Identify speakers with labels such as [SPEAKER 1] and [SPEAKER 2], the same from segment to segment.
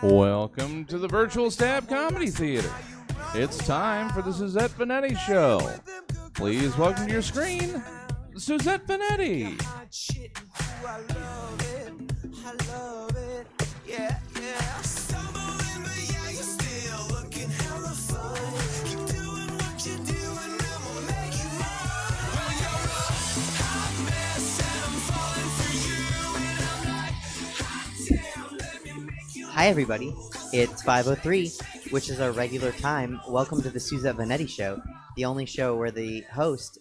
[SPEAKER 1] Welcome to the Virtual Stab Comedy Theater. It's time for the Suzette Veneti Show. Please welcome to your screen, Suzette Veneti.
[SPEAKER 2] Hi everybody, it's 5:03, which is our regular time. Welcome to the Suzette Veneti Show, the only show where the host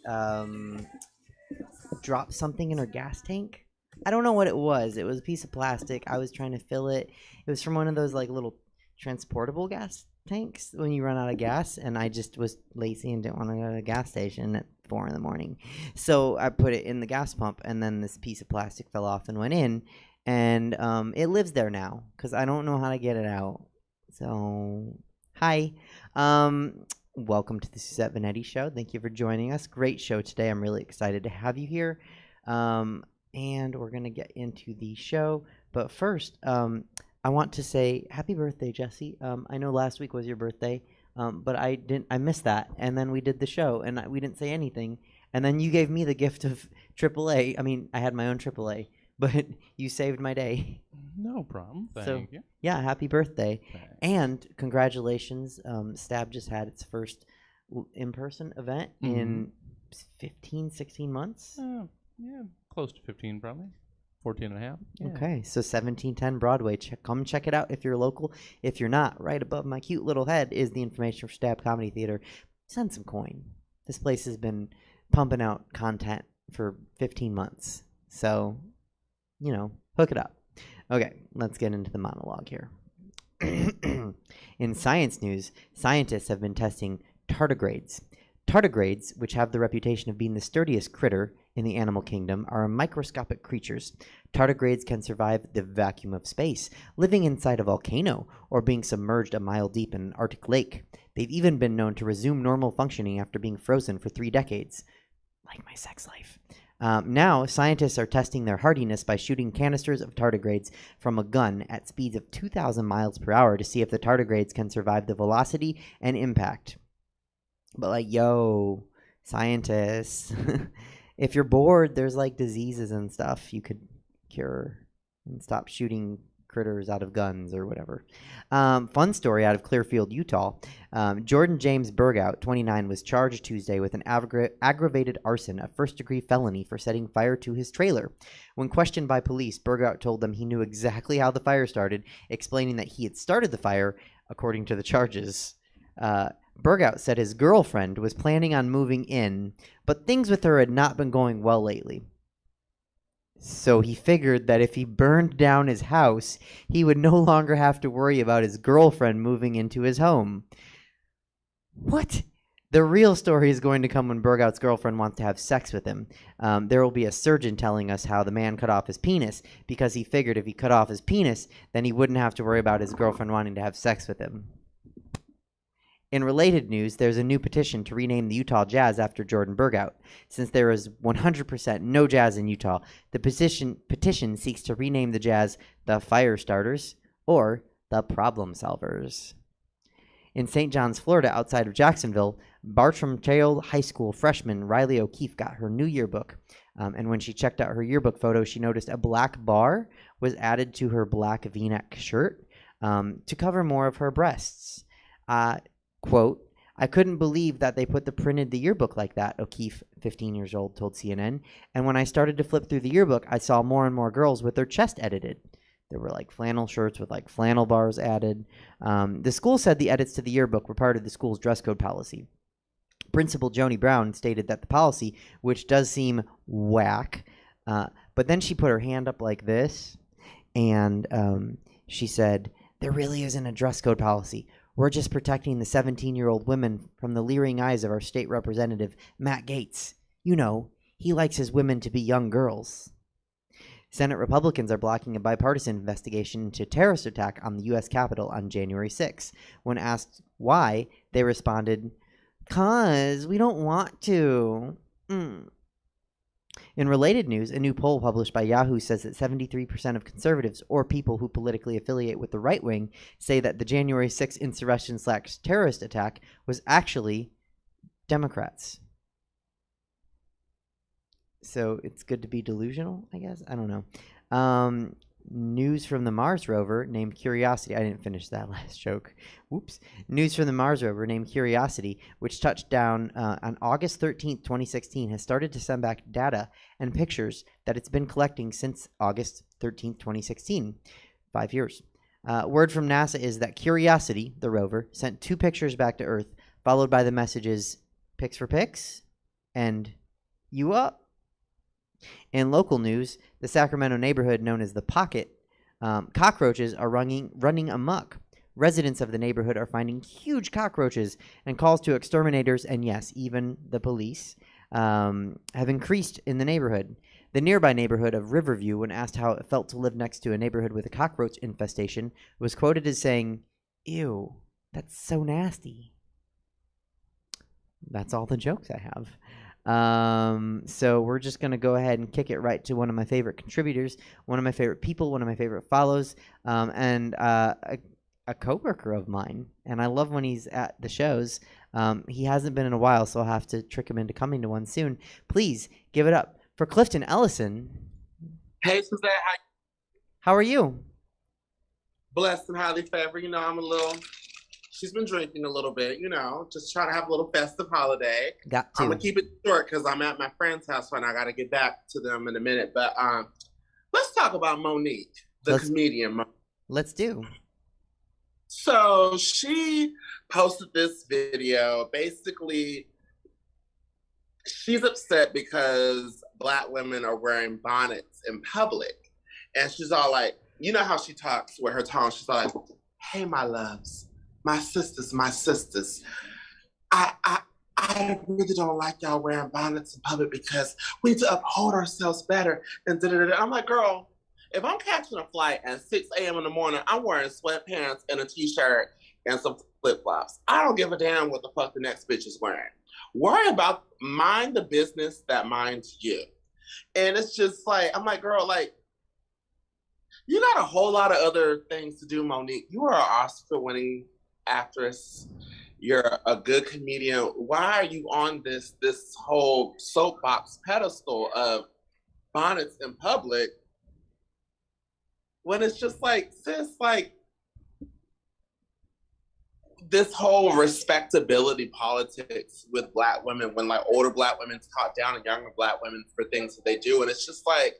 [SPEAKER 2] dropped something in her gas tank. I don't know what it was. It was a piece of plastic. I was trying to fill it. It was from one of those like little transportable gas tanks when you run out of gas, and I just was lazy and didn't want to go to the gas station at 4 in the morning. So I put it in the gas pump, and then this piece of plastic fell off and went in. And it lives there now because I don't know how to get it out. So, hi. Welcome to the Suzette Veneti Show. Thank you for joining us. Great show today. I'm really excited to have you here. And we're going to get into the show. But first, I want to say happy birthday, Jesse. I know last week was your birthday, but I missed that. And then we did the show, and we didn't say anything. And then you gave me the gift of AAA. I mean, I had my own AAA. But you saved my day.
[SPEAKER 1] No problem. Thank you.
[SPEAKER 2] Yeah, happy birthday.
[SPEAKER 1] Thanks.
[SPEAKER 2] And congratulations. Stab just had its first in-person event in 15, 16 months.
[SPEAKER 1] Yeah, close to 15 probably. 14 and a half. Yeah.
[SPEAKER 2] Okay, so 1710 Broadway. Come check it out if you're local. If you're not, right above my cute little head is the information for Stab Comedy Theater. Send some coin. This place has been pumping out content for 15 months. So... you know, hook it up. Okay, let's get into the monologue here. In science news, scientists have been testing tardigrades. Tardigrades, which have the reputation of being the sturdiest critter in the animal kingdom, are microscopic creatures. Tardigrades can survive the vacuum of space, living inside a volcano, or being submerged a mile deep in an Arctic lake. They've even been known to resume normal functioning after being frozen for 3 decades. Like my sex life. Now, scientists are testing their hardiness by shooting canisters of tardigrades from a gun at speeds of 2,000 miles per hour to see if the tardigrades can survive the velocity and impact. But like, yo, scientists, if you're bored, there's like diseases and stuff you could cure and stop shooting critters out of guns or whatever. Fun story out of Clearfield, Utah. Jordan James Bergout, 29, was charged Tuesday with an aggravated arson, a first-degree felony for setting fire to his trailer. When questioned by police, Bergout told them he knew exactly how the fire started, explaining that he had started the fire, according to the charges. Bergout said his girlfriend was planning on moving in, but things with her had not been going well lately. So he figured that if he burned down his house, he would no longer have to worry about his girlfriend moving into his home. What? The real story is going to come when Bergout's girlfriend wants to have sex with him. There will be a surgeon telling us how the man cut off his penis, because he figured if he cut off his penis, then he wouldn't have to worry about his girlfriend wanting to have sex with him. In related news, there's a new petition to rename the Utah Jazz after Jordan Bergout. Since there is 100% no jazz in Utah, the petition seeks to rename the Jazz the Fire Starters or the Problem Solvers. In St. John's, Florida, outside of Jacksonville, Bartram Trail High School freshman Riley O'Keefe got her new yearbook. And when she checked out her yearbook photo, she noticed a black bar was added to her black V-neck shirt to cover more of her breasts. Quote, "I couldn't believe that they printed the yearbook like that," O'Keefe, 15 years old, told CNN. "And when I started to flip through the yearbook, I saw more and more girls with their chest edited." There were like flannel shirts with like flannel bars added. The school said the edits to the yearbook were part of the school's dress code policy. Principal Joni Brown stated that the policy, which does seem whack, but then she put her hand up like this, and she said, "There really isn't a dress code policy. We're just protecting the 17-year-old women from the leering eyes of our state representative, Matt Gaetz. You know, he likes his women to be young girls." Senate Republicans are blocking a bipartisan investigation into a terrorist attack on the U.S. Capitol on January 6. When asked why, they responded, "'Cause we don't want to." In related news, a new poll published by Yahoo says that 73% of conservatives, or people who politically affiliate with the right wing, say that the January 6th insurrection/terrorist attack was actually Democrats. So it's good to be delusional, I guess. I don't know. News from the Mars rover named Curiosity. I didn't finish that last joke. Whoops. News from the Mars rover named Curiosity, which touched down on August 13th, 2016, has started to send back data and pictures that it's been collecting since August 13th, 2016. 5 years. Word from NASA is that Curiosity, the rover, sent 2 pictures back to Earth, followed by the messages, pics for pics, and you up? In local news, the Sacramento neighborhood known as the Pocket, cockroaches are running amok. Residents of the neighborhood are finding huge cockroaches, and calls to exterminators and, yes, even the police have increased in the neighborhood. The nearby neighborhood of Riverview, when asked how it felt to live next to a neighborhood with a cockroach infestation, was quoted as saying, "Ew, that's so nasty." That's all the jokes I have. So we're just going to go ahead and kick it right to one of my favorite contributors, one of my favorite people, one of my favorite follows, and a coworker of mine. And I love when he's at the shows. He hasn't been in a while, so I'll have to trick him into coming to one soon. Please give it up for Clifton Ellison.
[SPEAKER 3] Hey, Suzette.
[SPEAKER 2] How are you?
[SPEAKER 3] Blessed and highly favored. You know, she's been drinking a little bit, just trying to have a little festive holiday.
[SPEAKER 2] Got to.
[SPEAKER 3] I'm going to keep it short because I'm at my friend's house and I got to get back to them in a minute. But let's talk about Monique, the comedian.
[SPEAKER 2] Let's do.
[SPEAKER 3] So she posted this video. Basically, she's upset because Black women are wearing bonnets in public. And she's all like, you know how she talks with her tone? She's all like, hey, my loves. My sisters, I really don't like y'all wearing bonnets in public because we need to uphold ourselves better. And I'm like, girl, if I'm catching a flight at 6 a.m. in the morning, I'm wearing sweatpants and a t-shirt and some flip-flops. I don't give a damn what the fuck the next bitch is wearing. Mind the business that minds you. And it's just like, I'm like, girl, like, you got a whole lot of other things to do, Monique. You are an Oscar-winning actress. You're a good comedian. Why are you on this whole soapbox pedestal of bonnets in public when it's just like, sis, like this whole respectability politics with Black women, when like older Black women talk down on younger Black women for things that they do, and it's just like,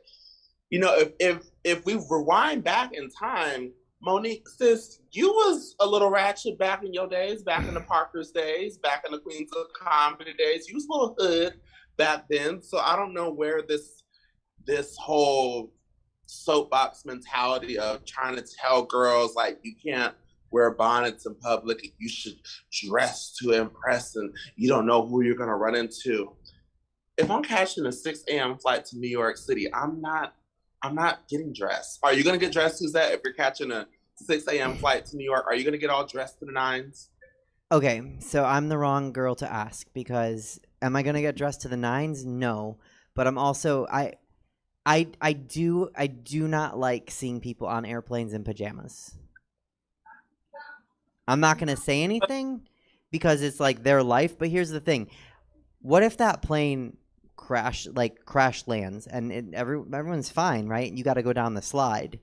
[SPEAKER 3] if we rewind back in time, Monique, sis, you was a little ratchet back in your days, back in the Parker's days, back in the Queens of Comedy days. You was a little hood back then. So I don't know where this whole soapbox mentality of trying to tell girls, like, you can't wear bonnets in public, you should dress to impress, and you don't know who you're going to run into. If I'm catching a 6 a.m. flight to New York City, I'm not getting dressed. Are you going to get dressed, Suzette, if you're catching a 6 a.m. flight to New York? Are you going to get all dressed to the nines?
[SPEAKER 2] Okay, so I'm the wrong girl to ask, because am I going to get dressed to the nines? No. But I'm also I do not like seeing people on airplanes in pajamas. I'm not going to say anything because it's like their life, but here's the thing. What if that plane crash lands and everyone's fine, right? You got to go down the slide.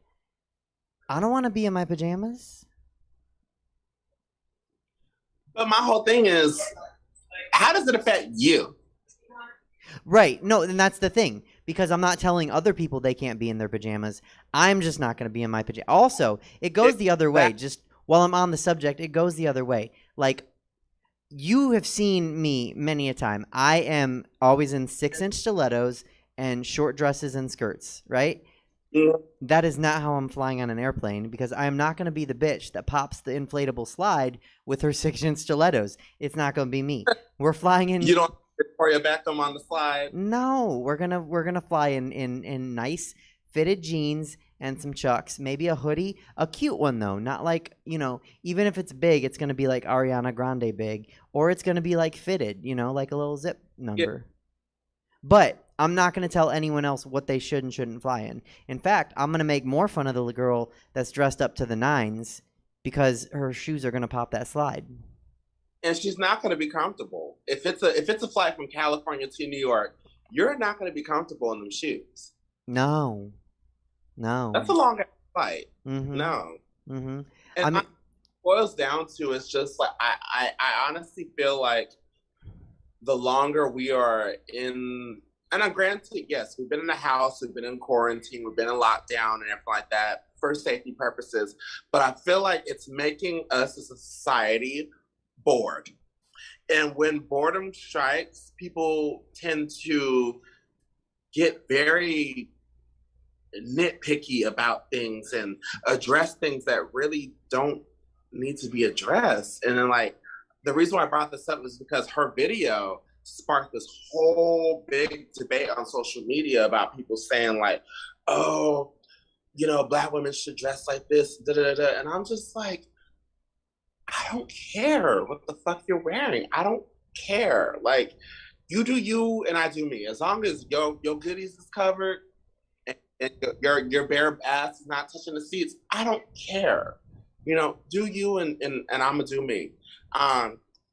[SPEAKER 2] I don't want to be in my pajamas.
[SPEAKER 3] But my whole thing is, how does it affect you?
[SPEAKER 2] Right. No, and that's the thing, because I'm not telling other people they can't be in their pajamas. I'm just not going to be in my pajamas. Also, it goes the other way. Just while I'm on the subject, it goes the other way. Like, you have seen me many a time. I am always in 6-inch stilettos and short dresses and skirts, right?
[SPEAKER 3] Mm.
[SPEAKER 2] That is not how I'm flying on an airplane, because I am not going to be the bitch that pops the inflatable slide with her 6-inch stilettos. It's not going to be me. We're flying in.
[SPEAKER 3] You don't Victoria Beckham on the slide.
[SPEAKER 2] No, we're gonna fly in nice fitted jeans and some Chucks, maybe a hoodie, a cute one though, not like, even if it's big, it's gonna be like Ariana Grande big, or it's gonna be like fitted, like a little zip number. Yeah. But I'm not going to tell anyone else what they should and shouldn't fly in. In fact, I'm going to make more fun of the girl that's dressed up to the nines because her shoes are going to pop that slide.
[SPEAKER 3] And she's not going to be comfortable. If it's a flight from California to New York, you're not going to be comfortable in them shoes.
[SPEAKER 2] No.
[SPEAKER 3] That's a long flight.
[SPEAKER 2] Mm-hmm.
[SPEAKER 3] No.
[SPEAKER 2] Mm-hmm.
[SPEAKER 3] And it boils down to, it's just like, I honestly feel like the longer we are in, and I'm granted, yes, we've been in the house, we've been in quarantine, we've been in lockdown and everything like that for safety purposes, but I feel like it's making us as a society bored. And when boredom strikes, people tend to get very nitpicky about things and address things that really don't need to be addressed. And then, like, the reason why I brought this up is because her video sparked this whole big debate on social media about people saying, like, oh, you know, Black women should dress like this, da da da. And I'm just like, I don't care what the fuck you're wearing. I don't care. Like, you do you and I do me. As long as your goodies is covered and your bare ass is not touching the seats, I don't care. You know, do you and I'ma do me.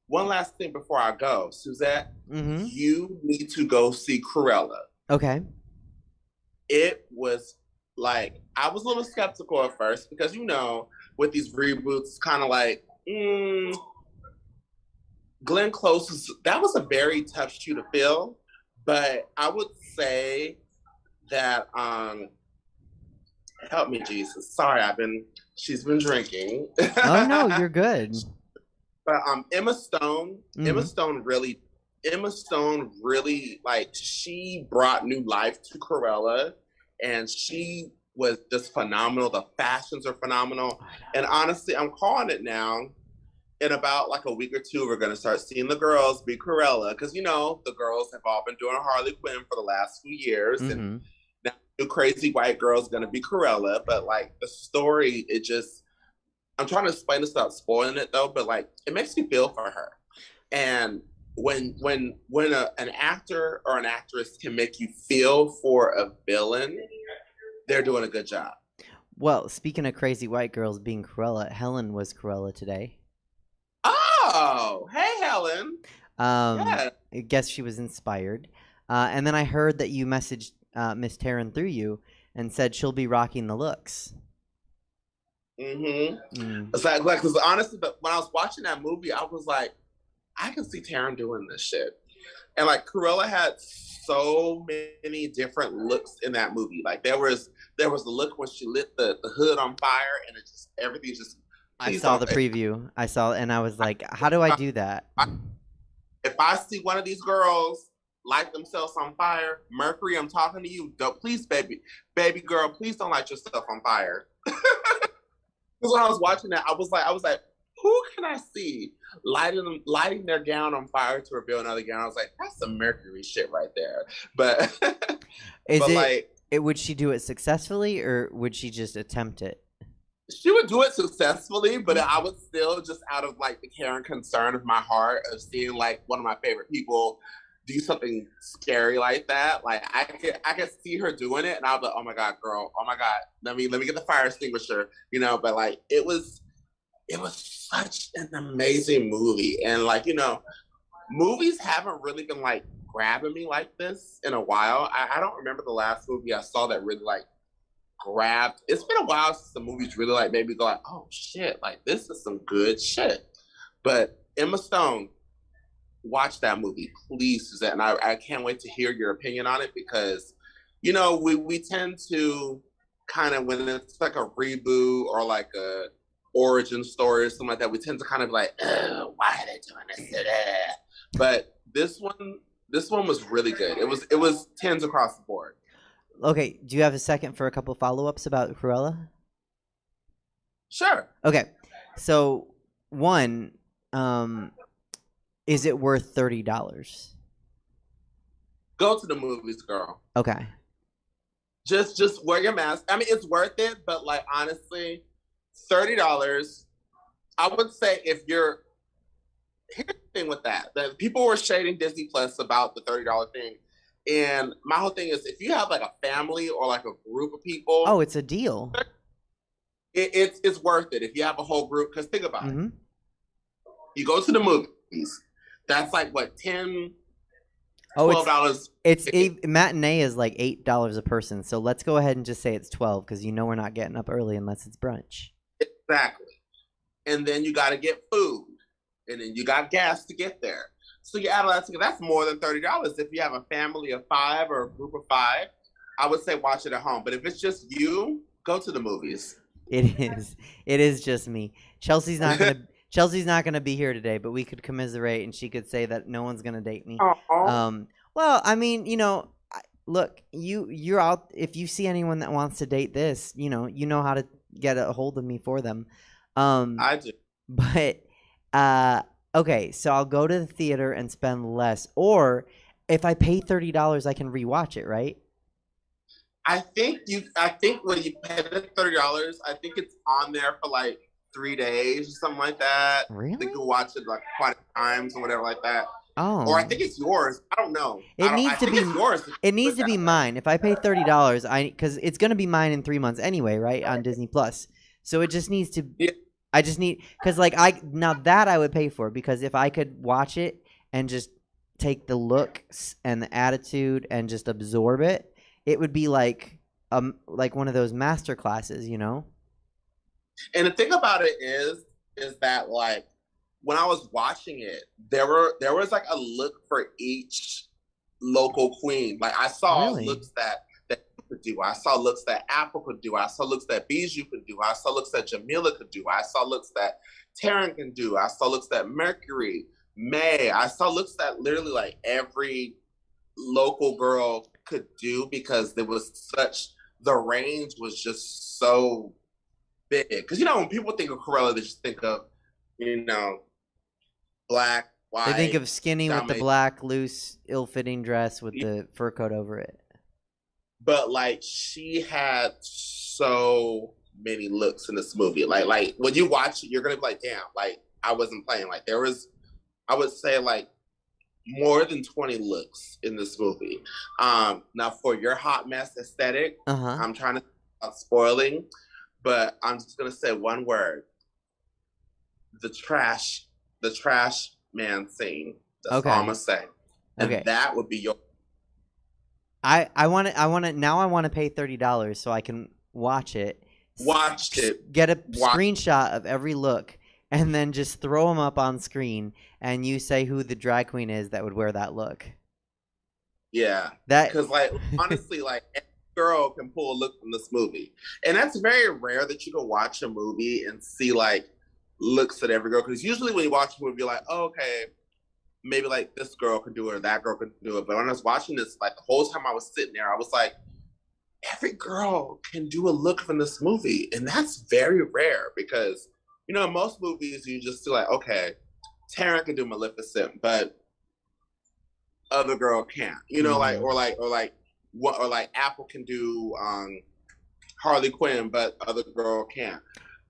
[SPEAKER 3] One last thing before I go, Suzette, you need to go see Cruella.
[SPEAKER 2] Okay.
[SPEAKER 3] It was like, I was a little skeptical at first because, you know, with these reboots, it's kind of like, Glenn Close, that was a very tough shoe to fill, but I would say that, help me, Jesus. Sorry, she's been drinking.
[SPEAKER 2] Oh no, you're good.
[SPEAKER 3] But Emma Stone really, like, she brought new life to Cruella, and she was just phenomenal. The fashions are phenomenal. And honestly, I'm calling it now. In about like a week or two, we're going to start seeing the girls be Cruella. Because, you know, the girls have all been doing Harley Quinn for the last few years. And now new crazy white girl's going to be Cruella. But, like, the story, it just, I'm trying to explain this without spoiling it, though. But, like, it makes me feel for her. And when an actor or an actress can make you feel for a villain, they're doing a good job.
[SPEAKER 2] Well, speaking of crazy white girls being Cruella, Helen was Cruella today.
[SPEAKER 3] Oh, hey, Helen.
[SPEAKER 2] Yeah. I guess she was inspired. And then I heard that you messaged Miss Taryn through you and said she'll be rocking the looks.
[SPEAKER 3] It's like, because honestly, but when I was watching that movie, I was like, I can see Taryn doing this shit. And, like, Cruella had so many different looks in that movie. Like, there was the look when she lit the hood on fire, and it just, everything just.
[SPEAKER 2] I saw the preview. And I was like, how do I do that?
[SPEAKER 3] If I see one of these girls light themselves on fire, Mercury, I'm talking to you. Don't, please, baby girl, please don't light yourself on fire. Because when I was watching that, I was like, who can I see lighting their gown on fire to reveal another gown? I was like, that's some Mercury shit right there. But
[SPEAKER 2] would she do it successfully, or would she just attempt it?
[SPEAKER 3] She would do it successfully, but I would still, just out of, like, the care and concern of my heart of seeing, like, one of my favorite people do something scary like that. Like, I could see her doing it, and I'll be like, oh my God, girl, oh my God, let me get the fire extinguisher, you know. But, like, it was such an amazing movie, and, like, you know, movies haven't really been, like, grabbing me like this in a while. I don't remember the last movie I saw that really, like, grabbed. It's been a while since the movies really, like, made me go like, oh shit, like, this is some good shit. But Emma Stone, watch that movie, please, Suzette. And I can't wait to hear your opinion on it, because, you know, we tend to kind of, when it's like a reboot or like a origin story or something like that, we tend to kind of be like, why are they doing this? But this one was really good. It was 10s across the board.
[SPEAKER 2] Okay, do you have a second for a couple follow-ups about Cruella?
[SPEAKER 3] Sure.
[SPEAKER 2] Okay, so one, is it worth $30?
[SPEAKER 3] Go to the movies, girl.
[SPEAKER 2] Okay.
[SPEAKER 3] Just wear your mask. I mean, it's worth it, but, like, honestly, $30. I would say if you're. Here's the thing with that people were shading Disney Plus about the $30 thing. And my whole thing is, if you have like a family or like a group of people,
[SPEAKER 2] Oh, it's a deal.
[SPEAKER 3] It's worth it if you have a whole group. Because think about
[SPEAKER 2] Mm-hmm.
[SPEAKER 3] it. You go to the movies. That's like what, $10,
[SPEAKER 2] Oh,
[SPEAKER 3] $12.
[SPEAKER 2] it's matinee is like $8 a person. So let's go ahead and just say it's 12 because we're not getting up early unless it's brunch.
[SPEAKER 3] Exactly. And then you got to get food, and then you got gas to get there. So you add all that together. That's more than $30. If you have a family of 5 or a group of 5, I would say watch it at home. But if it's just you, go to the movies.
[SPEAKER 2] It is just me. Chelsea's not gonna be here today, but we could commiserate, and she could say that no one's gonna date me. Well, I mean, look, you're out. If you see anyone that wants to date this, you know how to get a hold of me for them.
[SPEAKER 3] I do.
[SPEAKER 2] But okay, so I'll go to the theater and spend less, or if I pay $30, I can rewatch it, right?
[SPEAKER 3] I think when you pay the $30, I think it's on there for like 3 days or something like that.
[SPEAKER 2] Really?
[SPEAKER 3] I think you'll watch it like quite times or whatever like that.
[SPEAKER 2] Oh.
[SPEAKER 3] Or I think it's yours. I don't know.
[SPEAKER 2] It needs to be yours. It needs to be mine. If I pay $30, because it's gonna be mine in 3 months anyway, right? On Disney Plus. So it just needs to.
[SPEAKER 3] Yeah.
[SPEAKER 2] I just need because now that I would pay for, because if I could watch it and just take the looks and the attitude and just absorb it, it would be like one of those master classes,
[SPEAKER 3] And the thing about it is that like when I was watching it, there was like a look for each local queen. Like I saw looks that you could do. I saw looks that Apple could do. I saw looks that Bijou could do. I saw looks that Jamila could do. I saw looks that Taryn can do. I saw looks that Mercury, May. I saw looks that literally like every local girl could do, because there was the range was just so big. Because when people think of Cruella, they just think of black, white.
[SPEAKER 2] They think of skinny with the black, loose, ill-fitting dress with the fur coat over it.
[SPEAKER 3] But like she had so many looks in this movie. Like when you watch it, you're gonna be like, damn, like I wasn't playing. Like there was, I would say like more than 20 looks in this movie. Now for your hot mess aesthetic, I'm trying to stop spoiling, but I'm just gonna say one word: the trash man scene. That's all I'm gonna say. And that would be your.
[SPEAKER 2] I want to pay $30 so I can watch it. Get a screenshot of every look, and then just throw them up on screen, and you say who the drag queen is that would wear that look.
[SPEAKER 3] Yeah, because like honestly, like every girl can pull a look from this movie, and that's very rare that you can watch a movie and see like looks at every girl. Because usually when you watch a movie, you're like, oh, okay, maybe like this girl could do it or that girl could do it. But when I was watching this, like the whole time I was sitting there, I was like, every girl can do a look from this movie, and that's very rare because in most movies you just do like, okay, Taryn can do Maleficent, but other girl can't. Like or like Apple can do Harley Quinn, but other girl can't.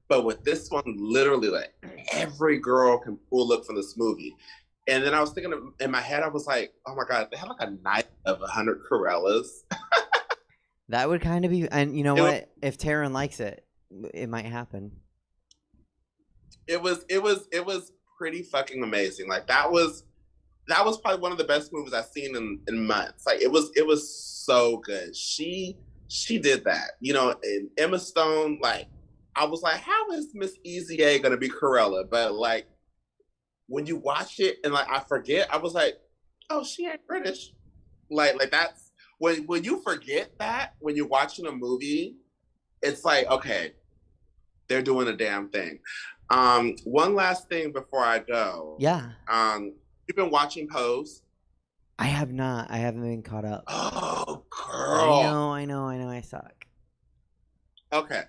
[SPEAKER 3] But with this one, literally, like every girl can pull a look from this movie. And then I was thinking in my head, I was like, oh my God, they have like a night of 100 Corellas.
[SPEAKER 2] That would kind of be, and you know what? If Taryn likes it, it might happen.
[SPEAKER 3] It was pretty fucking amazing. Like that was probably one of the best movies I've seen in months. Like it was so good. She did that. And Emma Stone, like I was like, how is Miss Easy A gonna be Cruella? But like when you watch it and like I forget, I was like, oh, she ain't British. Like that's when you forget that when you're watching a movie, it's like, okay, they're doing a damn thing. One last thing before I go.
[SPEAKER 2] Yeah.
[SPEAKER 3] You've been watching Pose?
[SPEAKER 2] I have not. I haven't been caught up.
[SPEAKER 3] Oh, girl.
[SPEAKER 2] I know. I suck.
[SPEAKER 3] Okay.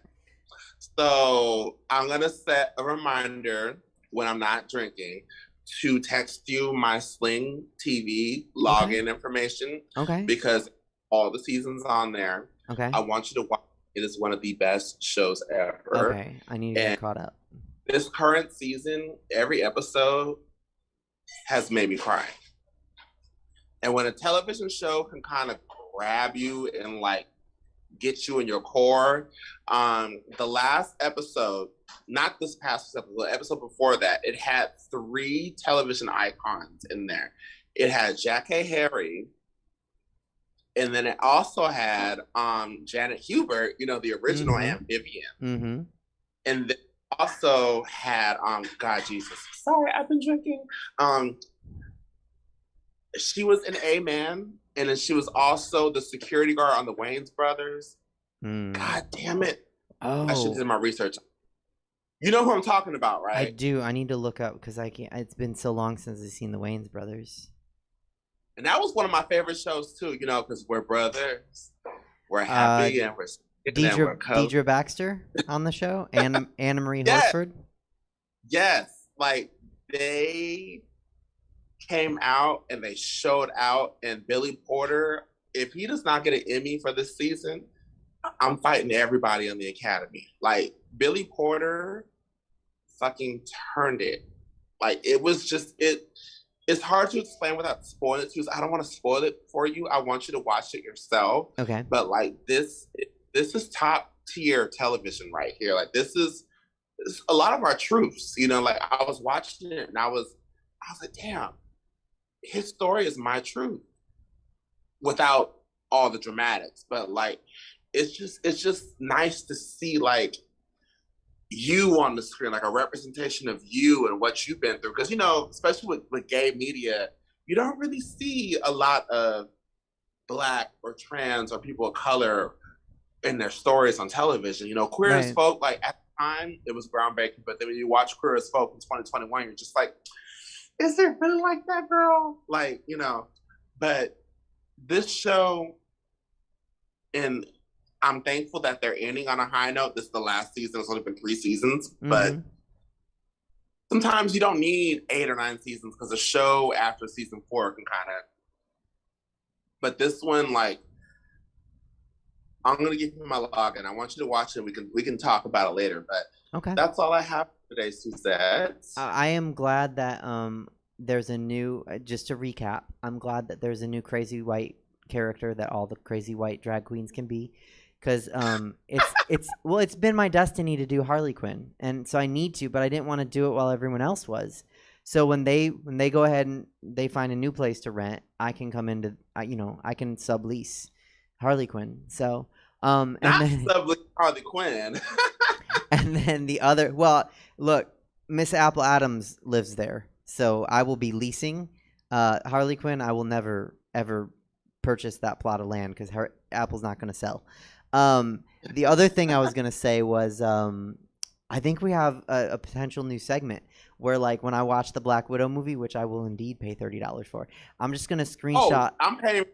[SPEAKER 3] So I'm going to set a reminder when I'm not drinking to text you my Sling TV login information.
[SPEAKER 2] Okay.
[SPEAKER 3] Because all the seasons on there.
[SPEAKER 2] Okay.
[SPEAKER 3] I want you to watch. It is one of the best shows ever.
[SPEAKER 2] Okay. I need to get caught up.
[SPEAKER 3] This current season, every episode has made me cry. And when a television show can kind of grab you and like get you in your core, the last episode, not this past episode, the episode before that, it had 3 television icons in there. It had Jackée Harry, and then it also had Janet Hubert, you know, the original Amphibian.
[SPEAKER 2] Mm-hmm.
[SPEAKER 3] And then also had God Jesus. Sorry, I've been drinking. She was an A-man, and then she was also the security guard on the Wayans brothers. God damn it.
[SPEAKER 2] Oh.
[SPEAKER 3] I should do my research. You know who I'm talking about, right?
[SPEAKER 2] I do. I need to look up because I can't. It's been so long since I've seen the Wayans brothers.
[SPEAKER 3] And that was one of my favorite shows too, you know, because we're brothers, we're happy, and we're
[SPEAKER 2] Deidre Baxter on the show, Anna Marie Horsford.
[SPEAKER 3] Yes, like they came out and they showed out, and Billy Porter, if he does not get an Emmy for this season, I'm fighting everybody in the Academy. Like, Billy Porter fucking turned it. Like, it was just, it's hard to explain without spoiling it to you. I don't want to spoil it for you. I want you to watch it yourself.
[SPEAKER 2] Okay.
[SPEAKER 3] But like, this is top tier television right here. Like, this is a lot of our truths, you know. Like, I was watching it and I was like, damn, his story is my truth without all the dramatics. But like, it's just nice to see like you on the screen, like a representation of you and what you've been through. Because, you know, especially with gay media, you don't really see a lot of Black or trans or people of color in their stories on television. You know, Queer as Folk, like at the time, it was groundbreaking. But then when you watch Queer as Folk in 2021, you're just like, is it really like that, girl? Like, you know, but this show, and I'm thankful that they're ending on a high note. This is the last season. It's only been 3 seasons, but sometimes you don't need 8 or 9 seasons because a show after season 4 can kind of. But this one, like, I'm gonna give you my login. I want you to watch it. We can talk about it later. But that's all I have for today, Suzette.
[SPEAKER 2] I am glad that there's a new. Just to recap, I'm glad that there's a new crazy white character that all the crazy white drag queens can be. Because it's been my destiny to do Harley Quinn, and so I need to, but I didn't want to do it while everyone else was. So when they go ahead and they find a new place to rent, I can come into I can sublease Harley Quinn. So and then
[SPEAKER 3] sublease Harley Quinn.
[SPEAKER 2] And then the other, well, look, Miss Apple Adams lives there, so I will be leasing Harley Quinn. I will never ever purchase that plot of land because Apple's not going to sell. The other thing I was going to say was I think we have a potential new segment where, like, when I watch the Black Widow movie, which I will indeed pay $30 for, I'm just going to screenshot.
[SPEAKER 3] Oh,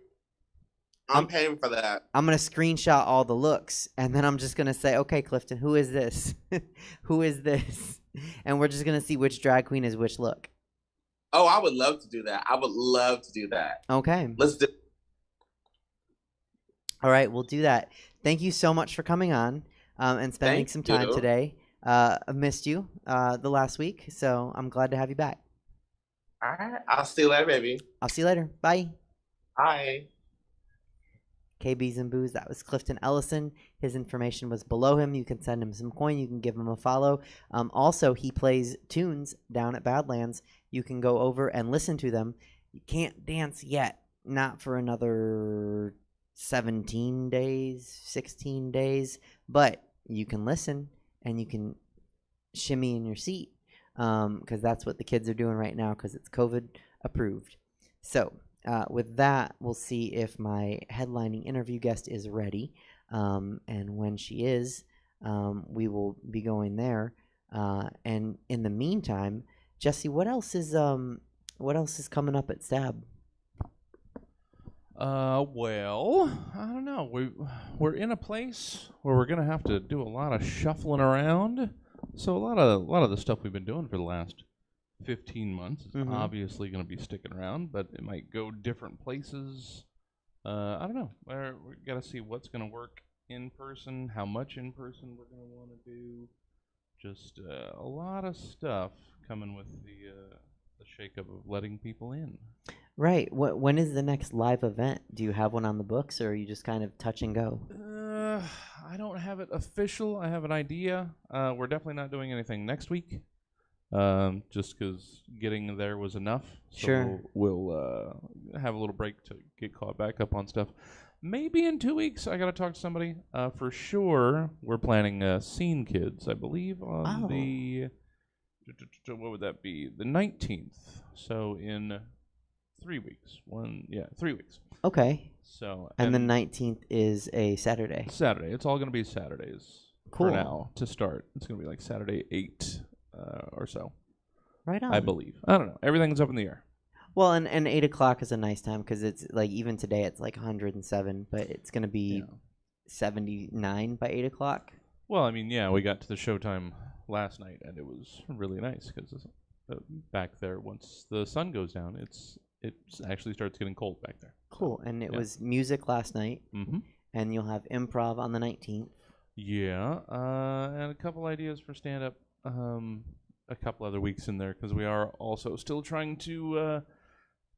[SPEAKER 3] I'm paying for that.
[SPEAKER 2] I'm going to screenshot all the looks, and then I'm just going to say, okay, Clifton, who is this? Who is this? And we're just going to see which drag queen is which look.
[SPEAKER 3] Oh, I would love to do that. I would love to do that.
[SPEAKER 2] Okay.
[SPEAKER 3] Let's do.
[SPEAKER 2] All right, we'll do that. Thank you so much for coming on and spending some time today. I've missed you the last week, so I'm glad to have you back.
[SPEAKER 3] All right. I'll see you later, baby.
[SPEAKER 2] I'll see you later. Bye.
[SPEAKER 3] Bye.
[SPEAKER 2] KBs and Booze, that was Clifton Ellison. His information was below him. You can send him some coin. You can give him a follow. Also, he plays tunes down at Badlands. You can go over and listen to them. You can't dance yet. Not for another 17 days, 16 days, but you can listen and you can shimmy in your seat because that's what the kids are doing right now because it's COVID approved. So with that, we'll see if my headlining interview guest is ready, and when she is, we will be going there. And in the meantime, Jesse, what else is coming up at Stab?
[SPEAKER 1] Well, I don't know. We're in a place where we're gonna have to do a lot of shuffling around. So a lot of the stuff we've been doing for the last 15 months is obviously gonna be sticking around, but it might go different places. I don't know. We gotta see what's gonna work in person, how much in person we're gonna want to do. Just a lot of stuff coming with the shakeup of letting people in.
[SPEAKER 2] Right. When is the next live event? Do you have one on the books, or are you just kind of touch and go?
[SPEAKER 1] I don't have it official. I have an idea. We're definitely not doing anything next week. Just because getting there was enough. So
[SPEAKER 2] Sure.
[SPEAKER 1] we'll have a little break to get caught back up on stuff. Maybe in 2 weeks, I got to talk to somebody. For sure, we're planning Scene Kids, I believe, on the... What would that be? The 19th. So in 3 weeks. 3 weeks.
[SPEAKER 2] Okay.
[SPEAKER 1] So
[SPEAKER 2] And the 19th is a Saturday.
[SPEAKER 1] Saturday. It's all going to be Saturdays
[SPEAKER 2] Cool.
[SPEAKER 1] for now to start. It's going to be like Saturday 8 or so.
[SPEAKER 2] Right on.
[SPEAKER 1] I believe. I don't know. Everything's up in the air.
[SPEAKER 2] Well, and 8 o'clock is a nice time because it's like even today it's like 107, but it's going to be 79 by 8 o'clock.
[SPEAKER 1] Well, I mean, yeah, we got to the showtime last night, and it was really nice because back there, once the sun goes down, it actually starts getting cold back there.
[SPEAKER 2] Cool. And it was music last night,
[SPEAKER 1] Mm-hmm.
[SPEAKER 2] and you'll have improv on the 19th.
[SPEAKER 1] Yeah, and a couple ideas for stand-up, a couple other weeks in there, because we are also still trying to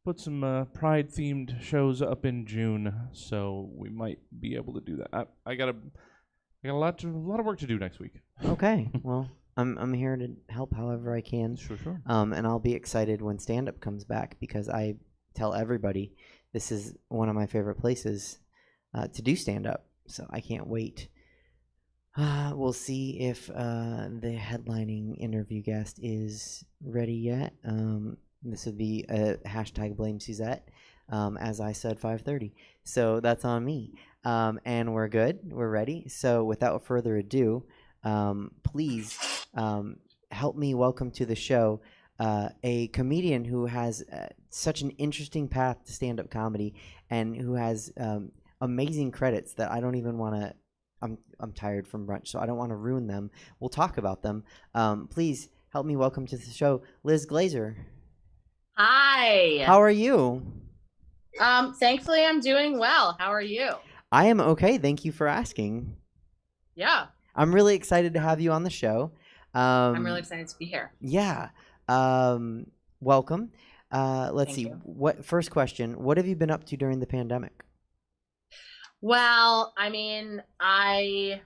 [SPEAKER 1] put some Pride-themed shows up in June, so we might be able to do that. I got a lot of work to do next week.
[SPEAKER 2] Okay. Well, I'm here to help however I can.
[SPEAKER 1] Sure.
[SPEAKER 2] And I'll be excited when stand-up comes back because I tell everybody this is one of my favorite places to do stand-up. So I can't wait. We'll see if the headlining interview guest is ready yet. This would be a hashtag blame Suzette. As I said, 5:30. So that's on me. And we're good. We're ready. So without further ado, please help me welcome to the show a comedian who has such an interesting path to stand-up comedy and who has amazing credits that I don't even want to. I'm tired from brunch, so I don't want to ruin them. We'll talk about them. Please help me welcome to the show, Liz Glazer.
[SPEAKER 4] Hi.
[SPEAKER 2] How are you?
[SPEAKER 4] Thankfully I'm doing well. How are you?
[SPEAKER 2] I am okay. Thank you for asking.
[SPEAKER 4] Yeah.
[SPEAKER 2] I'm really excited to have you on the show.
[SPEAKER 4] I'm really excited to be here.
[SPEAKER 2] Yeah. Welcome. Let's see.
[SPEAKER 4] You.
[SPEAKER 2] First question, what have you been up to during the pandemic?
[SPEAKER 4] Well, I mean, I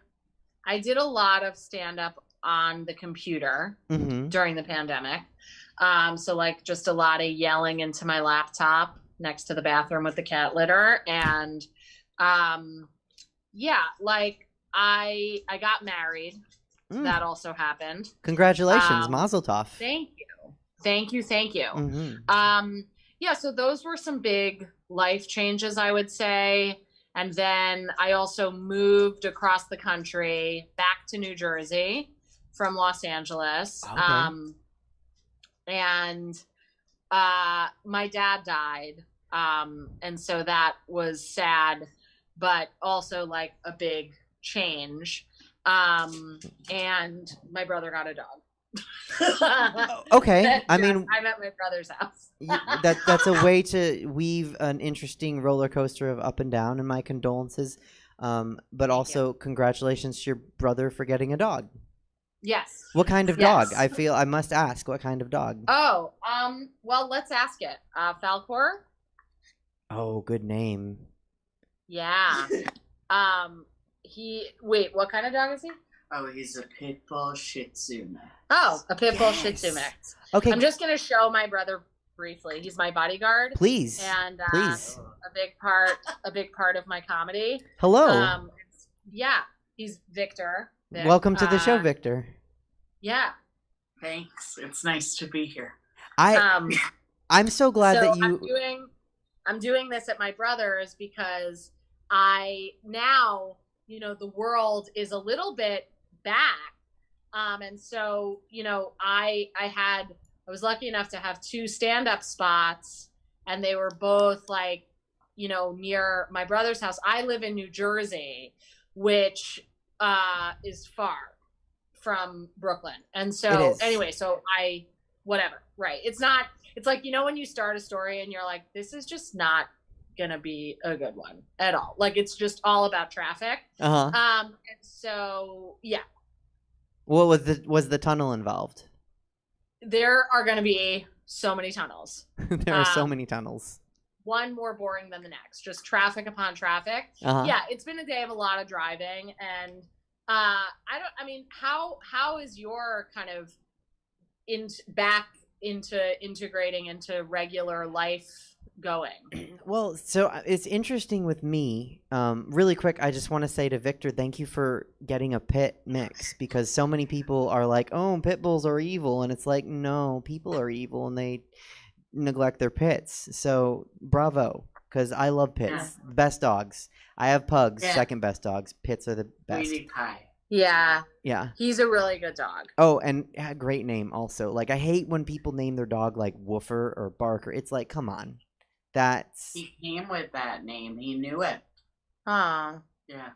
[SPEAKER 4] did a lot of stand-up on the computer during the pandemic. So like just a lot of yelling into my laptop next to the bathroom with the cat litter. And yeah, like I got married. That also happened.
[SPEAKER 2] Congratulations, Mazel Tov.
[SPEAKER 4] Thank you. Yeah, so those were some big life changes, I would say. And then I also moved across the country back to New Jersey from Los Angeles.
[SPEAKER 2] Okay.
[SPEAKER 4] And my dad died. And so that was sad, but also like a big change. And my brother got a dog.
[SPEAKER 2] Okay. I mean,
[SPEAKER 4] I'm at my brother's house.
[SPEAKER 2] that's a way to weave an interesting roller coaster of up and down, and my condolences. But also congratulations to your brother for getting a dog.
[SPEAKER 4] Yes.
[SPEAKER 2] What kind of dog? I must ask, what kind of dog?
[SPEAKER 4] Oh, well, let's ask it. Falcor.
[SPEAKER 2] Oh, good name.
[SPEAKER 4] Yeah. What kind of dog is he?
[SPEAKER 5] Oh, he's a pit bull Shih Tzu mix.
[SPEAKER 4] Oh, a pit bull Shih Tzu mix.
[SPEAKER 2] Okay.
[SPEAKER 4] I'm just gonna show my brother briefly. He's my bodyguard.
[SPEAKER 2] Please.
[SPEAKER 4] And
[SPEAKER 2] please.
[SPEAKER 4] a big part of my comedy.
[SPEAKER 2] Hello.
[SPEAKER 4] Yeah, he's Victor.
[SPEAKER 2] Welcome to the show, Victor.
[SPEAKER 4] Yeah.
[SPEAKER 5] Thanks. It's nice to be here.
[SPEAKER 2] I'm so glad that you.
[SPEAKER 4] I'm doing this at my brother's because now, the world is a little bit back. And so, I was lucky enough to have 2 stand-up spots, and they were both like, near my brother's house. I live in New Jersey, which is far from Brooklyn. And so anyway, whatever. Right. It's like, when you start a story and you're like, this is just not gonna be a good one at all. Like, it's just all about traffic. And so, yeah.
[SPEAKER 2] What was the tunnel involved?
[SPEAKER 4] There are gonna be so many tunnels.
[SPEAKER 2] There are so many tunnels.
[SPEAKER 4] one more boring than the next, just traffic upon traffic. Yeah, it's been a day of a lot of driving, and how is your kind of back into integrating into regular life going?
[SPEAKER 2] Well, so it's interesting with me. Really quick, I just want to say to Victor, thank you for getting a pit mix, because so many people are like, oh, pit bulls are evil. And it's like, no, people are evil and they neglect their pits. So bravo, because I love pits.
[SPEAKER 5] Yeah.
[SPEAKER 2] Best dogs. I have pugs,
[SPEAKER 5] Yeah.
[SPEAKER 2] second best dogs. Pits are the best.
[SPEAKER 5] Sweetie pie.
[SPEAKER 4] Yeah,
[SPEAKER 2] Yeah.
[SPEAKER 4] he's a really good dog.
[SPEAKER 2] Oh, and great name also. Like, I hate when people name their dog like Woofer or Barker. It's like, come on. That's
[SPEAKER 5] He came with that name. He knew it.
[SPEAKER 4] Aw.
[SPEAKER 5] Yeah.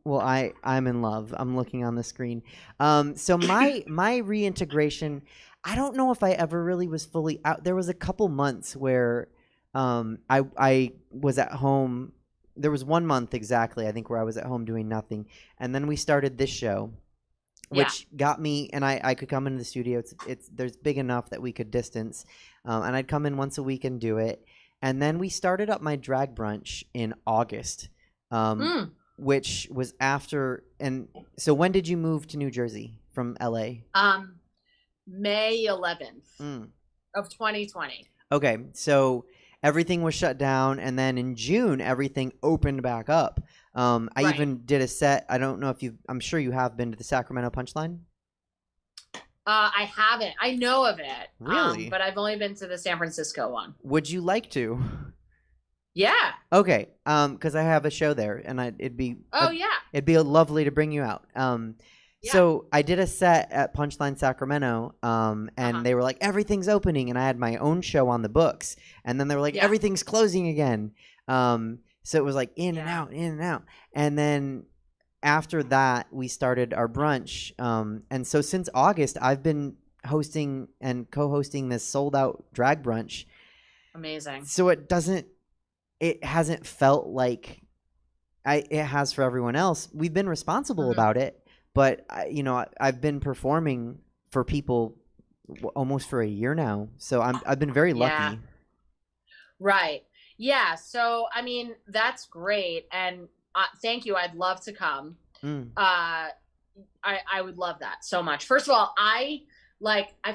[SPEAKER 2] well, I'm in love. I'm looking on the screen. So my reintegration, I don't know if I ever really was fully out. There was a couple months where I was at home. There was 1 month exactly, I think, where I was at home doing nothing, and then we started this show, which got me, and I could come into the studio. There's big enough that we could distance, and I'd come in once a week and do it. And then we started up my drag brunch in August, which was after. And so, when did you move to New Jersey from LA?
[SPEAKER 4] May 11th of 2020.
[SPEAKER 2] Okay, so everything was shut down, and then in June everything opened back up. I even did a set. I don't know if I'm sure you have been to the Sacramento Punchline.
[SPEAKER 4] I haven't. I know of it.
[SPEAKER 2] Really?
[SPEAKER 4] But I've only been to the San Francisco one.
[SPEAKER 2] Would you like to?
[SPEAKER 4] Yeah.
[SPEAKER 2] Okay. Because I have a show there, and it'd be lovely to bring you out. So I did a set at Punchline Sacramento, and they were like, everything's opening, and I had my own show on the books, and then they were like, everything's closing again. So it was like in and out, and then after that we started our brunch, and so since August I've been hosting and co-hosting this sold out drag brunch.
[SPEAKER 4] Amazing.
[SPEAKER 2] So it hasn't felt like it has for everyone else. We've been responsible about it, but I've been performing for people almost for a year now, so I've been very lucky.
[SPEAKER 4] Right. Yeah. So I mean, that's great, and thank you. I'd love to come. I would love that so much. First of all, I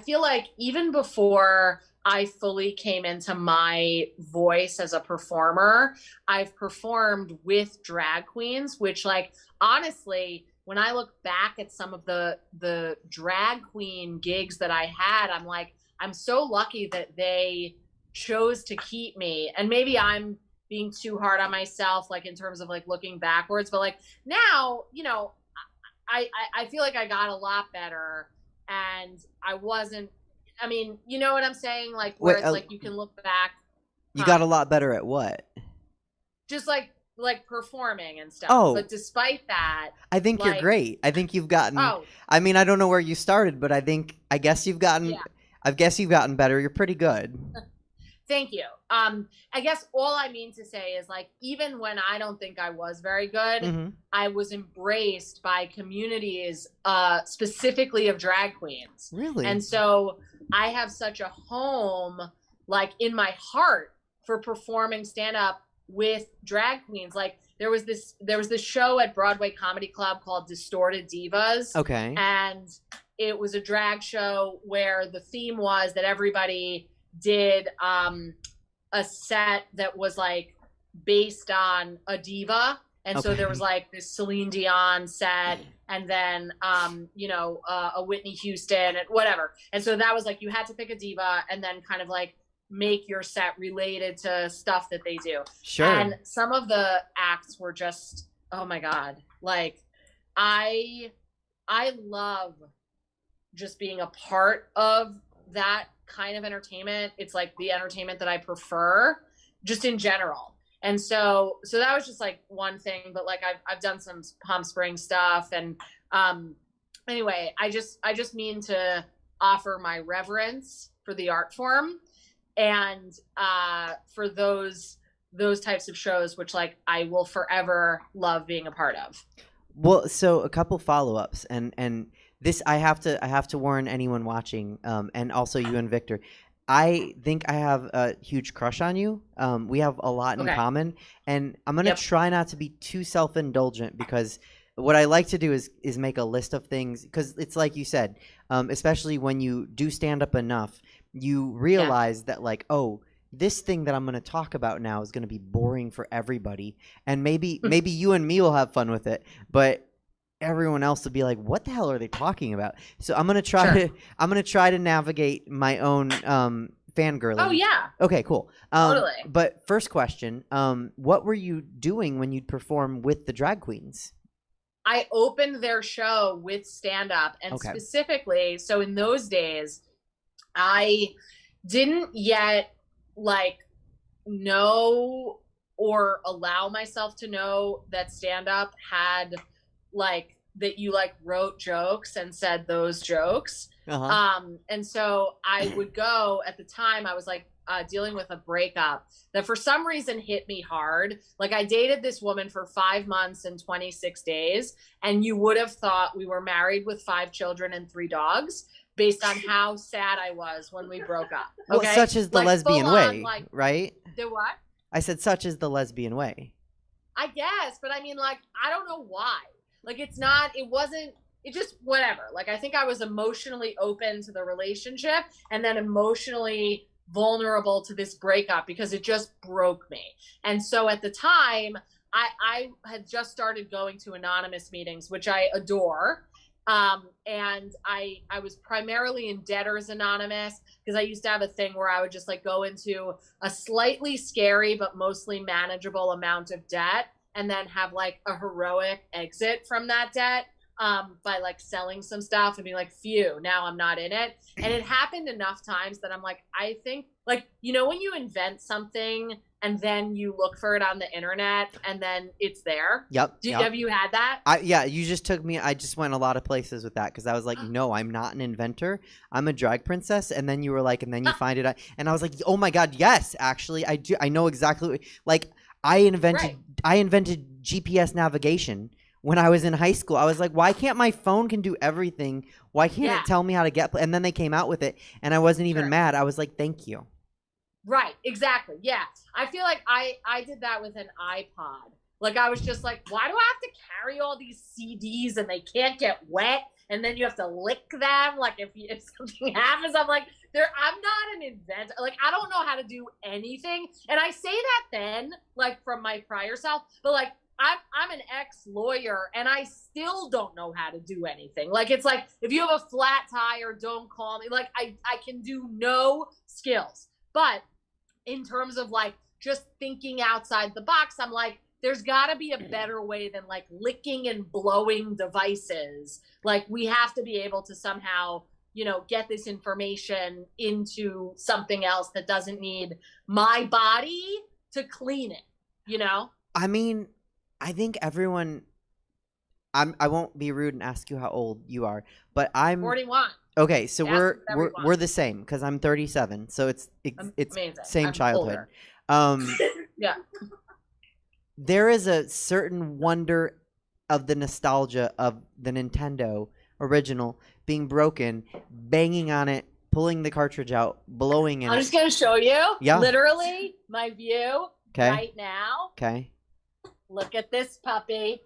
[SPEAKER 4] feel like even before I fully came into my voice as a performer, I've performed with drag queens, which, like, honestly, when I look back at some of the drag queen gigs that I had, I'm like, I'm so lucky that they chose to keep me. And maybe I'm being too hard on myself, like, in terms of, like, looking backwards, but, like, now, I feel like I got a lot better, and I wasn't, I mean, you know what I'm saying? Like, where it's like you can look back.
[SPEAKER 2] You got a lot better at what?
[SPEAKER 4] Just like performing and stuff.
[SPEAKER 2] Oh.
[SPEAKER 4] But despite that,
[SPEAKER 2] I think you're great. I think you've gotten, I mean, I don't know where you started, but I guess you've gotten, better. You're pretty good.
[SPEAKER 4] Thank you. I guess all I mean to say is, like, even when I don't think I was very good, I was embraced by communities, specifically of drag queens.
[SPEAKER 2] Really?
[SPEAKER 4] And so I have such a home, like, in my heart for performing stand-up with drag queens. Like, there was this show at Broadway Comedy Club called Distorted Divas.
[SPEAKER 2] Okay.
[SPEAKER 4] And it was a drag show where the theme was that everybody did a set that was, like, based on a diva, and so there was, like, this Celine Dion set, and then a Whitney Houston and whatever, and so that was, like, you had to pick a diva and then kind of, like, make your set related to stuff that they do.
[SPEAKER 2] Sure.
[SPEAKER 4] And some of the acts were just, oh my god, like, I love just being a part of that kind of entertainment. It's like the entertainment that I prefer just in general. And so that was just, like, one thing, but, like, I've done some Palm Springs stuff, and anyway, I just mean to offer my reverence for the art form and for those types of shows, which, like, I will forever love being a part of.
[SPEAKER 2] Well, so a couple follow-ups, and this I have to warn anyone watching, and also you and Victor. I think I have a huge crush on you. We have a lot in
[SPEAKER 4] Okay.
[SPEAKER 2] common, and I'm gonna
[SPEAKER 4] Yep.
[SPEAKER 2] try not to be too self-indulgent because what I like to do is make a list of things because it's like you said, especially when you do stand up enough, you realize that like, oh, this thing that I'm gonna talk about now is gonna be boring for everybody, and maybe you and me will have fun with it, but everyone else will be like, what the hell are they talking about? So I'm gonna try to navigate my own fangirling.
[SPEAKER 4] Oh yeah.
[SPEAKER 2] Okay, cool.
[SPEAKER 4] Totally.
[SPEAKER 2] But first question, what were you doing when you'd perform with the drag queens?
[SPEAKER 4] I opened their show with stand up, and
[SPEAKER 2] Okay.
[SPEAKER 4] specifically, so in those days, I didn't yet like know or allow myself to know that stand up had like that you like wrote jokes and said those jokes. And so I would go at the time, I was like dealing with a breakup that for some reason hit me hard. Like I dated this woman for 5 months and 26 days, and you would have thought we were married with 5 children and 3 dogs based on how sad I was when we broke up. Okay?
[SPEAKER 2] Well, such is the
[SPEAKER 4] like,
[SPEAKER 2] lesbian way,
[SPEAKER 4] like,
[SPEAKER 2] right?
[SPEAKER 4] The what?
[SPEAKER 2] I said such is the lesbian way.
[SPEAKER 4] I guess, but I mean, like, I don't know why. Like, it just, whatever. Like, I think I was emotionally open to the relationship and then emotionally vulnerable to this breakup because it just broke me. And so at the time, I had just started going to anonymous meetings, which I adore. And I was primarily in Debtors Anonymous because I used to have a thing where I would just like go into a slightly scary but mostly manageable amount of debt and then have like a heroic exit from that debt by like selling some stuff and being like, phew, now I'm not in it. And it happened enough times that I'm like, I think like, you know, when you invent something and then you look for it on the internet and then it's there.
[SPEAKER 2] Yep.
[SPEAKER 4] Have you had that?
[SPEAKER 2] Yeah, you just took me. I just went a lot of places with that because I was like, no, I'm not an inventor. I'm a drag princess. And then you were like, and then you find it. And I was like, oh my God, yes, actually, I do. I know exactly what, like I invented GPS navigation when I was in high school. I was like, why can't my phone can do everything? Why can't it tell me how to get? And then they came out with it, and I wasn't even mad. I was like, thank you.
[SPEAKER 4] Right, exactly. Yeah. I feel like I did that with an iPod. Like I was just like, why do I have to carry all these CDs and they can't get wet and then you have to lick them? Like if something happens, I'm like, I'm not an inventor. Like I don't know how to do anything. And I say that then, like from my prior self, but like I'm an ex-lawyer and I still don't know how to do anything. Like it's like if you have a flat tire, don't call me. Like I can do no skills. But in terms of like just thinking outside the box, I'm like, there's got to be a better way than like licking and blowing devices. Like we have to be able to somehow, you know, get this information into something else that doesn't need my body to clean it, you know?
[SPEAKER 2] I mean, I think everyone, I won't be rude and ask you how old you are, but I'm
[SPEAKER 4] 41.
[SPEAKER 2] Okay, so
[SPEAKER 4] Ask
[SPEAKER 2] we're the same because I'm 37, so it's
[SPEAKER 4] Amazing.
[SPEAKER 2] same
[SPEAKER 4] I'm
[SPEAKER 2] childhood.
[SPEAKER 4] Yeah.
[SPEAKER 2] There is a certain wonder of the nostalgia of the Nintendo original being broken, banging on it, pulling the cartridge out, blowing in
[SPEAKER 4] I'm
[SPEAKER 2] it.
[SPEAKER 4] just gonna show you.
[SPEAKER 2] Yeah.
[SPEAKER 4] Literally, my view
[SPEAKER 2] Okay.
[SPEAKER 4] right now.
[SPEAKER 2] Okay.
[SPEAKER 4] Look at this puppy.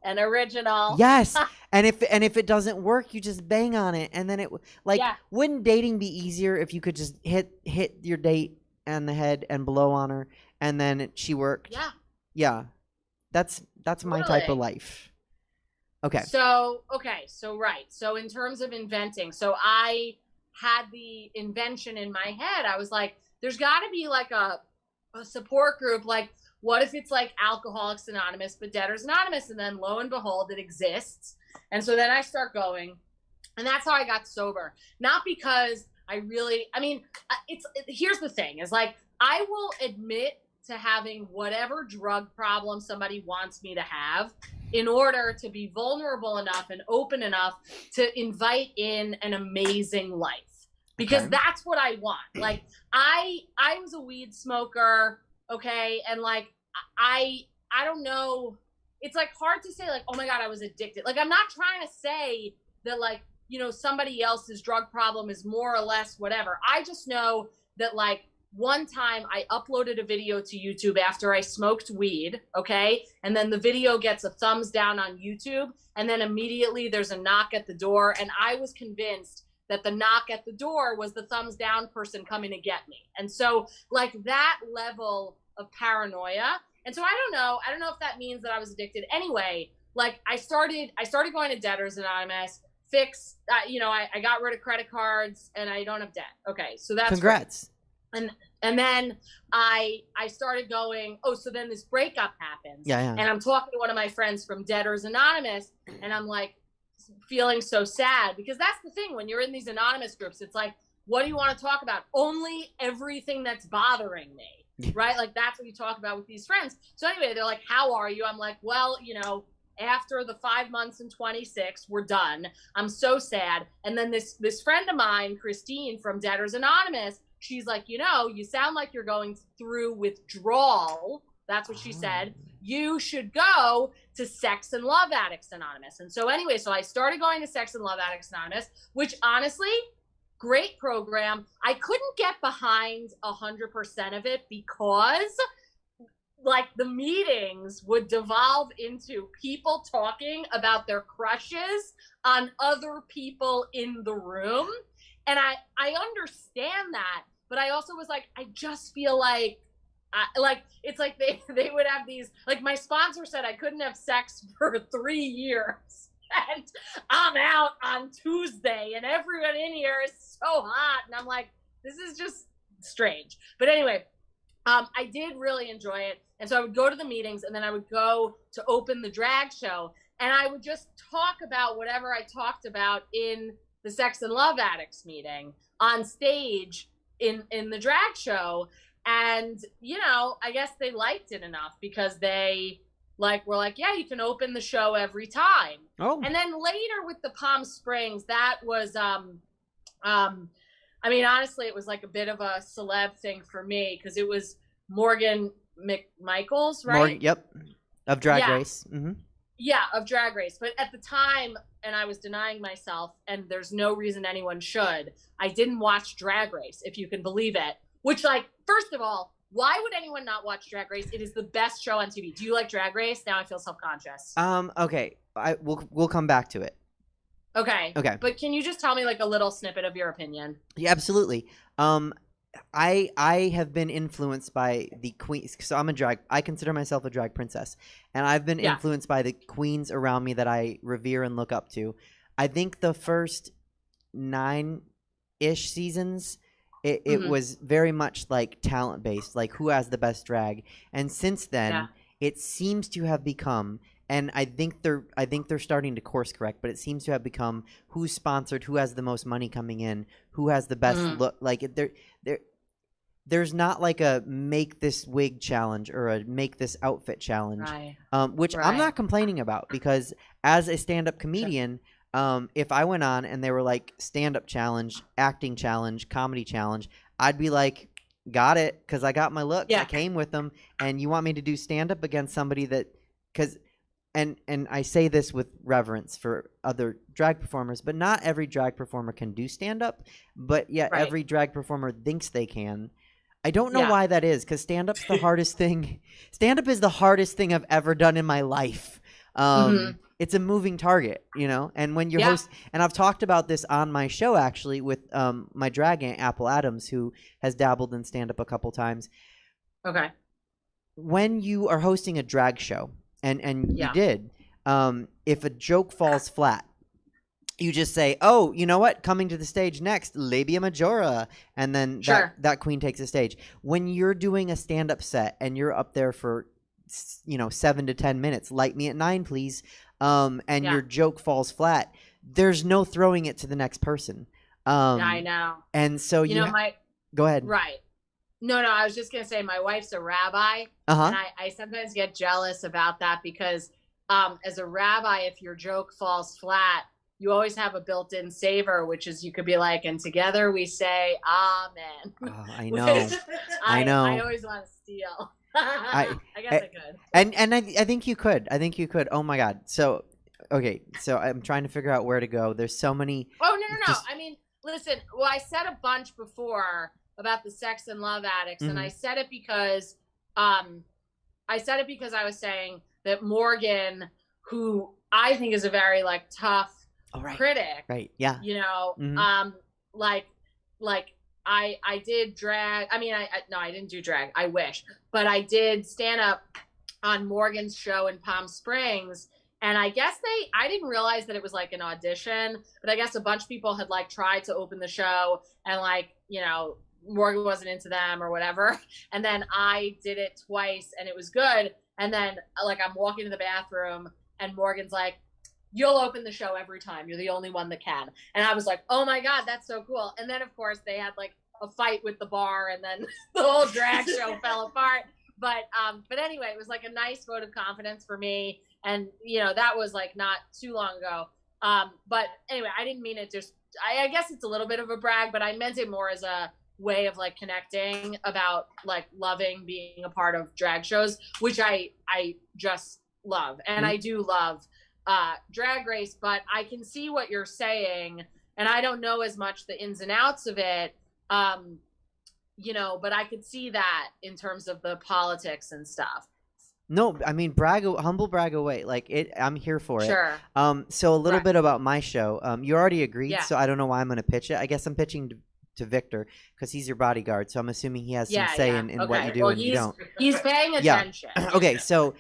[SPEAKER 4] An original.
[SPEAKER 2] Yes, and if it doesn't work, you just bang on it, and then it like wouldn't dating be easier if you could just hit your date on the head and blow on her, and then she worked?
[SPEAKER 4] Yeah.
[SPEAKER 2] Yeah, that's my type of life. Okay.
[SPEAKER 4] So right. So in terms of inventing, so I had the invention in my head. I was like, there's got to be like a support group, like. What if it's like Alcoholics Anonymous, but Debtors Anonymous? And then lo and behold, it exists. And so then I start going. And that's how I got sober. Not because here's the thing is like, I will admit to having whatever drug problem somebody wants me to have in order to be vulnerable enough and open enough to invite in an amazing life. Because that's what I want. Like I was a weed smoker. Okay. And like, I don't know. It's like hard to say like, oh my God, I was addicted. Like, I'm not trying to say that like somebody else's drug problem is more or less whatever. I just know that, like, one time I uploaded a video to YouTube after I smoked weed, okay? And then the video gets a thumbs down on YouTube, and then immediately there's a knock at the door, and I was convinced that the knock at the door was the thumbs down person coming to get me. And so, like, that level of paranoia. And so I don't know if that means that I was addicted. Anyway, like, I started going to Debtors Anonymous, I got rid of credit cards, and I don't have debt. Okay, so that's
[SPEAKER 2] congrats.
[SPEAKER 4] Great. And then I started going, so then this breakup happens.
[SPEAKER 2] Yeah.
[SPEAKER 4] And I'm talking to one of my friends from Debtors Anonymous, and I'm like feeling so sad, because that's the thing when you're in these anonymous groups, it's like, what do you want to talk about? Only everything that's bothering me, right? Like, that's what you talk about with these friends. So anyway, they're like, how are you? I'm like, well, after the 5 months and 26, we're done. I'm so sad. And then this friend of mine, Christine from Debtors Anonymous, she's like, you sound like you're going through withdrawal. That's what she said. You should go to Sex and Love Addicts Anonymous. And so anyway, I started going to Sex and Love Addicts Anonymous, which honestly, great program. I couldn't get behind 100% of it because, like, the meetings would devolve into people talking about their crushes on other people in the room. And I understand that, but I also was like, I just feel like, it's like they would have these, like, my sponsor said I couldn't have sex for 3 years. And I'm out on Tuesday and everyone in here is so hot. And I'm like, this is just strange. But anyway, I did really enjoy it. And so I would go to the meetings, and then I would go to open the drag show, and I would just talk about whatever I talked about in the Sex and Love Addicts meeting on stage in the drag show. And, I guess they liked it enough because they were like, yeah, you can open the show every time.
[SPEAKER 2] Oh.
[SPEAKER 4] And then later with the Palm Springs, that was, honestly, it was like a bit of a celeb thing for me because it was Morgan McMichaels, right?
[SPEAKER 2] Yep. Of Drag Race. Mm-hmm.
[SPEAKER 4] Yeah, of Drag Race. But at the time, and I was denying myself, and there's no reason anyone should, I didn't watch Drag Race, if you can believe it. Which, like, first of all, why would anyone not watch Drag Race? It is the best show on TV. Do you like Drag Race? Now I feel self-conscious.
[SPEAKER 2] Okay. We'll come back to it.
[SPEAKER 4] Okay. But can you just tell me, like, a little snippet of your opinion?
[SPEAKER 2] Yeah, absolutely. I have been influenced by the queens. So I consider myself a drag princess, and I've been influenced by the queens around me that I revere and look up to. I think the first 9-ish seasons, it was very much like talent based, like who has the best drag. And since then, it seems to have become, and I think they're starting to course correct, but it seems to have become who's sponsored, who has the most money coming in, who has the best look. Like there's not like a make this wig challenge or a make this outfit challenge, which I'm not complaining about, because as a stand-up comedian, if I went on and they were like stand-up challenge, acting challenge, comedy challenge, I'd be like, got it, because I got my look. I came with them, and you want me to do stand-up against somebody that, because, and I say this with reverence for other drag performers, but not every drag performer can do stand-up, but yet every drag performer thinks they can. I don't know why that is, because stand-up's the hardest thing. Stand-up is the hardest thing I've ever done in my life. It's a moving target, and when you host, and I've talked about this on my show actually with my drag aunt, Apple Adams, who has dabbled in stand-up a couple times.
[SPEAKER 4] Okay.
[SPEAKER 2] When you are hosting a drag show, and you did, if a joke falls flat, you just say, oh, you know what? Coming to the stage next, labia majora. And then that queen takes the stage. When you're doing a stand-up set and you're up there for, 7 to 10 minutes, light me at 9, please, and your joke falls flat, there's no throwing it to the next person.
[SPEAKER 4] I know.
[SPEAKER 2] And so go ahead.
[SPEAKER 4] Right. No, I was just going to say my wife's a rabbi. And I sometimes get jealous about that because as a rabbi, if your joke falls flat, you always have a built-in saver, which is you could be like, and together we say, amen.
[SPEAKER 2] Oh, I know. I know.
[SPEAKER 4] I always want to steal. I guess I could.
[SPEAKER 2] And I think you could. Oh, my God. So okay, so I'm trying to figure out where to go. There's so many.
[SPEAKER 4] Oh, no.
[SPEAKER 2] Just-
[SPEAKER 4] I mean, listen, well, I said a bunch before about the sex and love addicts, and I said it because I was saying that Morgan, who I think is a very like tough critic,
[SPEAKER 2] right? Yeah,
[SPEAKER 4] you know, like I did drag. I mean, I didn't do drag. I wish, but I did stand up on Morgan's show in Palm Springs. And I guess I didn't realize that it was like an audition, but I guess a bunch of people had like tried to open the show and like, you know, Morgan wasn't into them or whatever. And then I did it twice and it was good. And then like I'm walking to the bathroom and Morgan's like, you'll open the show every time. You're the only one that can. And I was like, oh my God, that's so cool. And then of course they had like a fight with the bar and then the whole drag show fell apart. But anyway, it was like a nice vote of confidence for me. And, you know, that was like not too long ago. But anyway, I didn't mean it just, I guess it's a little bit of a brag, but I meant it more as a way of like connecting about like loving being a part of drag shows, which I just love. And I do love Drag Race, but I can see what you're saying. And I don't know as much the ins and outs of it. You know, but I could see that in terms of the politics and stuff.
[SPEAKER 2] No, I mean, humble brag away. Like I'm here for it.
[SPEAKER 4] Sure.
[SPEAKER 2] So a little bit about my show. You already agreed, so I don't know why I'm going to pitch it. I guess I'm pitching to Victor because he's your bodyguard. So I'm assuming he has some say in what you do and you don't.
[SPEAKER 4] He's paying attention.
[SPEAKER 2] Yeah. Okay, so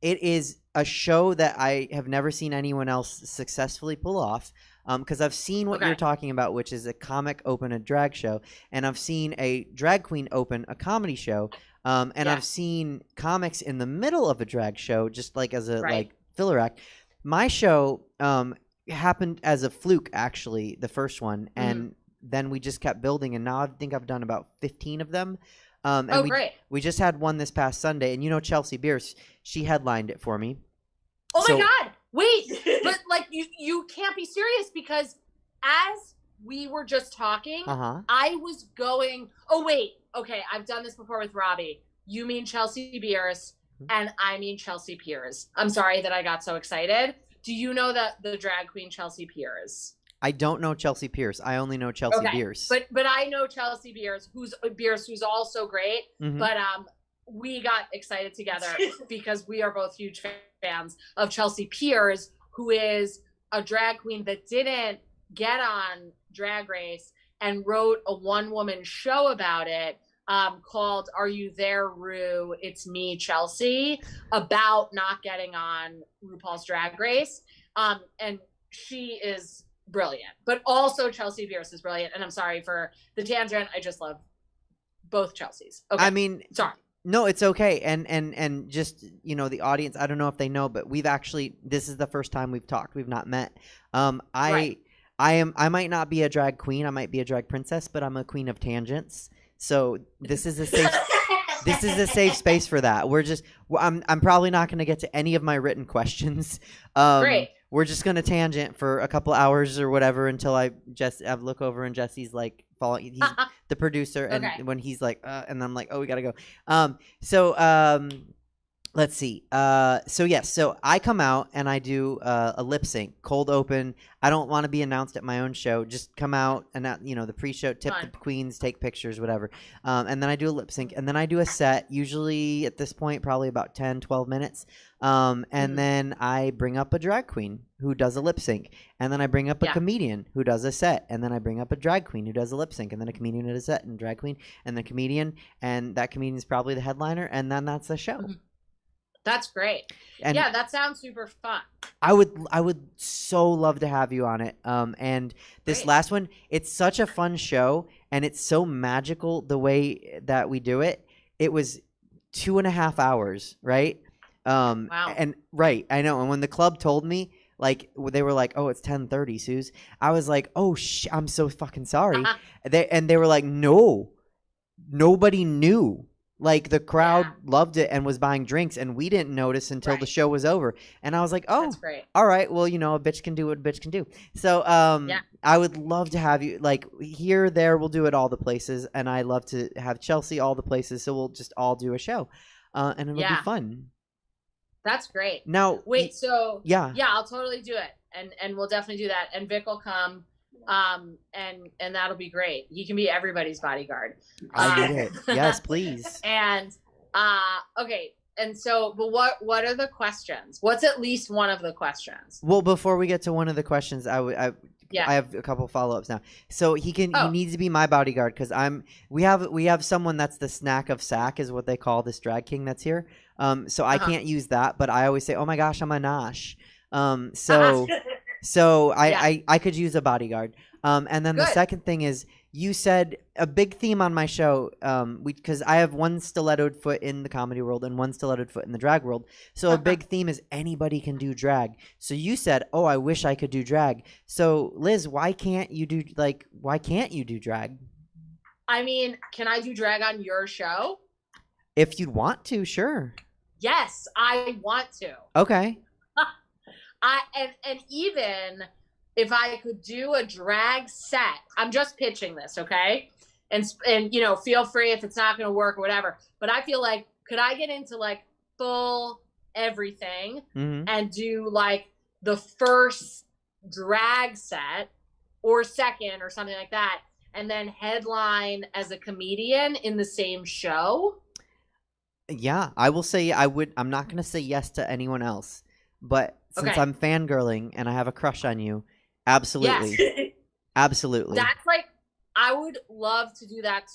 [SPEAKER 2] it is a show that I have never seen anyone else successfully pull off. Because I've seen what you're talking about, which is a comic open a drag show, and I've seen a drag queen open a comedy show, and I've seen comics in the middle of a drag show, just like as a like filler act. My show happened as a fluke, actually, the first one, and then we just kept building, and now I think I've done about 15 of them. And we just had one this past Sunday, and you know Chelsea Bierce, she headlined it for me.
[SPEAKER 4] Oh my God! Wait, but like you can't be serious because as we were just talking, I was going, oh wait, okay, I've done this before with Robbie. You mean Chelsea Bierce and I mean Chelsea Piers. I'm sorry that I got so excited. Do you know the drag queen Chelsea Piers?
[SPEAKER 2] I don't know Chelsea Pierce. I only know Chelsea Bierce.
[SPEAKER 4] But I know Chelsea Bierce, who's also great. But we got excited together because we are both huge fans of Chelsea Piers, who is a drag queen that didn't get on Drag Race and wrote a one-woman show about it called Are You There, Rue? It's Me, Chelsea, about not getting on RuPaul's Drag Race. And she is brilliant. But also Chelsea Bierce is brilliant. And I'm sorry for the tangent. I just love both Chelseas. Okay.
[SPEAKER 2] I mean,
[SPEAKER 4] sorry.
[SPEAKER 2] No, it's okay. And just, you know, the audience, I don't know if they know, but this is the first time we've talked. We've not met. I might not be a drag queen. I might be a drag princess, but I'm a queen of tangents. So this is a safe space for that. I'm probably not going to get to any of my written questions.
[SPEAKER 4] Great.
[SPEAKER 2] We're just going to tangent for a couple hours or whatever until I look over and Jesse's like following. He's the producer, and when he's like, and I'm like, oh, we got to go. Let's see. So I come out and I do a lip sync, cold open. I don't want to be announced at my own show. Just come out and the pre-show, tip the queens, take pictures, whatever. And then I do a lip sync, and then I do a set. Usually at this point, probably about 10, 12 minutes. And then I bring up a drag queen who does a lip sync, and then I bring up a comedian who does a set, and then I bring up a drag queen who does a lip sync, and then a comedian who does a set, and drag queen, and the comedian, and that comedian is probably the headliner, and then that's the show.
[SPEAKER 4] That's great. And yeah, that sounds super fun.
[SPEAKER 2] I would so love to have you on it. And this last one, it's such a fun show, and it's so magical the way that we do it. It was 2.5 hours, right?
[SPEAKER 4] Wow.
[SPEAKER 2] And I know. And when the club told me, like, they were like, "Oh, it's 10:30, Suze," I was like, "Oh, I'm so fucking sorry." They were like, "No, nobody knew." Like, the crowd loved it and was buying drinks, and we didn't notice until the show was over. And I was like, oh,
[SPEAKER 4] that's great.
[SPEAKER 2] All right, well, you know, a bitch can do what a bitch can do. So I would love to have you, like, here, there, we'll do it all the places. And I love to have Chelsea all the places, so we'll just all do a show. And it'll be fun.
[SPEAKER 4] That's great.
[SPEAKER 2] Now,
[SPEAKER 4] Wait, so
[SPEAKER 2] yeah,
[SPEAKER 4] I'll totally do it, and we'll definitely do that. And Vic will come, and that'll be great. He can be everybody's bodyguard.
[SPEAKER 2] I need it. Yes, please.
[SPEAKER 4] And okay, and so, but what are the questions? What's at least one of the questions?
[SPEAKER 2] Well, before we get to one of the questions, I have a couple follow-ups now. So he needs to be my bodyguard because we have someone that's the snack of sack is what they call this drag king that's here. So I can't use that, but I always say, oh my gosh, I'm a nosh. So I could use a bodyguard. And then the second thing is, you said a big theme on my show, because I have one stilettoed foot in the comedy world and one stilettoed foot in the drag world. So a big theme is anybody can do drag. So you said, oh, I wish I could do drag. So Liz, why can't you do drag?
[SPEAKER 4] I mean, can I do drag on your show?
[SPEAKER 2] If you'd want to, sure.
[SPEAKER 4] Yes, I want to.
[SPEAKER 2] Okay.
[SPEAKER 4] And even if I could do a drag set, I'm just pitching this, okay? And feel free if it's not going to work or whatever. But I feel like, could I get into like full everything and do like the first drag set or second or something like that, and then headline as a comedian in the same show?
[SPEAKER 2] Yeah, I will say I would. I'm not going to say yes to anyone else, but since I'm fangirling and I have a crush on you, absolutely. Yes. Absolutely.
[SPEAKER 4] That's like, I would love to do that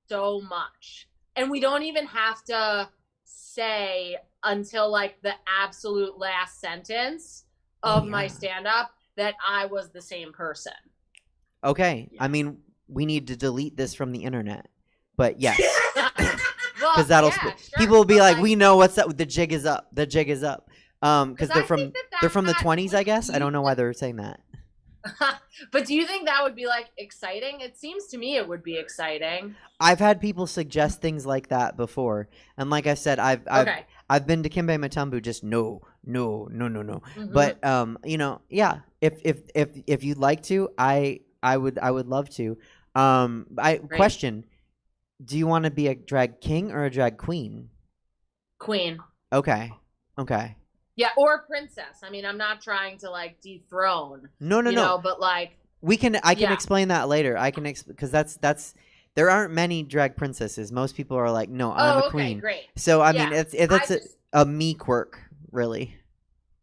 [SPEAKER 4] so much. And we don't even have to say until like the absolute last sentence of my stand-up that I was the same person. Okay.
[SPEAKER 2] Yeah. I mean, we need to delete this from the internet, but yes. Because people will be like, we know what's up. The jig is up. The jig is up. Because they're from the 20s, I guess. I don't know why they're saying that.
[SPEAKER 4] But do you think that would be like exciting? It seems to me it would be exciting.
[SPEAKER 2] I've had people suggest things like that before, and like I said, I've been to Kimbe Matumbu. Just no. But yeah. If you'd like to, I would love to. Question. Do you want to be a drag king or a drag queen?
[SPEAKER 4] Queen.
[SPEAKER 2] Okay.
[SPEAKER 4] Yeah, or princess. I mean, I'm not trying to like dethrone.
[SPEAKER 2] No.
[SPEAKER 4] But like
[SPEAKER 2] I can explain that later. I can because that's there aren't many drag princesses. Most people are like, no, I'm a queen.
[SPEAKER 4] Great.
[SPEAKER 2] So I mean, it's a me quirk, really.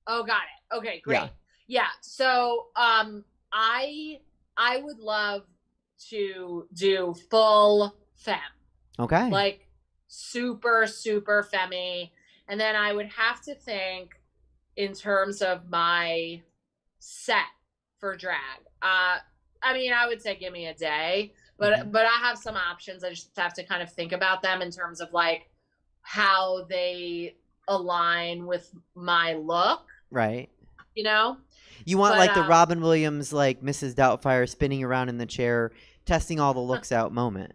[SPEAKER 4] Oh, got it. Okay, great. Yeah. So I would love to do full femme.
[SPEAKER 2] Okay.
[SPEAKER 4] Like super, super femmy. And then I would have to think in terms of my set for drag. I mean, I would say give me a day, but I have some options. I just have to kind of think about them in terms of like how they align with my look.
[SPEAKER 2] Right.
[SPEAKER 4] You know?
[SPEAKER 2] You want like the Robin Williams, like Mrs. Doubtfire spinning around in the chair, testing all the looks out moment.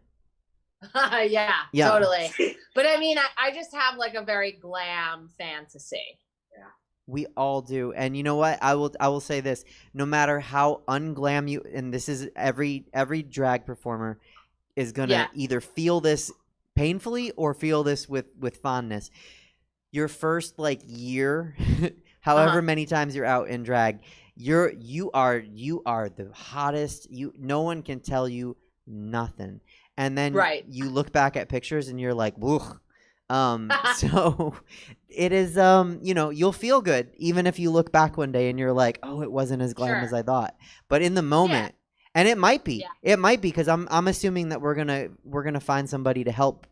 [SPEAKER 4] Yeah, totally. But I mean, I just have like a very glam fantasy. Yeah,
[SPEAKER 2] we all do. And you know what? I will say this: no matter how unglam you, and this is every drag performer is gonna either feel this painfully or feel this with fondness. Your first like year, however many times you're out in drag, you are the hottest. No one can tell you nothing. And then you look back at pictures and you're like, woo. So it is, you'll feel good even if you look back one day and you're like, oh, it wasn't as glam as I thought. But in the moment, and it might be because I'm assuming that we're gonna find somebody to help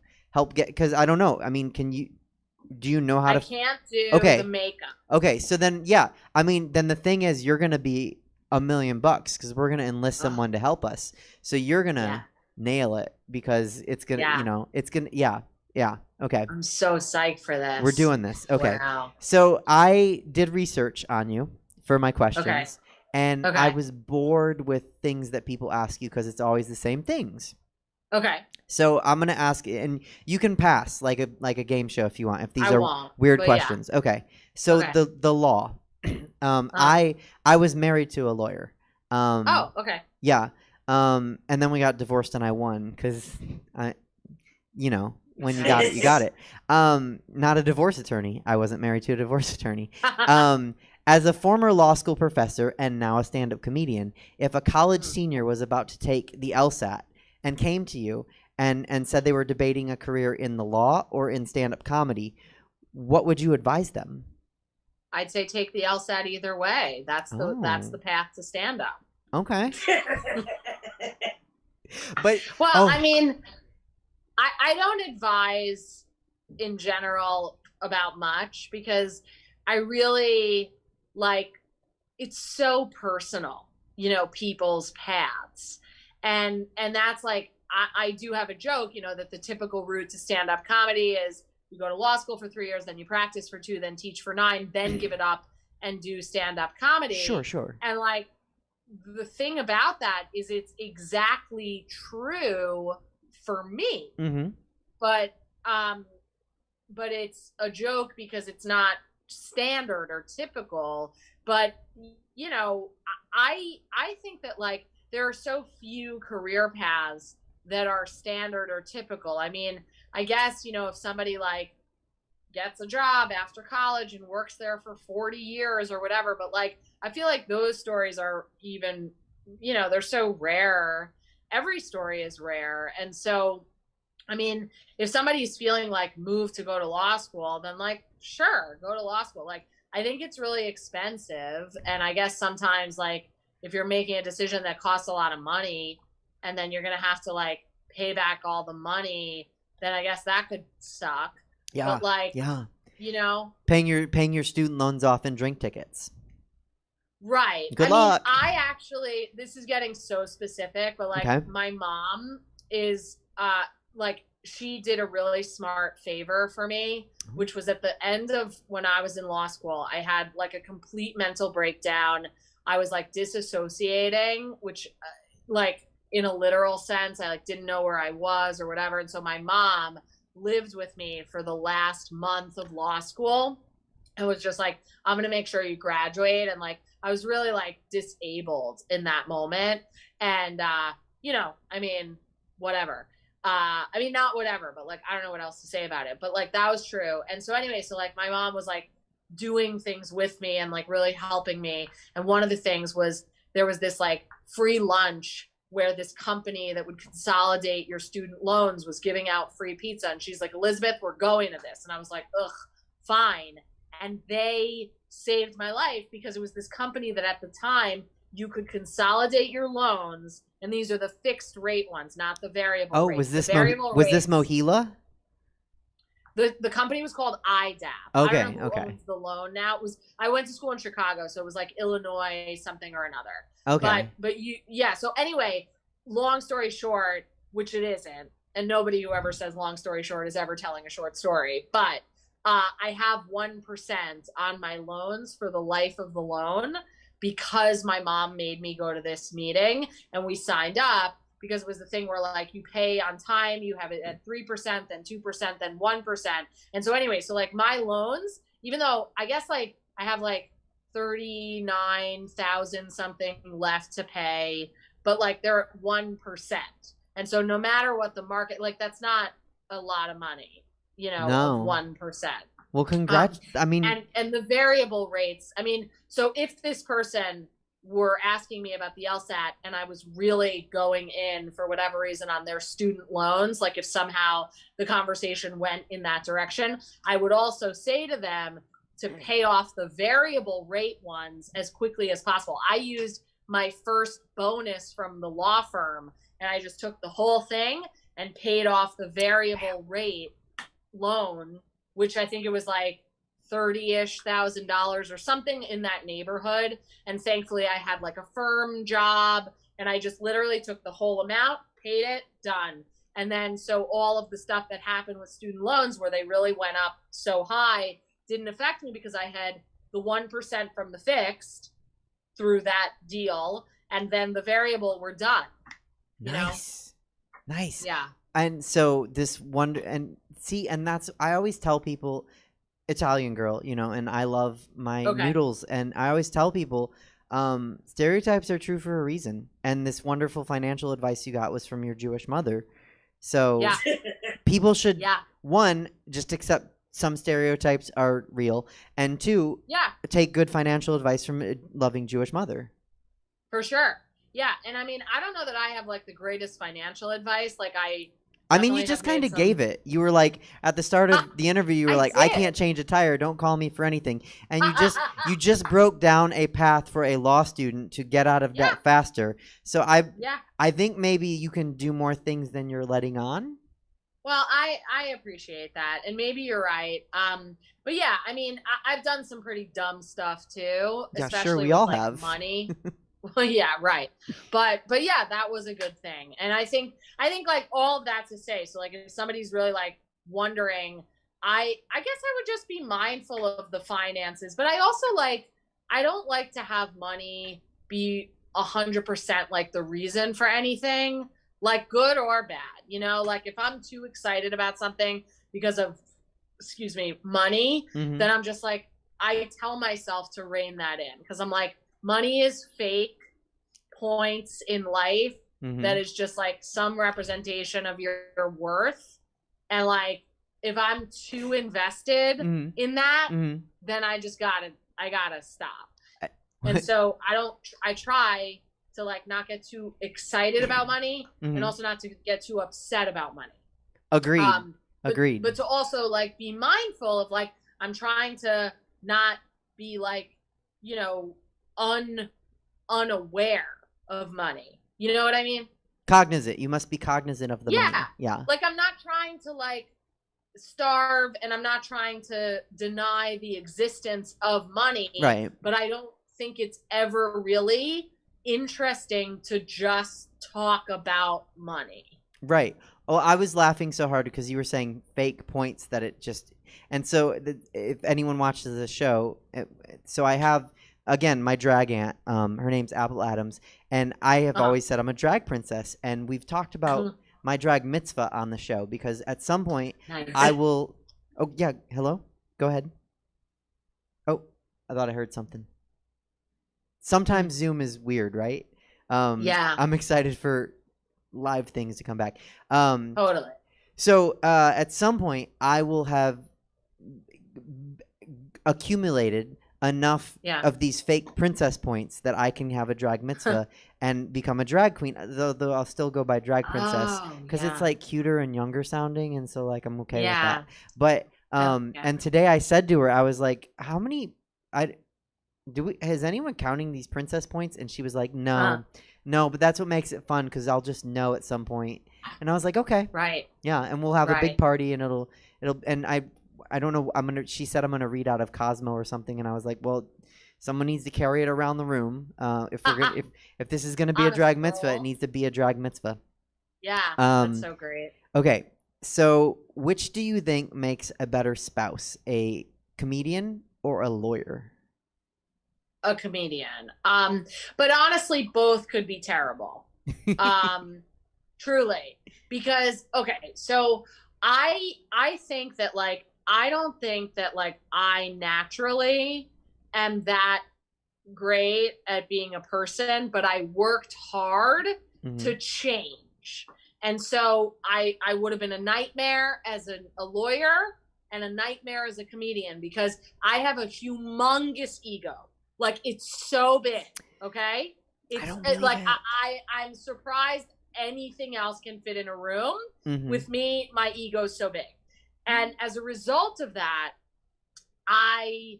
[SPEAKER 2] get, because I don't know. I mean, do you know how to?
[SPEAKER 4] I can't do the makeup.
[SPEAKER 2] Okay, so then I mean, then the thing is, you're gonna be $1 million because we're gonna enlist someone to help us. So you're gonna nail it because it's gonna okay.
[SPEAKER 4] I'm so psyched for this.
[SPEAKER 2] We're doing this. Okay.
[SPEAKER 4] Wow.
[SPEAKER 2] So I did research on you for my questions and I was bored with things that people ask you because it's always the same things.
[SPEAKER 4] Okay.
[SPEAKER 2] So I'm gonna ask, and you can pass like a game show if you want, if these are weird questions. Okay. So the law. I was married to a lawyer.
[SPEAKER 4] Okay.
[SPEAKER 2] Yeah. And then we got divorced and I won because When you got it, you got it. Not a divorce attorney. I wasn't married to a divorce attorney. As a former law school professor and now a stand-up comedian, if a college senior was about to take the LSAT and came to you and said they were debating a career in the law or in stand-up comedy, what would you advise them?
[SPEAKER 4] I'd say take the LSAT either way. That's the path to stand-up.
[SPEAKER 2] Okay. But
[SPEAKER 4] I mean, I don't advise in general about much because I really it's so personal, people's paths. And that's I do have a joke, that the typical route to stand-up comedy is you go to law school for 3 years, then you practice for 2, then teach for 9, then give it up and do stand-up comedy.
[SPEAKER 2] Sure.
[SPEAKER 4] And the thing about that is it's exactly true for me.
[SPEAKER 2] Mm-hmm.
[SPEAKER 4] But it's a joke because it's not standard or typical. But I think that there are so few career paths that are standard or typical. I mean, I guess if somebody gets a job after college and works there for 40 years or whatever, but I feel like those stories are even they're so rare. Every story is rare. And so I mean, if somebody's feeling moved to go to law school, then sure, go to law school. I think it's really expensive. And I guess sometimes if you're making a decision that costs a lot of money and then you're going to have to pay back all the money, then I guess that could suck.
[SPEAKER 2] Yeah.
[SPEAKER 4] But
[SPEAKER 2] yeah.
[SPEAKER 4] Paying
[SPEAKER 2] your student loans off and drink tickets.
[SPEAKER 4] Right.
[SPEAKER 2] Good luck.
[SPEAKER 4] I actually, this is getting so specific, but
[SPEAKER 2] Okay.
[SPEAKER 4] my mom is she did a really smart favor for me, which was at the end of when I was in law school, I had a complete mental breakdown. I was disassociating, which in a literal sense, I didn't know where I was or whatever. And so my mom lived with me for the last month of law school and was just I'm going to make sure you graduate. And I was really disabled in that moment. And, I mean, whatever. Not whatever, but I don't know what else to say about it, but that was true. And so anyway, so my mom was doing things with me and really helping me. And one of the things was there was this free lunch where this company that would consolidate your student loans was giving out free pizza. And she's Elizabeth, we're going to this. And I was ugh, fine. And they saved my life because it was this company that at the time you could consolidate your loans. And these are the fixed rate ones, not the variable rates.
[SPEAKER 2] Was this
[SPEAKER 4] rates,
[SPEAKER 2] Mohila?
[SPEAKER 4] The company was called IDAP.
[SPEAKER 2] Okay,
[SPEAKER 4] I don't know who owns the loan now. I went to school in Chicago, so it was Illinois something or another.
[SPEAKER 2] Okay.
[SPEAKER 4] But so anyway, long story short, which it isn't, and nobody who ever says long story short is ever telling a short story, but I have 1% on my loans for the life of the loan because my mom made me go to this meeting and we signed up because it was the thing where you pay on time, you have it at 3%, then 2%, then 1%. And so anyway, so my loans, even though I guess I have 39,000 something left to pay, but they're at 1%. And so no matter what the market, that's not a lot of money,
[SPEAKER 2] No.
[SPEAKER 4] 1%.
[SPEAKER 2] Well, congrats.
[SPEAKER 4] And the variable rates. So if this person were asking me about the LSAT and I was really going in for whatever reason on their student loans, if somehow the conversation went in that direction, I would also say to them to pay off the variable rate ones as quickly as possible. I used my first bonus from the law firm and I just took the whole thing and paid off the variable rate loan, which I think it was $30,000 or something in that neighborhood. And thankfully I had a firm job and I just literally took the whole amount, paid it, done. And then so all of the stuff that happened with student loans where they really went up so high didn't affect me because I had the 1% from the fixed through that deal and then the variable were done.
[SPEAKER 2] Nice.
[SPEAKER 4] Yeah.
[SPEAKER 2] And so this one, and that's, I always tell people, Italian girl, and I love my noodles, and I always tell people, stereotypes are true for a reason. And this wonderful financial advice you got was from your Jewish mother. So people should,
[SPEAKER 4] Yeah.
[SPEAKER 2] one, just accept some stereotypes are real, and two, take good financial advice from a loving Jewish mother.
[SPEAKER 4] For sure. Yeah. And I mean, I don't know that I have like the greatest financial advice. Like
[SPEAKER 2] I mean, you just kind of gave it. You were like, at the start of the interview, you were like, I can't change a tire. Don't call me for anything. And you just broke down a path for a law student to get out of that faster. So I think maybe you can do more things than you're letting on.
[SPEAKER 4] Well, I appreciate that. And maybe you're right. But yeah, I mean, I've done some pretty dumb stuff too.
[SPEAKER 2] Yeah,
[SPEAKER 4] especially
[SPEAKER 2] sure, we
[SPEAKER 4] with,
[SPEAKER 2] all
[SPEAKER 4] like,
[SPEAKER 2] have.
[SPEAKER 4] money. Well, yeah, right. But yeah, that was a good thing. And I think like all of that to say, so like if somebody's really like wondering, I guess I would just be mindful of the finances. But I also I don't like to have money be 100% like the reason for anything, like good or bad. You know, like if I'm too excited about something because of, money,
[SPEAKER 2] Mm-hmm.
[SPEAKER 4] then I'm just like, I tell myself to rein that in, because I'm like, money is fake points in life that is just like some representation of your worth. And like, if I'm too invested in that, then I gotta stop. And so I try to like not get too excited about money and also not to get too upset about money.
[SPEAKER 2] Agreed.
[SPEAKER 4] Agreed. But to also like be mindful of like, I'm trying to not be like, you know, unaware of money. You know what I mean?
[SPEAKER 2] Cognizant. You must be cognizant of the money. Yeah.
[SPEAKER 4] Like I'm not trying to like starve, and I'm not trying to deny the existence of money.
[SPEAKER 2] Right.
[SPEAKER 4] But I don't think it's ever really interesting to just talk about money.
[SPEAKER 2] Right. Oh, I was laughing so hard because you were saying fake points that it just, and so if anyone watches the show, so I have, again, my drag aunt, her name's Apple Adams, and I have always said I'm a drag princess, and we've talked about my drag mitzvah on the show, because at some point I will, oh yeah, hello? Go ahead. Oh, I thought I heard something. Sometimes Zoom is weird, right?
[SPEAKER 4] Yeah.
[SPEAKER 2] I'm excited for live things to come back.
[SPEAKER 4] Totally.
[SPEAKER 2] So at some point I will have accumulated enough of these fake princess points that I can have a drag mitzvah and become a drag queen, though I'll still go by drag princess because it's like cuter and younger sounding, and so like I'm okay with that. But and today I said to her, I was like, how many is anyone counting these princess points? And she was like, no, but that's what makes it fun, because I'll just know at some point. And I was like, okay,
[SPEAKER 4] right,
[SPEAKER 2] yeah, and we'll have a big party, and it'll and I don't know. She said I'm gonna read out of Cosmo or something, and I was like, well, someone needs to carry it around the room. If this is gonna be a drag mitzvah, it needs to be a drag mitzvah.
[SPEAKER 4] Yeah, that's so great.
[SPEAKER 2] Okay, so which do you think makes a better spouse, a comedian or a lawyer?
[SPEAKER 4] A comedian. But honestly, both could be terrible. Truly, because okay, so I think that like, I don't think that like I naturally am that great at being a person, but I worked hard to change. And so I would have been a nightmare as a lawyer and a nightmare as a comedian, because I have a humongous ego. Like, it's so big, okay? It's like I'm surprised anything else can fit in a room. With me, my ego's so big. And as a result of that, I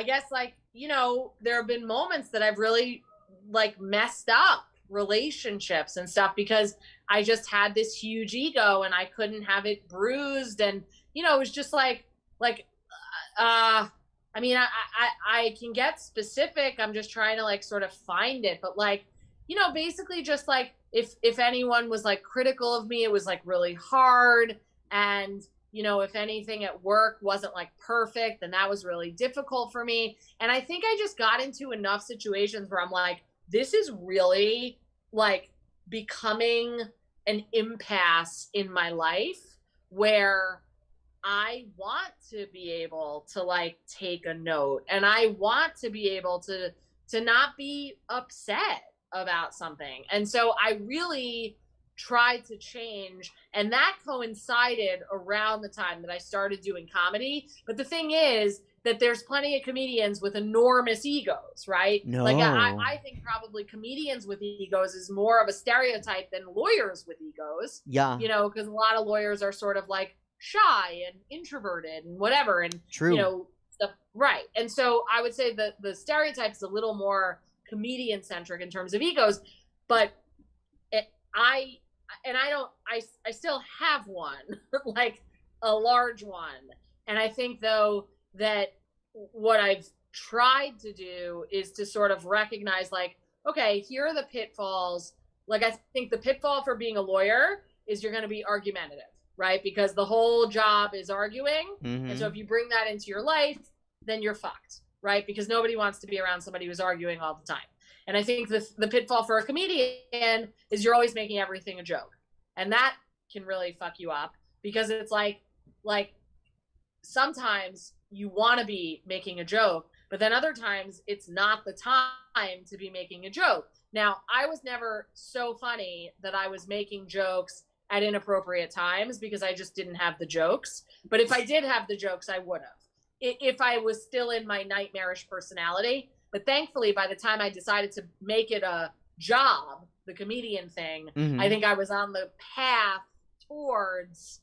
[SPEAKER 4] guess, like, you know, there have been moments that I've really like messed up relationships and stuff, because I just had this huge ego and I couldn't have it bruised. And, you know, it was just like, I mean, I can get specific. I'm just trying to like sort of find it, but like, you know, basically just like if anyone was like critical of me, it was like really hard. And, you know, if anything at work wasn't like perfect, then that was really difficult for me. And I think I just got into enough situations where I'm like, this is really like becoming an impasse in my life, where I want to be able to like take a note, and I want to be able to not be upset about something. And so I really tried to change, and that coincided around the time that I started doing comedy. But the thing is that there's plenty of comedians with enormous egos, right?
[SPEAKER 2] No.
[SPEAKER 4] Like I think probably comedians with egos is more of a stereotype than lawyers with egos.
[SPEAKER 2] Yeah.
[SPEAKER 4] You know, because a lot of lawyers are sort of like shy and introverted and whatever, and
[SPEAKER 2] True.
[SPEAKER 4] you know, stuff. Right. And so I would say that the stereotype is a little more comedian centric in terms of egos, but I still have one, like a large one. And I think though that what I've tried to do is to sort of recognize, like, okay, here are the pitfalls. Like, I think the pitfall for being a lawyer is you're going to be argumentative, right? Because the whole job is arguing.
[SPEAKER 2] Mm-hmm.
[SPEAKER 4] And so if you bring that into your life, then you're fucked, right? Because nobody wants to be around somebody who's arguing all the time. And I think the pitfall for a comedian is you're always making everything a joke. And that can really fuck you up, because it's like sometimes you want to be making a joke, but then other times it's not the time to be making a joke. Now, I was never so funny that I was making jokes at inappropriate times because I just didn't have the jokes. But if I did have the jokes, I would have. If I was still in my nightmarish personality. But thankfully, by the time I decided to make it a job, the comedian thing,
[SPEAKER 2] Mm-hmm.
[SPEAKER 4] I think I was on the path towards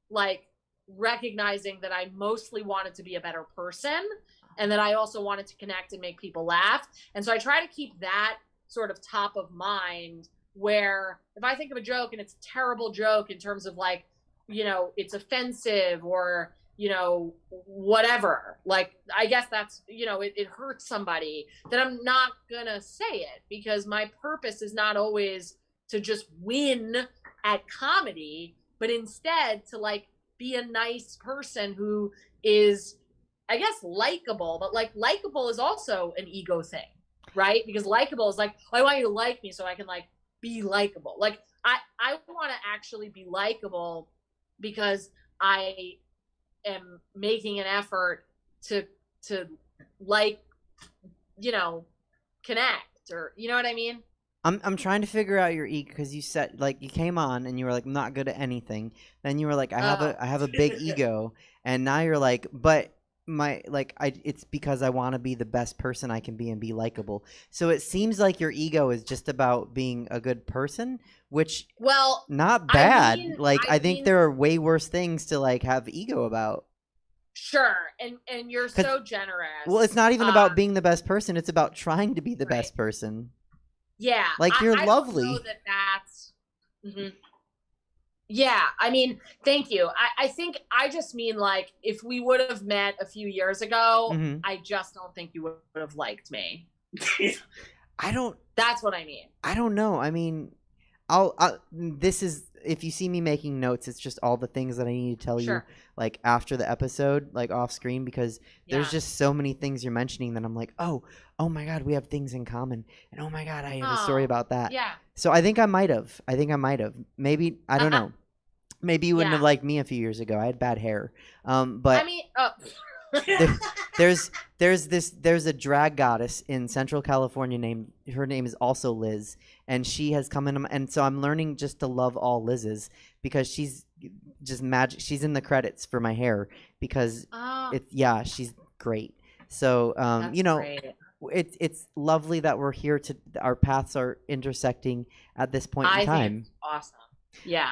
[SPEAKER 4] like recognizing that I mostly wanted to be a better person, and that I also wanted to connect and make people laugh. And so I try to keep that sort of top of mind, where if I think of a joke and it's a terrible joke in terms of like, you know, it's offensive or, you know, whatever, like, I guess that's, you know, it hurts somebody, then I'm not gonna say it, because my purpose is not always to just win at comedy, but instead to like be a nice person who is, I guess, likable. But like, likable is also an ego thing, right? Because likable is like, oh, I want you to like me so I can like be likable. Like I want to actually be likable because I am making an effort to like, you know, connect, or you know what I mean?
[SPEAKER 2] I'm trying to figure out your ego, because you said, like, you came on and you were like, I'm not good at anything. Then you were like, I have a big ego, and now you're like, but it's because I want to be the best person I can be and be likable. So it seems like your ego is just about being a good person, which,
[SPEAKER 4] well,
[SPEAKER 2] not bad. I
[SPEAKER 4] I
[SPEAKER 2] think
[SPEAKER 4] mean,
[SPEAKER 2] there are way worse things to like have ego about.
[SPEAKER 4] sure, and you're so generous.
[SPEAKER 2] Well, it's not even about being the best person. It's about trying to be the best person.
[SPEAKER 4] Yeah,
[SPEAKER 2] like, you're lovely.
[SPEAKER 4] I don't know that's. Mm-hmm. Yeah, I mean, thank you. I think I just mean, like, if we would have met a few years ago,
[SPEAKER 2] Mm-hmm.
[SPEAKER 4] I just don't think you would have liked me. That's what I mean.
[SPEAKER 2] I don't know. I mean, this is, if you see me making notes, it's just all the things that I need to tell you, like, after the episode, like, off screen, because there's just so many things you're mentioning that I'm like, oh my God, we have things in common, and oh my God, I have a story about that.
[SPEAKER 4] Yeah.
[SPEAKER 2] So I think I might have. Maybe, I don't know. Maybe you wouldn't have liked me a few years ago. I had bad hair. But
[SPEAKER 4] I mean,
[SPEAKER 2] there's a drag goddess in Central California her name is also Liz, and she has come in, and so I'm learning just to love all Liz's, because she's just magic. She's in the credits for my hair, because she's great. So you know,
[SPEAKER 4] great.
[SPEAKER 2] it's lovely that we're here our paths are intersecting at this point in time.
[SPEAKER 4] Think it's awesome. Yeah.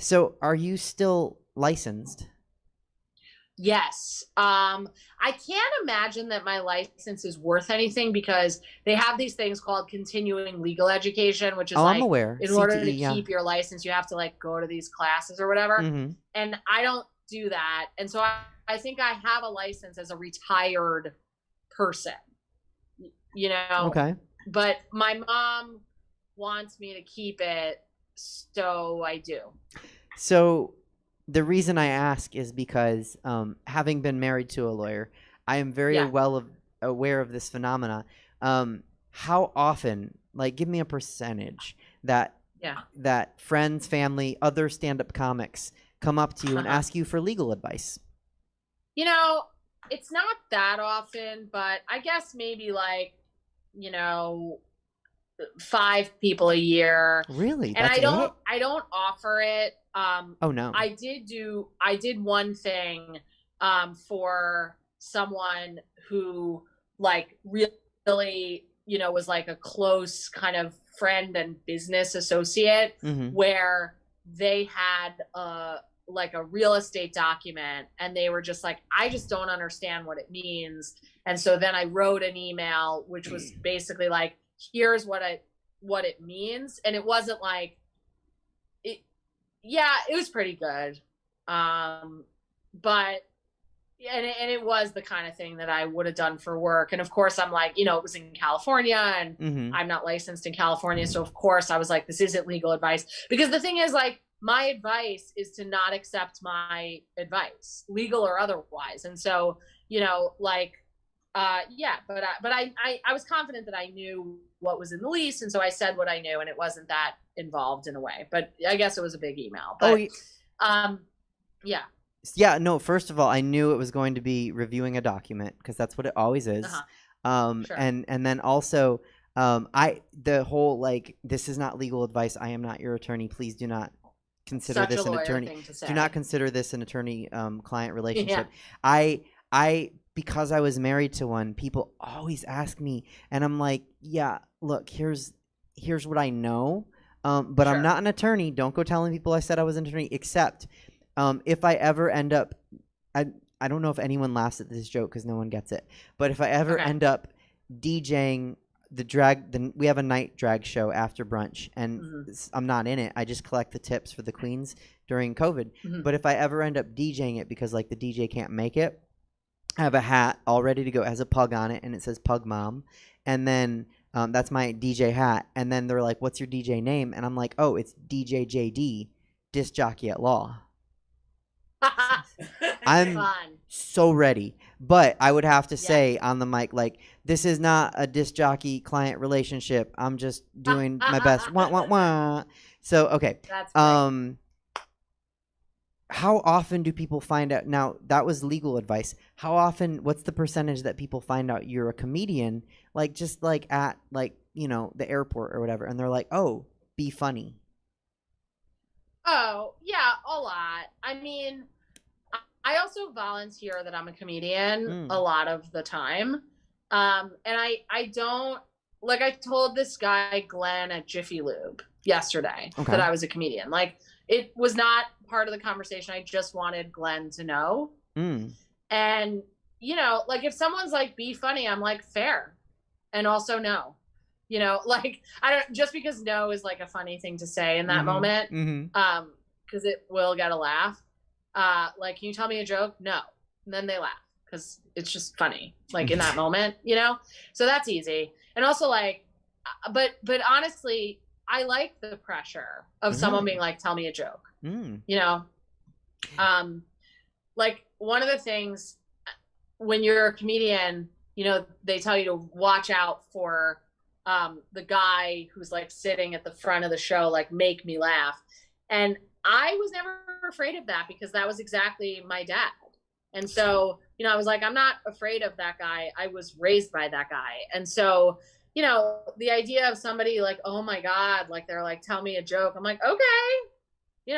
[SPEAKER 2] So are you still licensed?
[SPEAKER 4] Yes. I can't imagine that my license is worth anything, because they have these things called continuing legal education, which is
[SPEAKER 2] I'm aware.
[SPEAKER 4] in order to keep your license, you have to like go to these classes or whatever.
[SPEAKER 2] Mm-hmm.
[SPEAKER 4] And I don't do that. And so I think I have a license as a retired person, you know?
[SPEAKER 2] Okay.
[SPEAKER 4] But my mom wants me to keep it, so I do. So
[SPEAKER 2] the reason I ask is because, having been married to a lawyer, I am very well aware of this phenomena. How often, like, give me a percentage that friends, family, other stand-up comics come up to you and ask you for legal advice?
[SPEAKER 4] You know, it's not that often, but I guess maybe like, you know, 5 people a year.
[SPEAKER 2] Really?
[SPEAKER 4] And
[SPEAKER 2] That's
[SPEAKER 4] I don't offer it.
[SPEAKER 2] Oh no.
[SPEAKER 4] I did one thing for someone who like really, was like a close kind of friend and business associate, where they had like a real estate document and they were just like, I just don't understand what it means. And so then I wrote an email which was basically like, here's what it means. And it wasn't like it. Yeah, it was pretty good. But and it was the kind of thing that I would have done for work. And of course I'm like, it was in California and I'm not licensed in California. So of course I was like, this isn't legal advice, because the thing is like, my advice is to not accept my advice, legal or otherwise. And so, like, yeah, but I was confident that I knew what was in the lease. And so I said what I knew, and it wasn't that involved in a way, but I guess it was a big email. But, yeah.
[SPEAKER 2] Yeah, no, first of all, I knew it was going to be reviewing a document, because that's what it always is. Sure. And then also, the whole, like, this is not legal advice. I am not your attorney. Please do not consider this an attorney. Do not consider this an attorney client relationship. Yeah. Because I was married to one, people always ask me, and I'm like, yeah, look, here's what I know. But sure. I'm not an attorney. Don't go telling people I said I was an attorney, except if I ever end up, I don't know if anyone laughs at this joke because no one gets it, but if I ever end up DJing we have a night drag show after brunch, and I'm not in it. I just collect the tips for the queens during COVID. But if I ever end up DJing it because like the DJ can't make it, I have a hat all ready to go. It has a pug on it and it says Pug Mom. And then that's my DJ hat. And then they're like, what's your DJ name? And I'm like, oh, it's DJ JD, disc jockey at law. I'm so ready. But I would have to say on the mic, like, this is not a disc jockey client relationship. I'm just doing my best. Wah, wah, wah. So, okay.
[SPEAKER 4] That's great.
[SPEAKER 2] How often do people find out? Now, that was legal advice. How often, what's the percentage that people find out you're a comedian, like just like at like, the airport or whatever, and they're like, oh, be funny?
[SPEAKER 4] Oh, yeah, a lot. I mean, I also volunteer that I'm a comedian a lot of the time. And I don't, like, I told this guy, Glenn, at Jiffy Lube yesterday that I was a comedian. Like, it was not part of the conversation. I just wanted Glenn to know. And, like, if someone's like, be funny, I'm like, fair. And also no. Like, I don't, just because no is like a funny thing to say in that moment, because it will get a laugh. Like, can you tell me a joke? No. And then they laugh because it's just funny, like in that moment, so that's easy. And also like, but honestly, I like the pressure of someone being like, tell me a joke, like one of the things when you're a comedian, they tell you to watch out for the guy who's like sitting at the front of the show, like, make me laugh. And I was never afraid of that because that was exactly my dad. And so, I was like, I'm not afraid of that guy. I was raised by that guy. And so, the idea of somebody like, oh my God, like they're like, tell me a joke. I'm like, okay,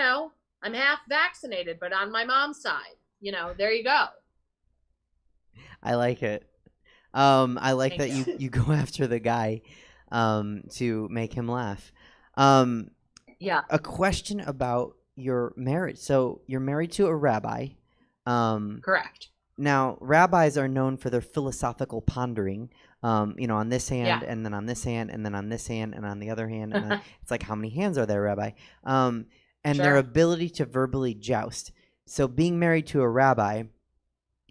[SPEAKER 4] I'm half vaccinated, but on my mom's side, there you go.
[SPEAKER 2] I like it. I like that you go after the guy to make him laugh.
[SPEAKER 4] Yeah.
[SPEAKER 2] A question about your marriage. So you're married to a rabbi.
[SPEAKER 4] Correct.
[SPEAKER 2] Now, rabbis are known for their philosophical pondering, on this hand and then on this hand and then on this hand and on the other hand. And then it's like, how many hands are there, Rabbi? And their ability to verbally joust. So being married to a rabbi,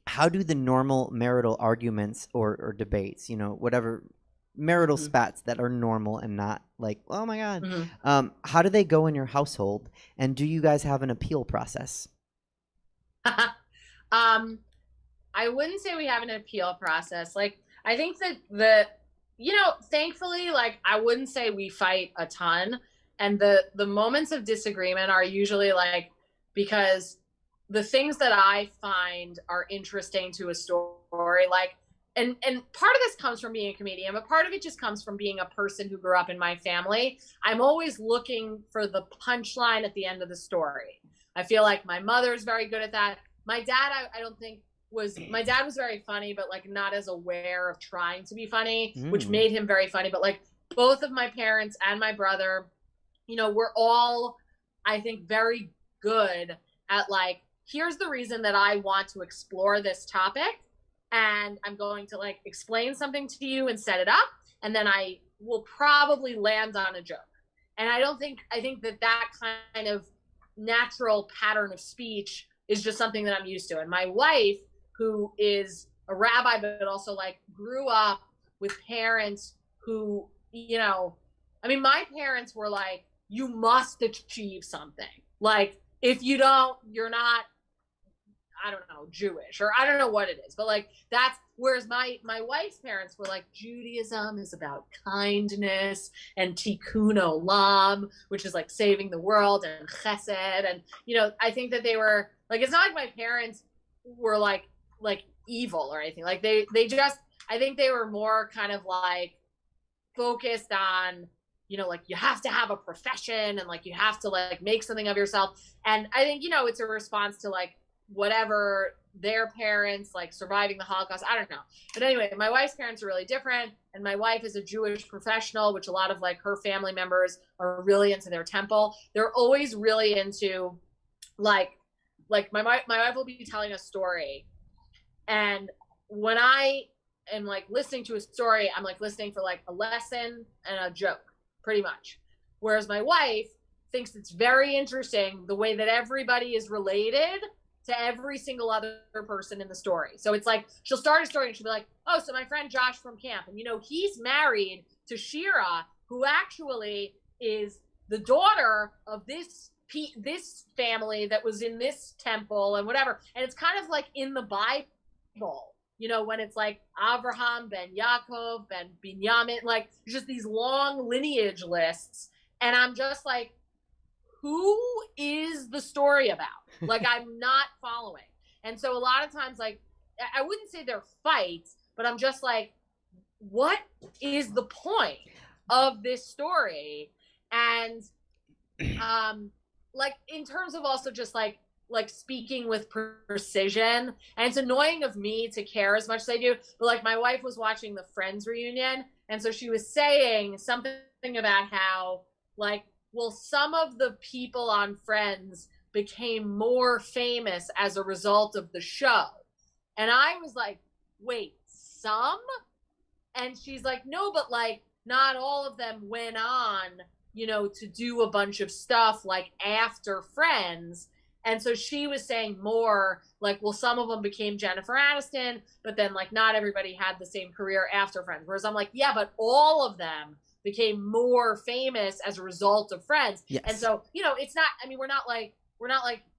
[SPEAKER 2] how do the normal marital arguments or debates, whatever marital spats that are normal and not like, oh my God, how do they go in your household? And do you guys have an appeal process?
[SPEAKER 4] I wouldn't say we have an appeal process. Like, I think that thankfully, like, I wouldn't say we fight a ton. And the moments of disagreement are usually like, because the things that I find are interesting to a story, like, and part of this comes from being a comedian, but part of it just comes from being a person who grew up in my family. I'm always looking for the punchline at the end of the story. I feel like my mother's very good at that. My dad, I don't think my dad was very funny, but like not as aware of trying to be funny, which made him very funny. But like both of my parents and my brother, you know, we're all, I think, very good at like, here's the reason that I want to explore this topic. And I'm going to like explain something to you and set it up. And then I will probably land on a joke. And I think that kind of natural pattern of speech is just something that I'm used to. And my wife, who is a rabbi, but also like grew up with parents who, you know, I mean, my parents were like, you must achieve something. Like, if you don't, you're not, I don't know, Jewish, or I don't know what it is, but like that's, whereas my wife's parents were like, Judaism is about kindness and tikkun olam, which is like saving the world, and chesed. And, you know, I think that they were like, it's not like my parents were like evil or anything. Like they just, I think they were more kind of like focused on, you know, like you have to have a profession and like you have to like make something of yourself. And I think, you know, it's a response to like whatever their parents, like surviving the Holocaust, I don't know. But anyway, my wife's parents are really different. And my wife is a Jewish professional, which a lot of like her family members are really into their temple. They're always really into like my wife will be telling a story. And when I am like listening to a story, I'm like listening for like a lesson and a joke, pretty much. Whereas my wife thinks it's very interesting the way that everybody is related to every single other person in the story. So it's like, she'll start a story and she'll be like, oh, so my friend Josh from camp, and you know, he's married to Shira, who actually is the daughter of this family that was in this temple and whatever. And it's kind of like in the Bible, you know, when it's like Abraham, Ben Yaakov, Ben Binyamin, like just these long lineage lists. And I'm just like, who is the story about? Like, I'm not following. And so a lot of times, like, I wouldn't say they're fights, but I'm just like, what is the point of this story? And like in terms of also just like speaking with precision, and it's annoying of me to care as much as I do, but like my wife was watching the Friends reunion, and so she was saying something about how like, well, some of the people on Friends became more famous as a result of the show. And I was like, wait, some? And she's like, no, but like not all of them went on, you know, to do a bunch of stuff like after Friends. And so she was saying more like, well, some of them became Jennifer Aniston, but then like not everybody had the same career after Friends. Whereas I'm like, yeah, but all of them became more famous as a result of Friends.
[SPEAKER 2] Yes.
[SPEAKER 4] And so, you know, it's not, I mean, we're not like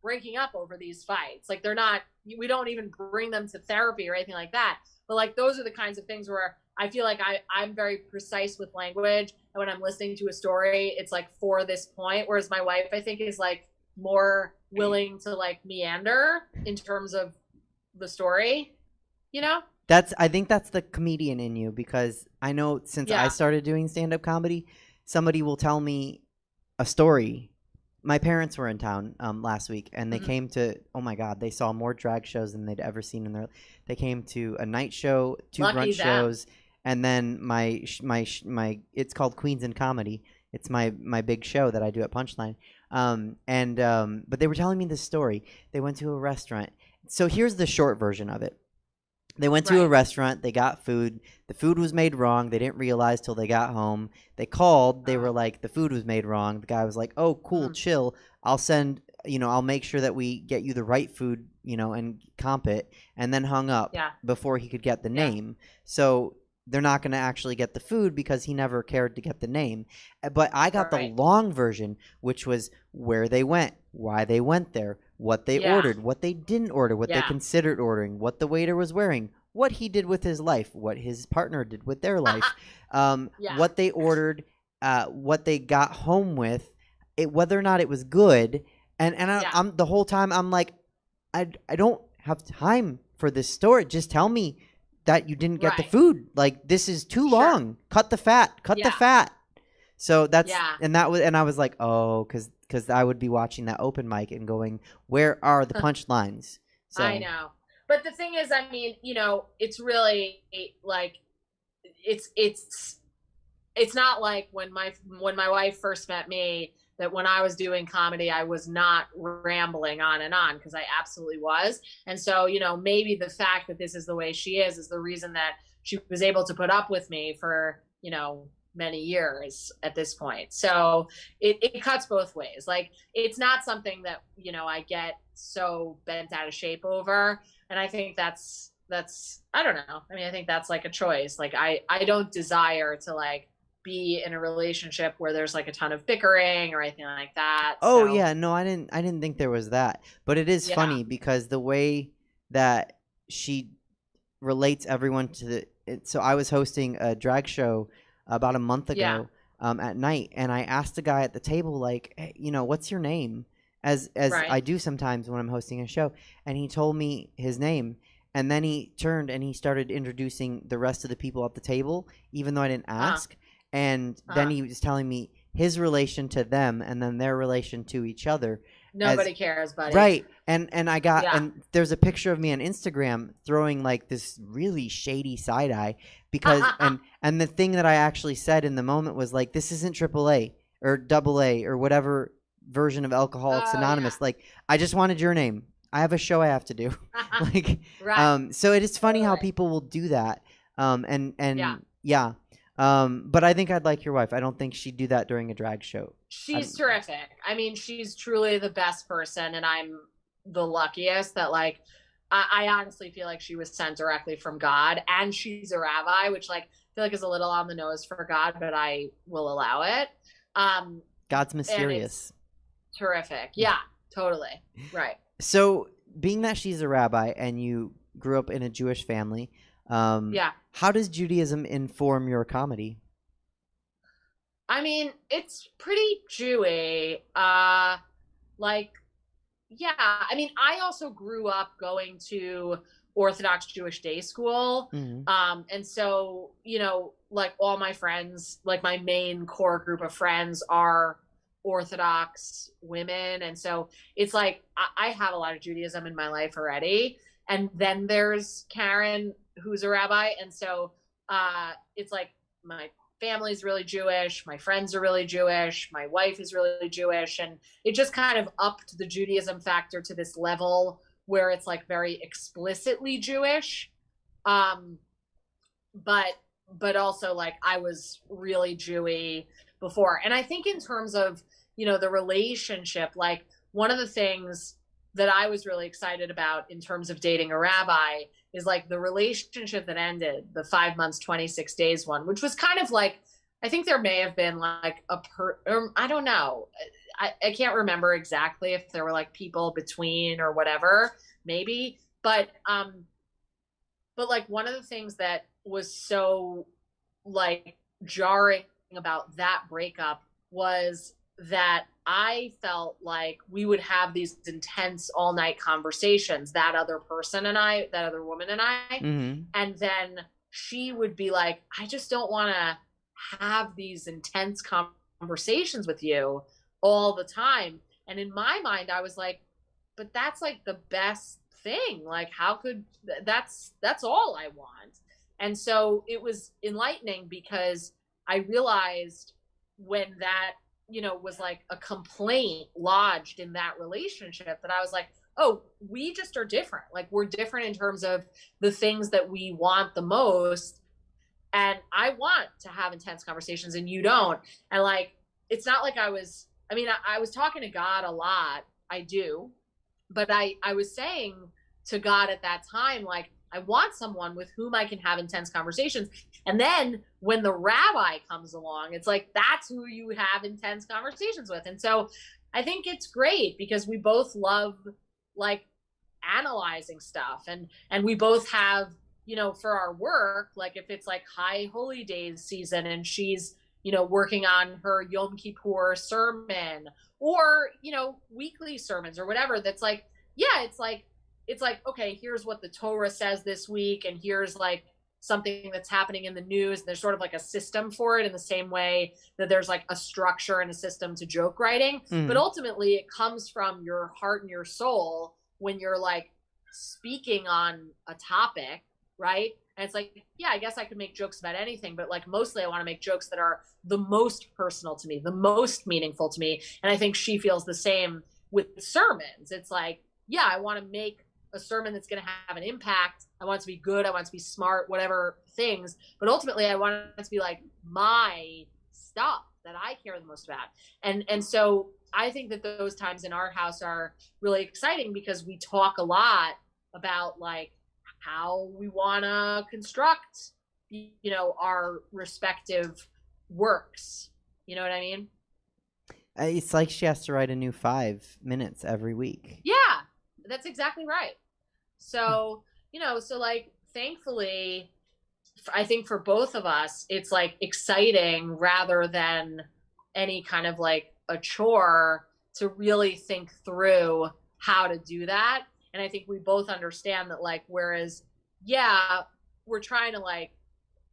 [SPEAKER 4] breaking up over these fights. Like they're not, we don't even bring them to therapy or anything like that. But like, those are the kinds of things where I feel like I'm very precise with language. And when I'm listening to a story, it's like for this point. Whereas my wife, I think, is like more willing to like meander in terms of the story, you know?
[SPEAKER 2] I think that's the comedian in you, because I know since I started doing stand-up comedy, somebody will tell me a story. My parents were in town last week, and they came to, oh my God, they saw more drag shows than they'd ever seen in their. They came to a night show, two brunch shows, and then my it's called Queens in Comedy. It's my big show that I do at Punchline. But they were telling me this story. They went to a restaurant. So here's the short version of it. They went to a restaurant. They got food. The food was made wrong. They didn't realize till they got home. They called. They were like, the food was made wrong. The guy was like, oh, cool, chill. I'll send, I'll make sure that we get you the right food, and comp it. And then hung up before he could get the name. So they're not going to actually get the food because he never cared to get the name. But I got the long version, which was where they went, why they went there, what they ordered, what they didn't order, what they considered ordering, what the waiter was wearing, what he did with his life, what his partner did with their life, what they ordered, what they got home with, whether or not it was good. And I'm the whole time I'm like, I don't have time for this story. Just tell me that you didn't get the
[SPEAKER 4] Right.
[SPEAKER 2] food. Like, this is too
[SPEAKER 4] Sure.
[SPEAKER 2] long. Cut the fat. Cut the
[SPEAKER 4] Yeah.
[SPEAKER 2] fat. So that's
[SPEAKER 4] Yeah.
[SPEAKER 2] and I was like, oh, because I would be watching that open mic and going, where are the punchlines? So
[SPEAKER 4] I know. But the thing is, I mean, it's really like it's not like when my wife first met me, that when I was doing comedy I was not rambling on and on, because I absolutely was. And so, maybe the fact that this is the way she is the reason that she was able to put up with me for, many years at this point. So it cuts both ways. Like, it's not something that, I get so bent out of shape over. And I think that's I don't know. I mean, I think that's like a choice. Like, I don't desire to like be in a relationship where there's like a ton of bickering or anything like that.
[SPEAKER 2] Oh
[SPEAKER 4] So,
[SPEAKER 2] yeah, no, I didn't think there was that. But it is
[SPEAKER 4] Yeah.
[SPEAKER 2] funny because the way that she relates everyone to so I was hosting a drag show about a month ago at night, and I asked the guy at the table, like, hey, what's your name? As
[SPEAKER 4] Right.
[SPEAKER 2] I do sometimes when I'm hosting a show, and he told me his name, and then he turned and he started introducing the rest of the people at the table, even though I didn't ask. And then he was telling me his relation to them and then their relation to each other.
[SPEAKER 4] Nobody cares, buddy.
[SPEAKER 2] Right. And I got
[SPEAKER 4] Yeah.
[SPEAKER 2] and there's a picture of me on Instagram throwing like this really shady side eye because and the thing that I actually said in the moment was like, this isn't AAA or AA or whatever version of Alcoholics
[SPEAKER 4] Oh,
[SPEAKER 2] Anonymous.
[SPEAKER 4] yeah.
[SPEAKER 2] Like, I just wanted your name. I have a show I have to do. Like,
[SPEAKER 4] Right.
[SPEAKER 2] so it is funny how
[SPEAKER 4] Totally.
[SPEAKER 2] people will do that. And
[SPEAKER 4] Yeah.
[SPEAKER 2] but I think I'd like your wife. I don't think she'd do that during a drag show.
[SPEAKER 4] She's terrific. I mean, she's truly the best person, and I'm the luckiest that, like, I honestly feel like she was sent directly from God, and she's a rabbi, which, like, I feel like is a little on the nose for God, but I will allow it.
[SPEAKER 2] God's mysterious.
[SPEAKER 4] Terrific. Yeah, totally. Right.
[SPEAKER 2] So, being that she's a rabbi and you grew up in a Jewish family,
[SPEAKER 4] Yeah.
[SPEAKER 2] how does Judaism inform your comedy?
[SPEAKER 4] I mean, it's pretty Jewy. Like, yeah. I mean, I also grew up going to Orthodox Jewish day school.
[SPEAKER 2] Mhm.
[SPEAKER 4] And so, like, all my friends, like my main core group of friends are Orthodox women. And so it's like, I have a lot of Judaism in my life already. And then there's Karen, who's a rabbi. And so it's like my family's really Jewish, my friends are really Jewish, my wife is really Jewish, and it just kind of upped the Judaism factor to this level where it's like very explicitly Jewish. But also, like, I was really Jewy before. And I think in terms of, the relationship, like, one of the things that I was really excited about in terms of dating a rabbi is like the relationship that ended, the 5 months, 26 days one, which was kind of like, I think there may have been like I don't know. I can't remember exactly if there were like people between or whatever, maybe. But like, one of the things that was so like jarring about that breakup was that I felt like we would have these intense all night conversations, that other person and I, that other woman and I.
[SPEAKER 2] Mm-hmm.
[SPEAKER 4] And then she would be like, I just don't want to have these intense conversations with you all the time. And in my mind, I was like, but that's like the best thing. Like, how could that's all I want. And so it was enlightening because I realized when that, was like a complaint lodged in that relationship, that I was like, oh, we just are different. Like, we're different in terms of the things that we want the most. And I want to have intense conversations and you don't. And like, it's not like I was talking to God a lot. I do. But I was saying to God at that time, like, I want someone with whom I can have intense conversations. And then when the rabbi comes along, it's like, that's who you have intense conversations with. And so I think it's great because we both love like analyzing stuff, and we both have, for our work, like if it's like High Holy Days season and she's, working on her Yom Kippur sermon or, weekly sermons or whatever, that's like, yeah, it's like, okay, here's what the Torah says this week. And here's like, something that's happening in the news. There's sort of like a system for it, in the same way that there's like a structure and a system to joke writing. But ultimately it comes from your heart and your soul when you're like speaking on a topic, right? And it's like, yeah, I guess I could make jokes about anything, but like mostly I want to make jokes that are the most personal to me, the most meaningful to me. And I think she feels the same with sermons. It's like, yeah, I want to make a sermon that's going to have an impact. I want it to be good. I want it to be smart, whatever things. But ultimately, I want it to be like my stuff that I care the most about. And so I think that those times in our house are really exciting because we talk a lot about like how we want to construct, you know, our respective works. You know what I mean?
[SPEAKER 2] It's like she has to write a new 5 minutes every week.
[SPEAKER 4] Yeah, that's exactly right. So, you know, so like, thankfully, I think for both of us, it's like exciting rather than any kind of like a chore to really think through how to do that. And I think we both understand that, like, whereas, yeah, we're trying to like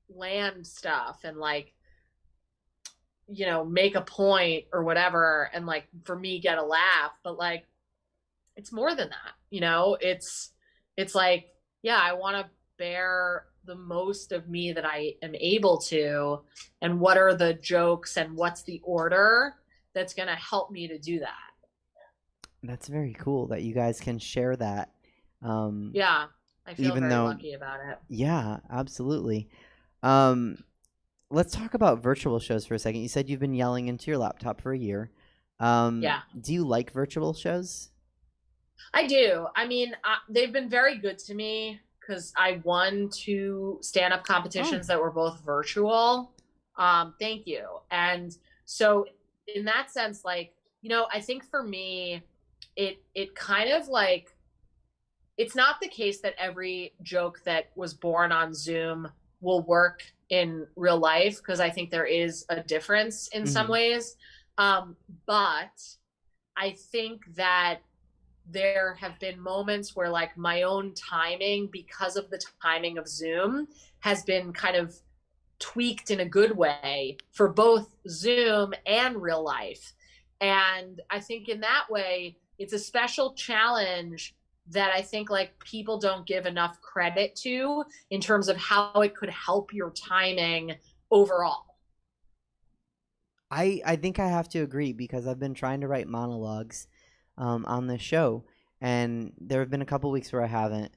[SPEAKER 4] land stuff and like, you know, make a point or whatever, and like for me get a laugh, but like it's more than that, you know. It's like, yeah, I want to bear the most of me that I am able to, and what are the jokes and what's the order that's going to help me to do that.
[SPEAKER 2] That's very cool that you guys can share that.
[SPEAKER 4] Yeah, I feel very lucky about it.
[SPEAKER 2] Yeah, absolutely. Let's talk about virtual shows for a second. You said you've been yelling into your laptop for a year.
[SPEAKER 4] Yeah.
[SPEAKER 2] Do you like virtual shows?
[SPEAKER 4] I do. I mean, they've been very good to me because I won 2 stand-up competitions that were both virtual. Thank you. And so in that sense, like, you know, I think for me, it kind of like, it's not the case that every joke that was born on Zoom will work in real life, because I think there is a difference in some ways. But I think that there have been moments where like my own timing, because of the timing of Zoom, has been kind of tweaked in a good way for both Zoom and real life. And I think in that way, it's a special challenge that I think like people don't give enough credit to in terms of how it could help your timing overall.
[SPEAKER 2] I think I have to agree, because I've been trying to write monologues on this show, and there have been a couple weeks where I haven't,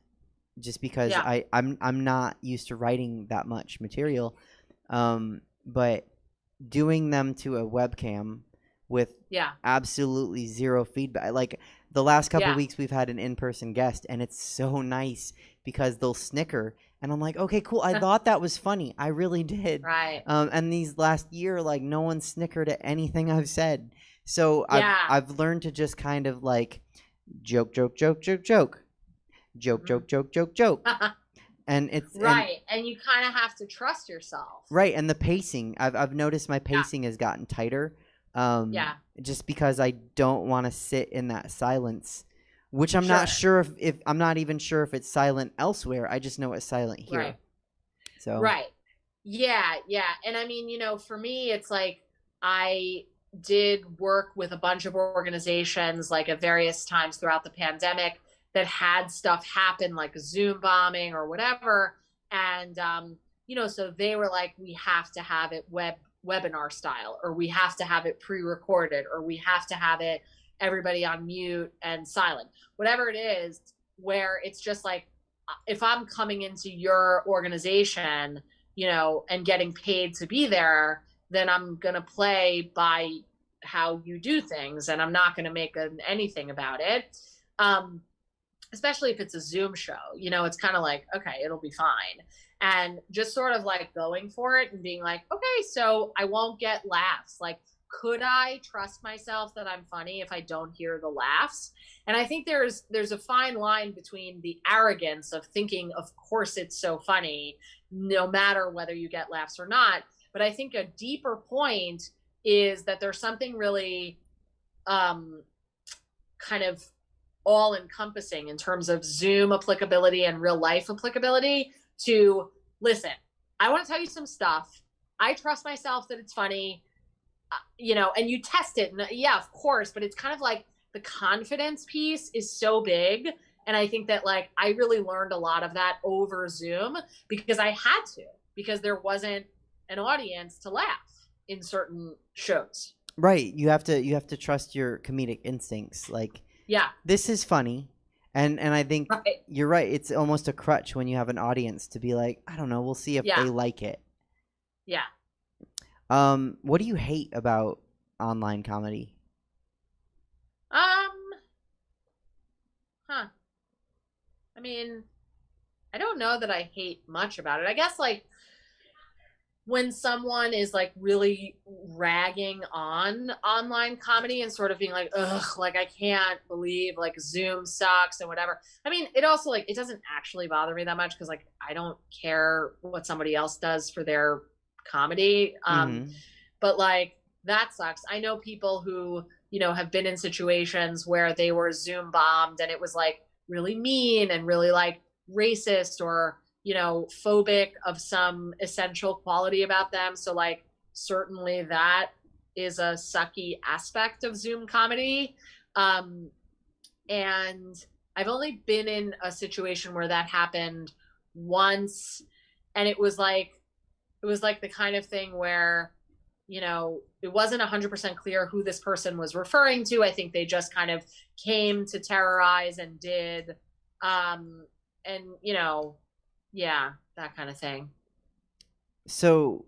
[SPEAKER 2] just because I'm not used to writing that much material. But doing them to a webcam with absolutely zero feedback. Like the last couple weeks we've had an in-person guest, and it's so nice because they'll snicker and I'm like, okay, cool. I thought that was funny. I really did.
[SPEAKER 4] Right.
[SPEAKER 2] And these last year, like no one snickered at anything I've said. So I've learned to just kind of like joke. And it's
[SPEAKER 4] right. And you kind of have to trust yourself.
[SPEAKER 2] Right. And the pacing, I've noticed my pacing has gotten tighter. Just because I don't want to sit in that silence, which I'm not sure if I'm not even sure if it's silent elsewhere. I just know it's silent here.
[SPEAKER 4] Right.
[SPEAKER 2] So
[SPEAKER 4] right. Yeah. And I mean, you know, for me, it's like I did work with a bunch of organizations like at various times throughout the pandemic that had stuff happen, like a Zoom bombing or whatever. And, you know, so they were like, we have to have it webinar style, or we have to have it pre-recorded, or we have to have it everybody on mute and silent, whatever it is, where it's just like, if I'm coming into your organization, you know, and getting paid to be there, then I'm going to play by how you do things, and I'm not going to make anything about it. Especially if it's a Zoom show, you know, it's kind of like, okay, it'll be fine. And just sort of like going for it and being like, okay, so I won't get laughs. Like, could I trust myself that I'm funny if I don't hear the laughs? And I think there's a fine line between the arrogance of thinking, of course it's so funny, no matter whether you get laughs or not. But I think a deeper point is that there's something really kind of all encompassing in terms of Zoom applicability and real life applicability to listen, I want to tell you some stuff. I trust myself that it's funny, and you test it. And yeah, of course, but it's kind of like the confidence piece is so big. And I think that like, I really learned a lot of that over Zoom because I had to, because there wasn't an audience to laugh in certain shows.
[SPEAKER 2] Right. You have to trust your comedic instincts. Like,
[SPEAKER 4] Yeah.
[SPEAKER 2] this is funny. And I think
[SPEAKER 4] Right.
[SPEAKER 2] you're right. It's almost a crutch when you have an audience to be like, I don't know, we'll see if
[SPEAKER 4] Yeah.
[SPEAKER 2] they like it.
[SPEAKER 4] Yeah.
[SPEAKER 2] What do you hate about online comedy?
[SPEAKER 4] I mean, I don't know that I hate much about it. I guess like when someone is like really ragging on online comedy and sort of being like, ugh, like I can't believe like Zoom sucks and whatever. I mean, it also like, it doesn't actually bother me that much because like I don't care what somebody else does for their comedy. But like that sucks. I know people who, have been in situations where they were Zoom bombed and it was like really mean and really like racist or phobic of some essential quality about them. So like certainly that is a sucky aspect of Zoom comedy. And I've only been in a situation where that happened once, and it was like the kind of thing where it wasn't 100% clear who this person was referring to. I think they just kind of came to terrorize and did and yeah, that kind of thing.
[SPEAKER 2] So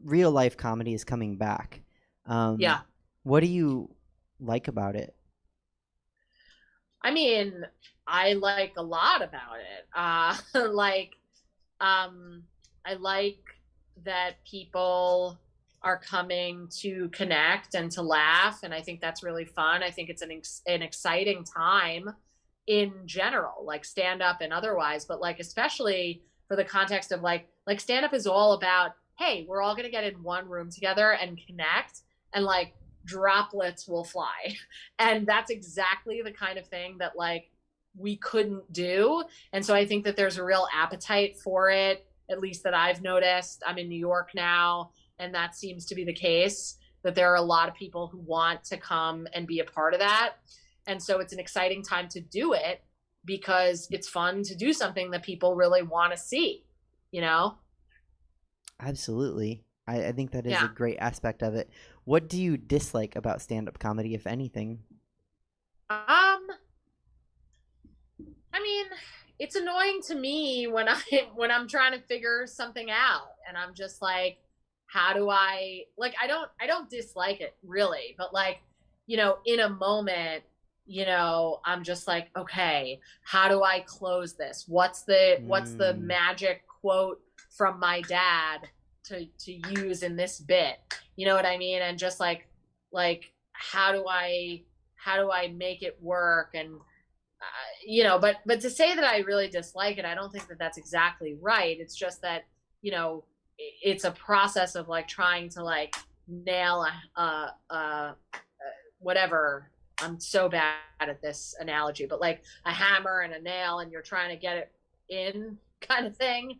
[SPEAKER 2] real life comedy is coming back.
[SPEAKER 4] Yeah.
[SPEAKER 2] What do you like about it?
[SPEAKER 4] I mean, I like a lot about it. I like that people are coming to connect and to laugh, and I think that's really fun. I think it's an exciting time in general, like stand up and otherwise, but like especially for the context of like stand up is all about, hey, we're all going to get in one room together and connect, and like droplets will fly. And that's exactly the kind of thing that like we couldn't do. And so I think that there's a real appetite for it, at least that I've noticed. I'm in New York now, and that seems to be the case, that there are a lot of people who want to come and be a part of that. And so it's an exciting time to do it because it's fun to do something that people really want to see,
[SPEAKER 2] Absolutely. I think that is a great aspect of it. What do you dislike about stand-up comedy, if anything?
[SPEAKER 4] I mean, it's annoying to me when I'm trying to figure something out, and I'm just like, how do I don't dislike it really, but like, in a moment, I'm just like, okay, how do I close this? What's the magic quote from my dad to use in this bit? You know what I mean? And just like how do I make it work? And but to say that I really dislike it, I don't think that that's exactly right. It's just that it's a process of like trying to like nail whatever. I'm so bad at this analogy, but like a hammer and a nail, and you're trying to get it in, kind of thing.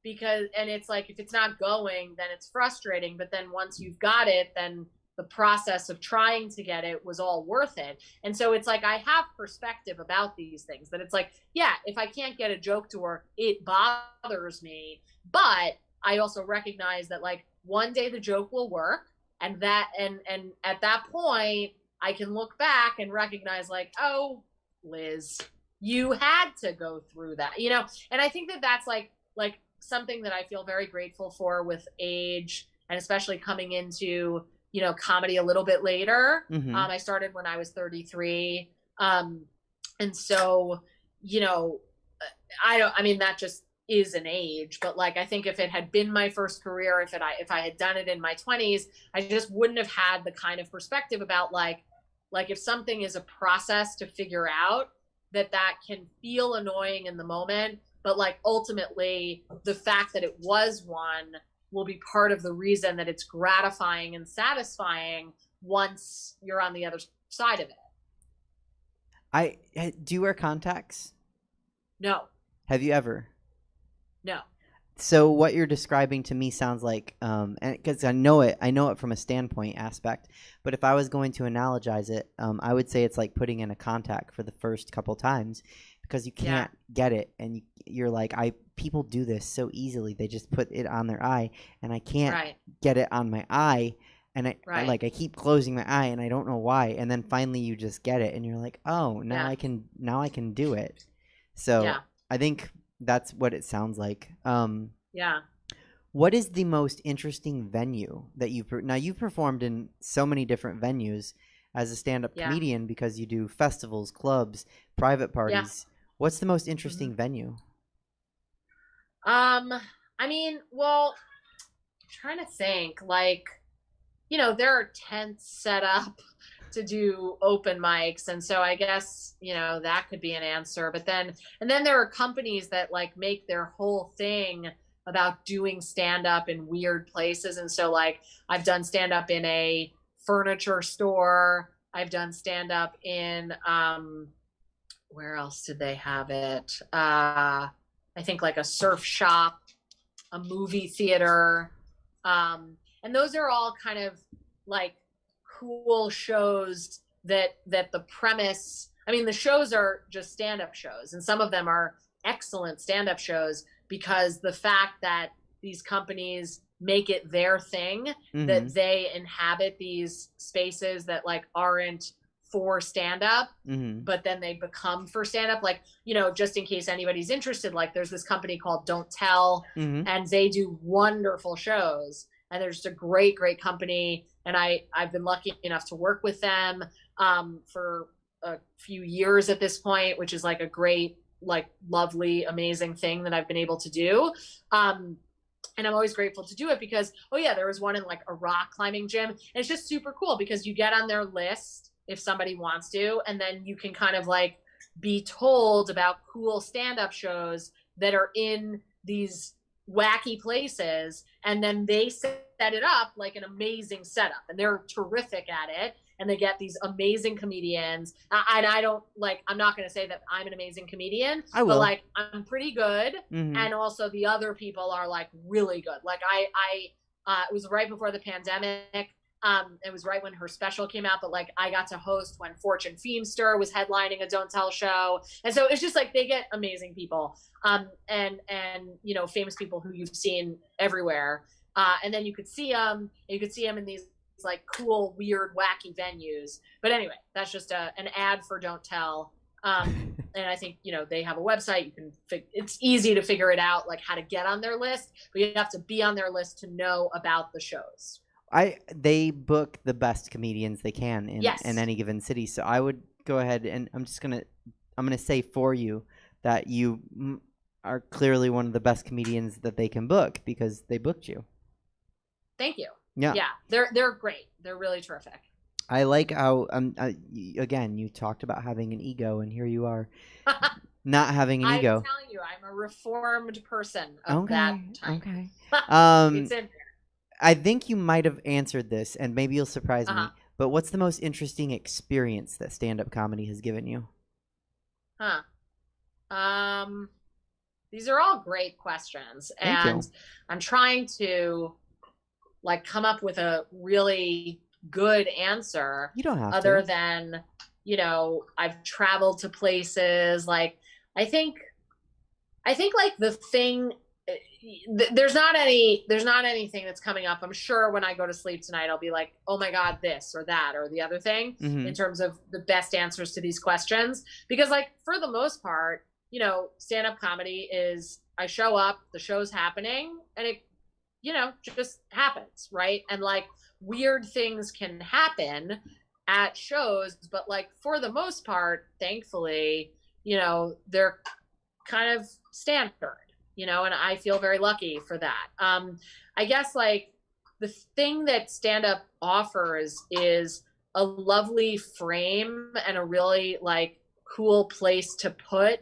[SPEAKER 4] Because it's like, if it's not going, then it's frustrating. But then once you've got it, then the process of trying to get it was all worth it. And so it's like, I have perspective about these things, that it's like, yeah, if I can't get a joke to work, it bothers me. But I also recognize that like one day the joke will work, and that, and at that point I can look back and recognize like, oh, Liz, you had to go through that, And I think that that's like something that I feel very grateful for with age, and especially coming into, comedy a little bit later. I started when I was 33. And so, that just is an age, but like, I think if it had been my first career, if I had done it in my 20s, I just wouldn't have had the kind of perspective about like if something is a process to figure out, that can feel annoying in the moment, but like ultimately the fact that it was one will be part of the reason that it's gratifying and satisfying once you're on the other side of it.
[SPEAKER 2] Do you wear contacts?
[SPEAKER 4] No.
[SPEAKER 2] Have you ever?
[SPEAKER 4] No.
[SPEAKER 2] So what you're describing to me sounds like, and because I know it from a standpoint aspect. But if I was going to analogize it, I would say it's like putting in a contact for the first couple times, because you can't get it, and you're like, people do this so easily. They just put it on their eye, and I can't get it on my eye, and I keep closing my eye, and I don't know why. And then finally you just get it, and you're like, oh, now I can do it. So I think that's what it sounds like. What is the most interesting venue that you've performed in so many different venues as a stand-up comedian, because you do festivals, clubs, private parties. What's the most interesting venue?
[SPEAKER 4] I mean, well, I'm trying to think, like, there are tents set up to do open mics, and so I guess that could be an answer. But then there are companies that like make their whole thing about doing stand up in weird places, and so like I've done stand up in a furniture store, I've done stand up in where else did they have it, I think like a surf shop, a movie theater, and those are all kind of like cool shows that the premise, I mean, the shows are just stand-up shows, and some of them are excellent stand-up shows because the fact that these companies make it their thing, that they inhabit these spaces that like aren't for stand-up, but then they become for stand-up. Like, just in case anybody's interested, like there's this company called Don't Tell, and they do wonderful shows, and they're just a great company. And I've been lucky enough to work with them for a few years at this point, which is like a great, like lovely, amazing thing that I've been able to do. And I'm always grateful to do it because, there was one in like a rock climbing gym. And it's just super cool because you get on their list if somebody wants to, and then you can kind of like be told about cool stand-up shows that are in these wacky places, and then they set it up like an amazing setup, and they're terrific at it, and they get these amazing comedians. And I don't like, I'm not going to say that I'm an amazing comedian, but like I'm pretty good, and also the other people are like really good. Like it was right before the pandemic. It was right when her special came out, but like I got to host when Fortune Feimster was headlining a Don't Tell show. And so it's just like they get amazing people, and famous people who you've seen everywhere. And then you could see them in these like cool, weird, wacky venues. But anyway, that's just an ad for Don't Tell. And I think, they have a website. You can it's easy to figure it out, like how to get on their list, but you have to be on their list to know about the shows.
[SPEAKER 2] They book the best comedians they can in any given city. So I would go ahead and I'm gonna say for you that you are clearly one of the best comedians that they can book because they booked you.
[SPEAKER 4] Thank you.
[SPEAKER 2] Yeah,
[SPEAKER 4] they're great. They're really terrific.
[SPEAKER 2] I like how again you talked about having an ego, and here you are not having an ego.
[SPEAKER 4] I'm telling you, I'm a reformed person of that type.
[SPEAKER 2] Okay.
[SPEAKER 4] It's in there.
[SPEAKER 2] I think you might have answered this, and maybe you'll surprise me. But what's the most interesting experience that stand-up comedy has given you?
[SPEAKER 4] These are all great questions, and I'm trying to like come up with a really good answer.
[SPEAKER 2] You don't have
[SPEAKER 4] other
[SPEAKER 2] to.
[SPEAKER 4] Than I've traveled to places. Like I think like the thing. There's not anything that's coming up. I'm sure when I go to sleep tonight, I'll be like, oh my God, this or that or the other thing, in terms of the best answers to these questions. Because like, for the most part, stand-up comedy is, I show up, the show's happening, and it, just happens. Right. And like weird things can happen at shows, but like for the most part, thankfully, they're kind of standard. And I feel very lucky for that. I guess like the thing that stand-up offers is a lovely frame and a really like cool place to put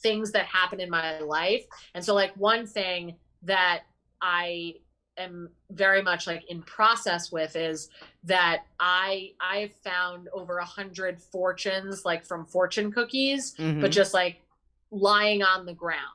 [SPEAKER 4] things that happen in my life. And so like one thing that I am very much like in process with is that I've found over 100 fortunes, like from fortune cookies, but just like lying on the ground.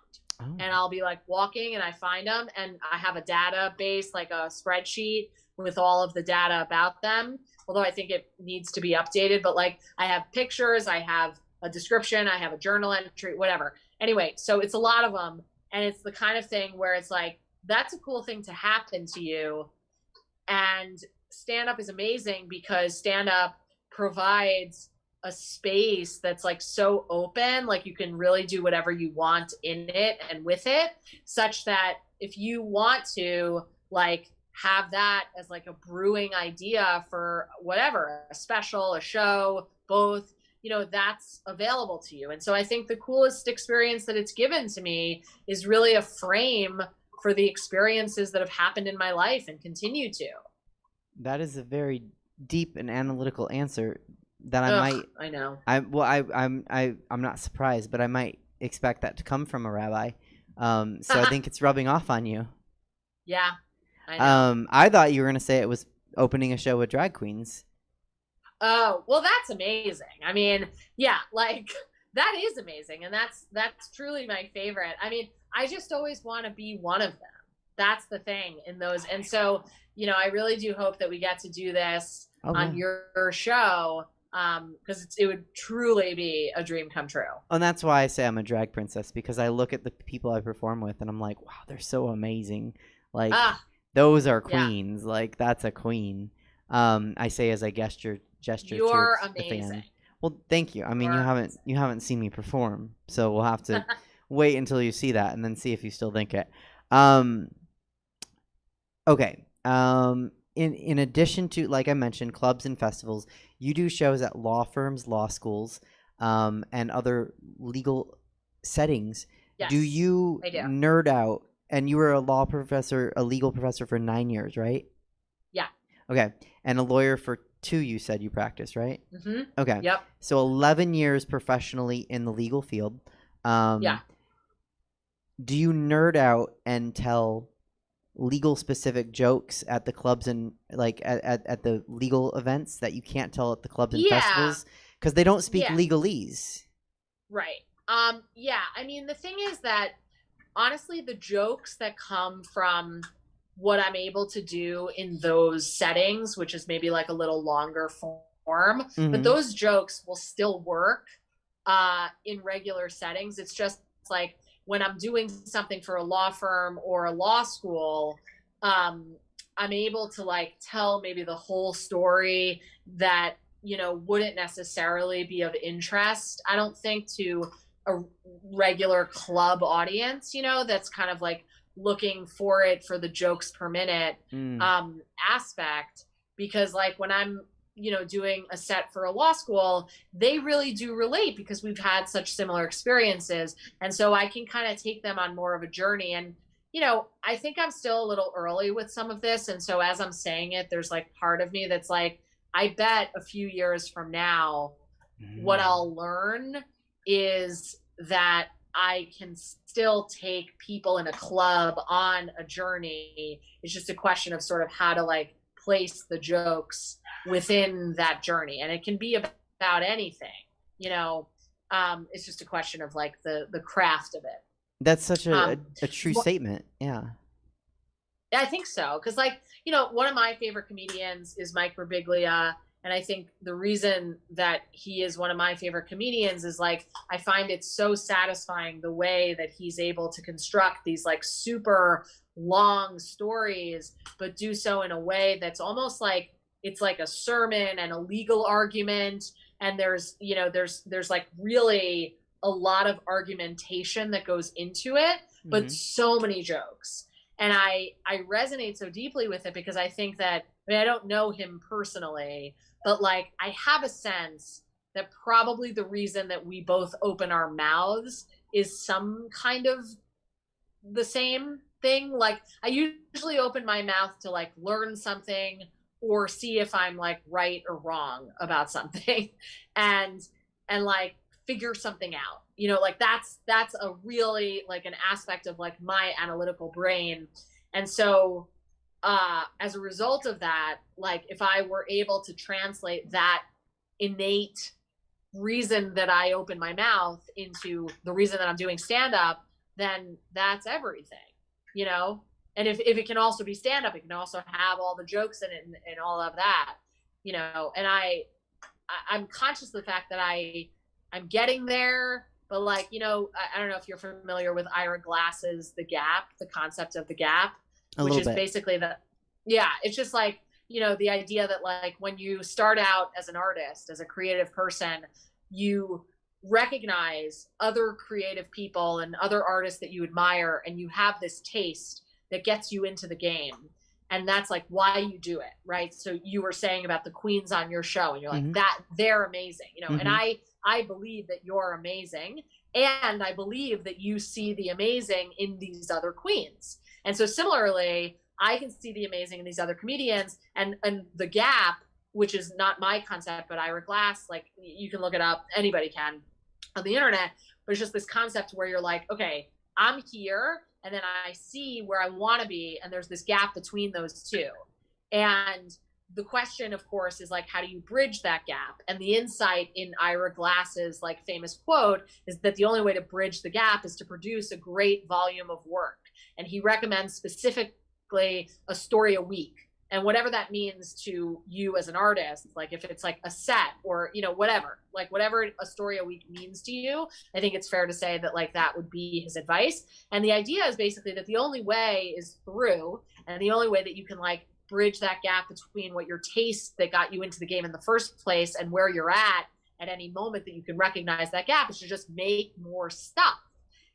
[SPEAKER 4] and I'll be like walking and I find them, and I have a database, like a spreadsheet with all of the data about them. Although I think it needs to be updated, but like I have pictures, I have a description, I have a journal entry, whatever. Anyway, so it's a lot of them, and it's the kind of thing where it's like, that's a cool thing to happen to you. And stand up is amazing because stand up provides a space that's like so open, like you can really do whatever you want in it and with it, such that if you want to like have that as like a brewing idea for whatever, a special, a show, both, you know, that's available to you. And so I think the coolest experience that it's given to me is really a frame for the experiences that have happened in my life and continue to.
[SPEAKER 2] That is a very deep and analytical answer that
[SPEAKER 4] I know.
[SPEAKER 2] I'm not surprised, but I might expect that to come from a rabbi. So I think it's rubbing off on you.
[SPEAKER 4] Yeah, I know.
[SPEAKER 2] I thought you were going to say it was opening a show with drag queens.
[SPEAKER 4] Oh, well, that's amazing. I mean, yeah, like that is amazing. And that's truly my favorite. I mean, I just always want to be one of them. That's the thing in those. And so, you know, I really do hope that we get to do this on your show, because it would truly be a dream come true.
[SPEAKER 2] And that's why I say I'm a drag princess, because I look at the people I perform with and I'm like, wow, they're so amazing. Like, those are queens. Yeah. Like, that's a queen. I say as I gesture
[SPEAKER 4] You're
[SPEAKER 2] to
[SPEAKER 4] amazing.
[SPEAKER 2] the fan. Well, thank you. I mean, you haven't seen me perform, so we'll have to wait until you see that and then see if you still think it. Okay. In addition to, like I mentioned, clubs and festivals, you do shows at law firms, law schools, and other legal settings.
[SPEAKER 4] Yes,
[SPEAKER 2] do you nerd out? And you were a legal professor for 9 years, right?
[SPEAKER 4] Yeah.
[SPEAKER 2] Okay. And a lawyer for 2, you said you practiced, right?
[SPEAKER 4] Mm-hmm.
[SPEAKER 2] Okay.
[SPEAKER 4] Yep.
[SPEAKER 2] So 11 years professionally in the legal field.
[SPEAKER 4] Yeah.
[SPEAKER 2] Do you nerd out and tell legal specific jokes at the clubs and like at the legal events that you can't tell at the clubs and festivals because they don't speak legalese?
[SPEAKER 4] Right. Yeah. I mean, the thing is that honestly, the jokes that come from what I'm able to do in those settings, which is maybe like a little longer form, but those jokes will still work in regular settings. It's just like when I'm doing something for a law firm or a law school, I'm able to like tell maybe the whole story that, you know, wouldn't necessarily be of interest, I don't think, to a regular club audience, you know, that's kind of like looking for it for the jokes per minute aspect. Because like when I'm, you know, doing a set for a law school, they really do relate because we've had such similar experiences. And so I can kind of take them on more of a journey. And, you know, I think I'm still a little early with some of this. And so as I'm saying it, there's like part of me that's like, I bet a few years from now, what I'll learn is that I can still take people in a club on a journey. It's just a question of sort of how to like place the jokes within that journey. And it can be about anything, you know, it's just a question of like the craft of it.
[SPEAKER 2] That's such a true statement. Yeah.
[SPEAKER 4] I think so. Cause like, you know, one of my favorite comedians is Mike Birbiglia. And I think the reason that he is one of my favorite comedians is like, I find it so satisfying the way that he's able to construct these like super long stories, but do so in a way that's almost like, it's like a sermon and a legal argument. And there's, you know, there's like really a lot of argumentation that goes into it, but so many jokes. And I resonate so deeply with it because I think that, I mean, I don't know him personally, but like I have a sense that probably the reason that we both open our mouths is some kind of the same thing. Like I usually open my mouth to like learn something or see if I'm like right or wrong about something and like figure something out, you know, like that's a really like an aspect of like my analytical brain. And so as a result of that, like if I were able to translate that innate reason that I open my mouth into the reason that I'm doing stand up, then that's everything, you know? And if it can also be stand up, it can also have all the jokes in it and all of that, you know? And I'm conscious of the fact that I'm getting there, but like, you know, I don't know if you're familiar with Ira Glass's The Gap, the concept of the gap, which is basically it's just like, you know, the idea that like when you start out as an artist, as a creative person, you recognize other creative people and other artists that you admire, and you have this taste that gets you into the game. And that's like why you do it, right? So you were saying about the queens on your show, and you're like, that they're amazing, you know. And I believe that you're amazing, and I believe that you see the amazing in these other queens. And so similarly, I can see the amazing in these other comedians, and the gap, which is not my concept, but Ira Glass, like you can look it up, anybody can on the internet, but it's just this concept where you're like, okay, I'm here, and then I see where I want to be, and there's this gap between those two. And the question, of course, is like, how do you bridge that gap? And the insight in Ira Glass's like famous quote is that the only way to bridge the gap is to produce a great volume of work. And he recommends specifically a story a week. And whatever that means to you as an artist, like if it's like a set or, you know, whatever a story a week means to you, I think it's fair to say that like that would be his advice. And the idea is basically that the only way is through, and the only way that you can like bridge that gap between what your taste that got you into the game in the first place and where you're at any moment that you can recognize that gap is to just make more stuff.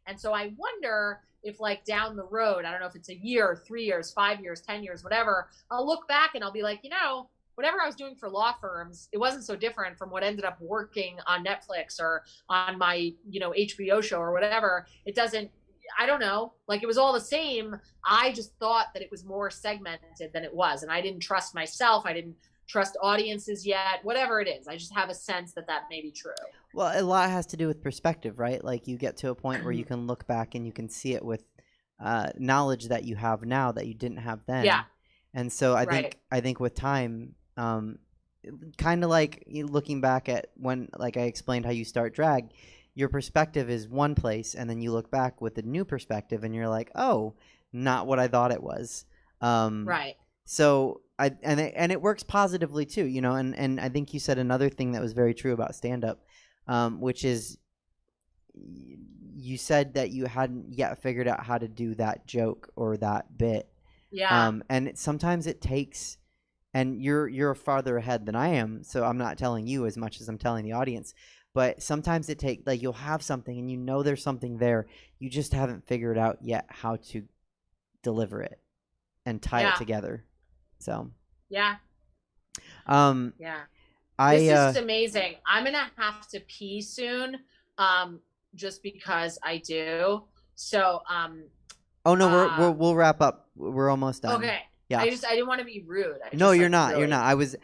[SPEAKER 4] And so I wonder if like down the road, I don't know if it's a year, 3 years, 5 years, 10 years, whatever, I'll look back and I'll be like, you know, whatever I was doing for law firms, it wasn't so different from what ended up working on Netflix or on my, you know, HBO show or whatever. It doesn't, I don't know, like it was all the same. I just thought that it was more segmented than it was. And I didn't trust myself. I didn't trust audiences yet, whatever it is. I just have a sense that that may be true.
[SPEAKER 2] Well, a lot has to do with perspective, right? Like you get to a point where you can look back and you can see it with knowledge that you have now that you didn't have then.
[SPEAKER 4] Yeah.
[SPEAKER 2] And so I think with time, kind of like looking back at when, like I explained how you start drag, your perspective is one place, and then you look back with a new perspective, and you're like, oh, not what I thought it was.
[SPEAKER 4] Right.
[SPEAKER 2] So it works positively too, you know. And I think you said another thing that was very true about stand up, which is you said that you hadn't yet figured out how to do that joke or that bit.
[SPEAKER 4] Yeah.
[SPEAKER 2] And sometimes it takes, and you're farther ahead than I am, so I'm not telling you as much as I'm telling the audience. But sometimes it takes, like, you'll have something and you know there's something there. You just haven't figured out yet how to deliver it and tie it together. So.
[SPEAKER 4] Yeah.
[SPEAKER 2] Yeah.
[SPEAKER 4] This is just amazing. I'm going to have to pee soon, just because I do. So,
[SPEAKER 2] oh, no, we'll wrap up. We're almost done.
[SPEAKER 4] Okay.
[SPEAKER 2] Yeah.
[SPEAKER 4] I didn't want to be rude.
[SPEAKER 2] No, you're not. Really... You're not. I was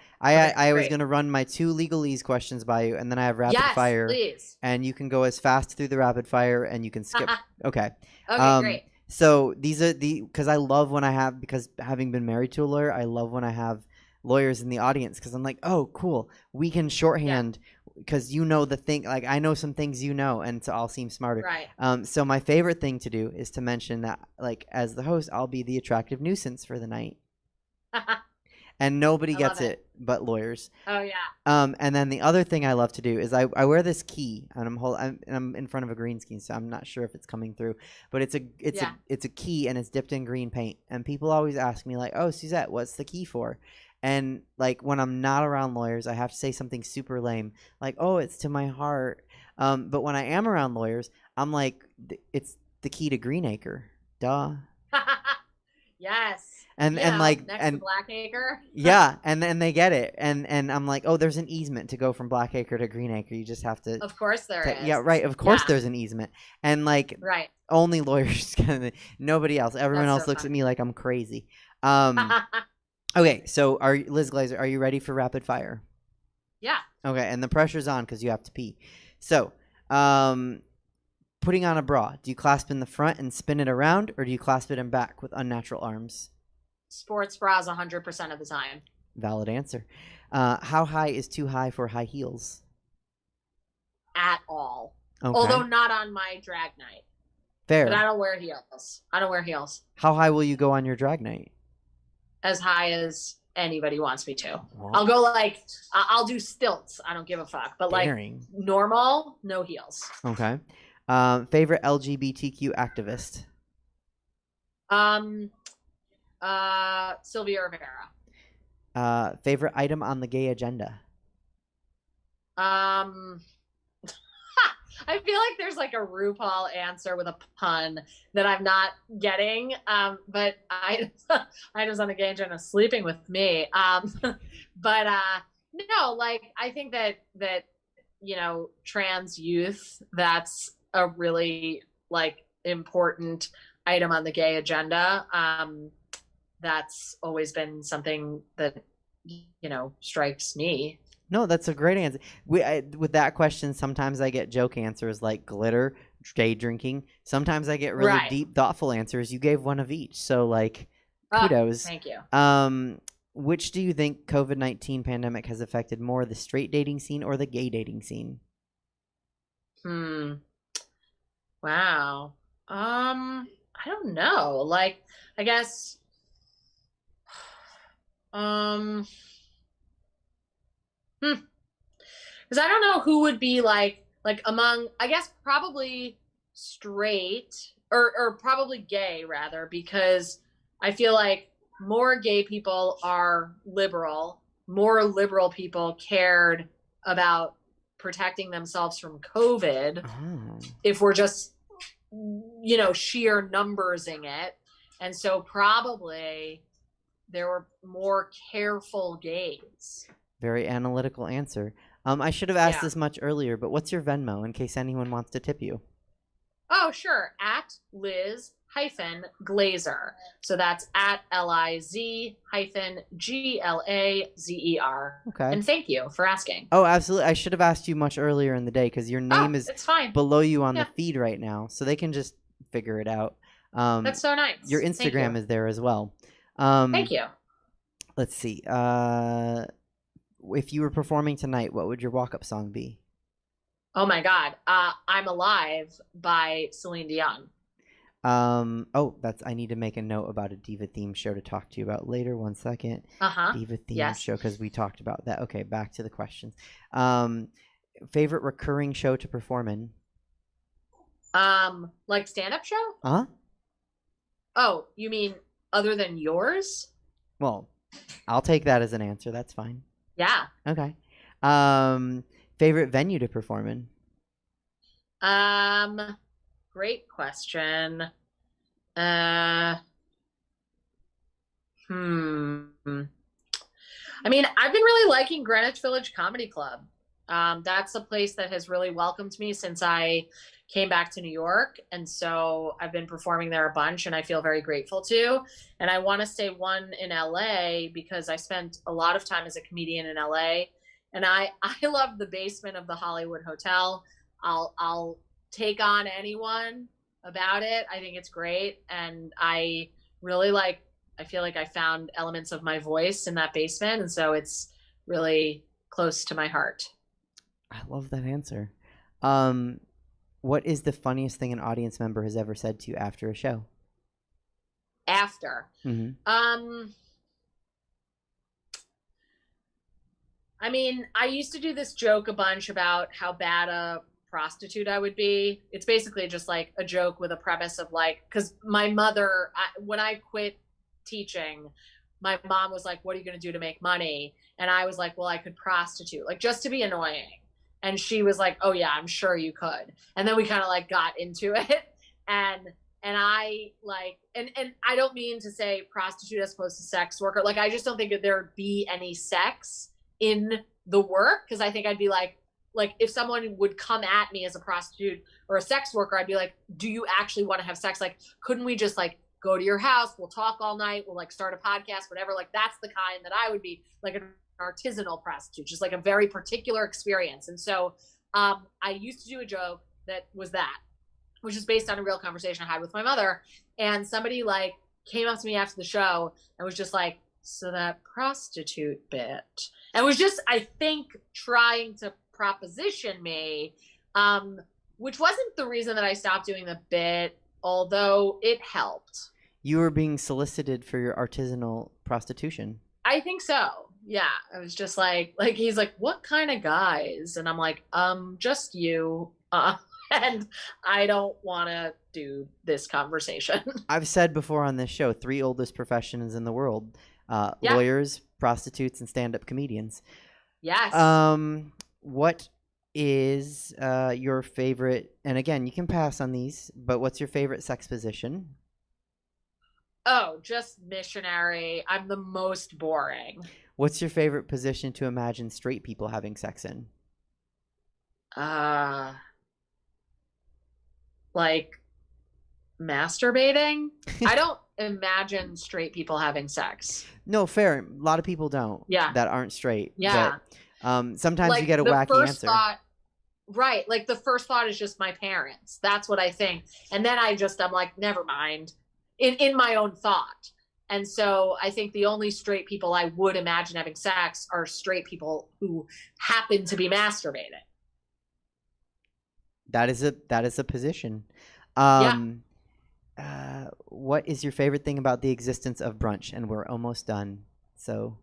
[SPEAKER 2] going to run my 2 legalese questions by you, and then I have rapid fire.
[SPEAKER 4] Please.
[SPEAKER 2] And you can go as fast through the rapid fire, and you can skip. Okay.
[SPEAKER 4] Okay, great.
[SPEAKER 2] So these are because I love when I have, because having been married to a lawyer, I love when I have lawyers in the audience, because I'm like, oh, cool. We can shorthand because you know the thing. Like I know some things you know, and so I'll seem smarter.
[SPEAKER 4] Right.
[SPEAKER 2] So my favorite thing to do is to mention that, like, as the host, I'll be the attractive nuisance for the night. And nobody gets it but lawyers.
[SPEAKER 4] Oh yeah.
[SPEAKER 2] And then the other thing I love to do is I wear this key, and I'm in front of a green screen, so I'm not sure if it's coming through, but it's a key, and it's dipped in green paint, and people always ask me like, oh, Suzette, what's the key for? And like when I'm not around lawyers, I have to say something super lame, like, oh, it's to my heart. But when I am around lawyers, I'm like, it's the key to Greenacre, duh.
[SPEAKER 4] Yes.
[SPEAKER 2] And like
[SPEAKER 4] next to Blackacre.
[SPEAKER 2] Yeah, and then they get it, and I'm like, oh, there's an easement to go from Blackacre to Greenacre. You just have to.
[SPEAKER 4] Of course there is.
[SPEAKER 2] Yeah, right. Of course there's an easement, and like only lawyers can. Nobody else. Everyone else looks at me like I'm crazy. Okay, so Liz Glazer, are you ready for rapid fire?
[SPEAKER 4] Yeah.
[SPEAKER 2] Okay, and the pressure's on because you have to pee. So, putting on a bra, do you clasp in the front and spin it around, or do you clasp it in back with unnatural arms?
[SPEAKER 4] Sports bras 100% of the time.
[SPEAKER 2] Valid answer. How high is too high for high heels?
[SPEAKER 4] At all.
[SPEAKER 2] Okay.
[SPEAKER 4] Although not on my drag night.
[SPEAKER 2] Fair.
[SPEAKER 4] But I don't wear heels. I don't wear heels.
[SPEAKER 2] How high will you go on your drag night?
[SPEAKER 4] As high as anybody wants me to.
[SPEAKER 2] Well,
[SPEAKER 4] I'll go like, I'll do stilts. I don't give a fuck. But like
[SPEAKER 2] daring.
[SPEAKER 4] normal, no heels.
[SPEAKER 2] Okay. Favorite LGBTQ activist?
[SPEAKER 4] Sylvia Rivera.
[SPEAKER 2] Favorite item on the gay agenda?
[SPEAKER 4] I feel like there's like a RuPaul answer with a pun that I'm not getting. But items on the gay agenda, sleeping with me. But no, like I think that you know, trans youth, that's a really like important item on the gay agenda. That's always been something that, you know, strikes me.
[SPEAKER 2] No, that's a great answer. With that question, sometimes I get joke answers like glitter, day drinking. Sometimes I get really deep, thoughtful answers. You gave one of each, so like, kudos.
[SPEAKER 4] Thank you.
[SPEAKER 2] Which do you think COVID-19 pandemic has affected more, the straight dating scene or the gay dating scene?
[SPEAKER 4] Wow. I don't know. Like, I guess. Because I don't know who would be like among, I guess probably straight or probably gay rather, because I feel like more gay people are liberal, more liberal people cared about protecting themselves from COVID. If we're just, you know, sheer numbersing it. And so probably there were more careful gays.
[SPEAKER 2] Very analytical answer. I should have asked this much earlier, but what's your Venmo in case anyone wants to tip you?
[SPEAKER 4] Oh, sure. At Liz-Glazer. So that's at Liz-Glazer.
[SPEAKER 2] Okay.
[SPEAKER 4] And thank you for asking.
[SPEAKER 2] Oh, absolutely. I should have asked you much earlier in the day because your name is
[SPEAKER 4] it's fine.
[SPEAKER 2] below you on the feed right now, so they can just figure it out.
[SPEAKER 4] That's so nice.
[SPEAKER 2] Your Instagram is there as well.
[SPEAKER 4] Thank you.
[SPEAKER 2] Let's see. If you were performing tonight, what would your walk-up song be?
[SPEAKER 4] Oh my God. I'm Alive by Celine Dion.
[SPEAKER 2] I need to make a note about a diva theme show to talk to you about later. 1 second. Diva theme show, because we talked about that. Okay, back to the questions. Favorite recurring show to perform in?
[SPEAKER 4] Like stand-up show? Oh, you mean other than yours?
[SPEAKER 2] Well, I'll take that as an answer. That's fine.
[SPEAKER 4] Yeah.
[SPEAKER 2] Okay. Favorite venue to perform in?
[SPEAKER 4] Great question. I mean, I've been really liking Greenwich Village Comedy Club. That's a place that has really welcomed me since I came back to New York. And so I've been performing there a bunch and I feel very grateful to. And I want to stay one in LA because I spent a lot of time as a comedian in LA. And I love the basement of the Hollywood Hotel. I'll take on anyone about it. I think it's great. And I really I feel like I found elements of my voice in that basement. And so it's really close to my heart.
[SPEAKER 2] I love that answer. What is the funniest thing an audience member has ever said to you after a show?
[SPEAKER 4] After? I mean, I used to do this joke a bunch about how bad a prostitute I would be. It's basically just like a joke with a premise of like, because my mother, when I quit teaching, my mom was like, what are you going to do to make money? And I was like, well, I could prostitute, like just to be annoying. And she was like, oh yeah, I'm sure you could. And then we kind of like got into it. And I like, and I don't mean to say prostitute as opposed to sex worker. Like, I just don't think that there would be any sex in the work. Cause I think I'd be like if someone would come at me as a prostitute or a sex worker, I'd be like, do you actually want to have sex? Like, couldn't we just like go to your house? We'll talk all night. We'll like start a podcast, whatever. Like, that's the kind that I would be, like an artisanal prostitute, just like a very particular experience. And so I used to do a joke that was that, which is based on a real conversation I had with my mother. And somebody like came up to me after the show and was just like, so that prostitute bit, and was just, I think, trying to proposition me, which wasn't the reason that I stopped doing the bit. although it helped.
[SPEAKER 2] You were being solicited for your artisanal prostitution.
[SPEAKER 4] I think so. Yeah. I was just like he's like, what kind of guys? And I'm like, just you. And I don't want to do this conversation.
[SPEAKER 2] I've said before on this show, 3 oldest professions in the world: lawyers, prostitutes, and stand-up comedians.
[SPEAKER 4] Yes.
[SPEAKER 2] What is your favorite? And again, you can pass on these, but what's your favorite sex position?
[SPEAKER 4] Oh, just missionary. I'm the most boring.
[SPEAKER 2] What's your favorite position to imagine straight people having sex in?
[SPEAKER 4] Like masturbating. I don't imagine straight people having sex.
[SPEAKER 2] No, fair. A lot of people don't.
[SPEAKER 4] Yeah.
[SPEAKER 2] That aren't straight.
[SPEAKER 4] Yeah.
[SPEAKER 2] But, sometimes
[SPEAKER 4] like
[SPEAKER 2] you get a
[SPEAKER 4] the
[SPEAKER 2] wacky
[SPEAKER 4] first
[SPEAKER 2] answer.
[SPEAKER 4] Thought, right. Like the first thought is just my parents. That's what I think. And then I'm like, never mind. In my own thought. And so I think the only straight people I would imagine having sex are straight people who happen to be masturbating.
[SPEAKER 2] That is a position. What is your favorite thing about the existence of brunch? And we're almost done. So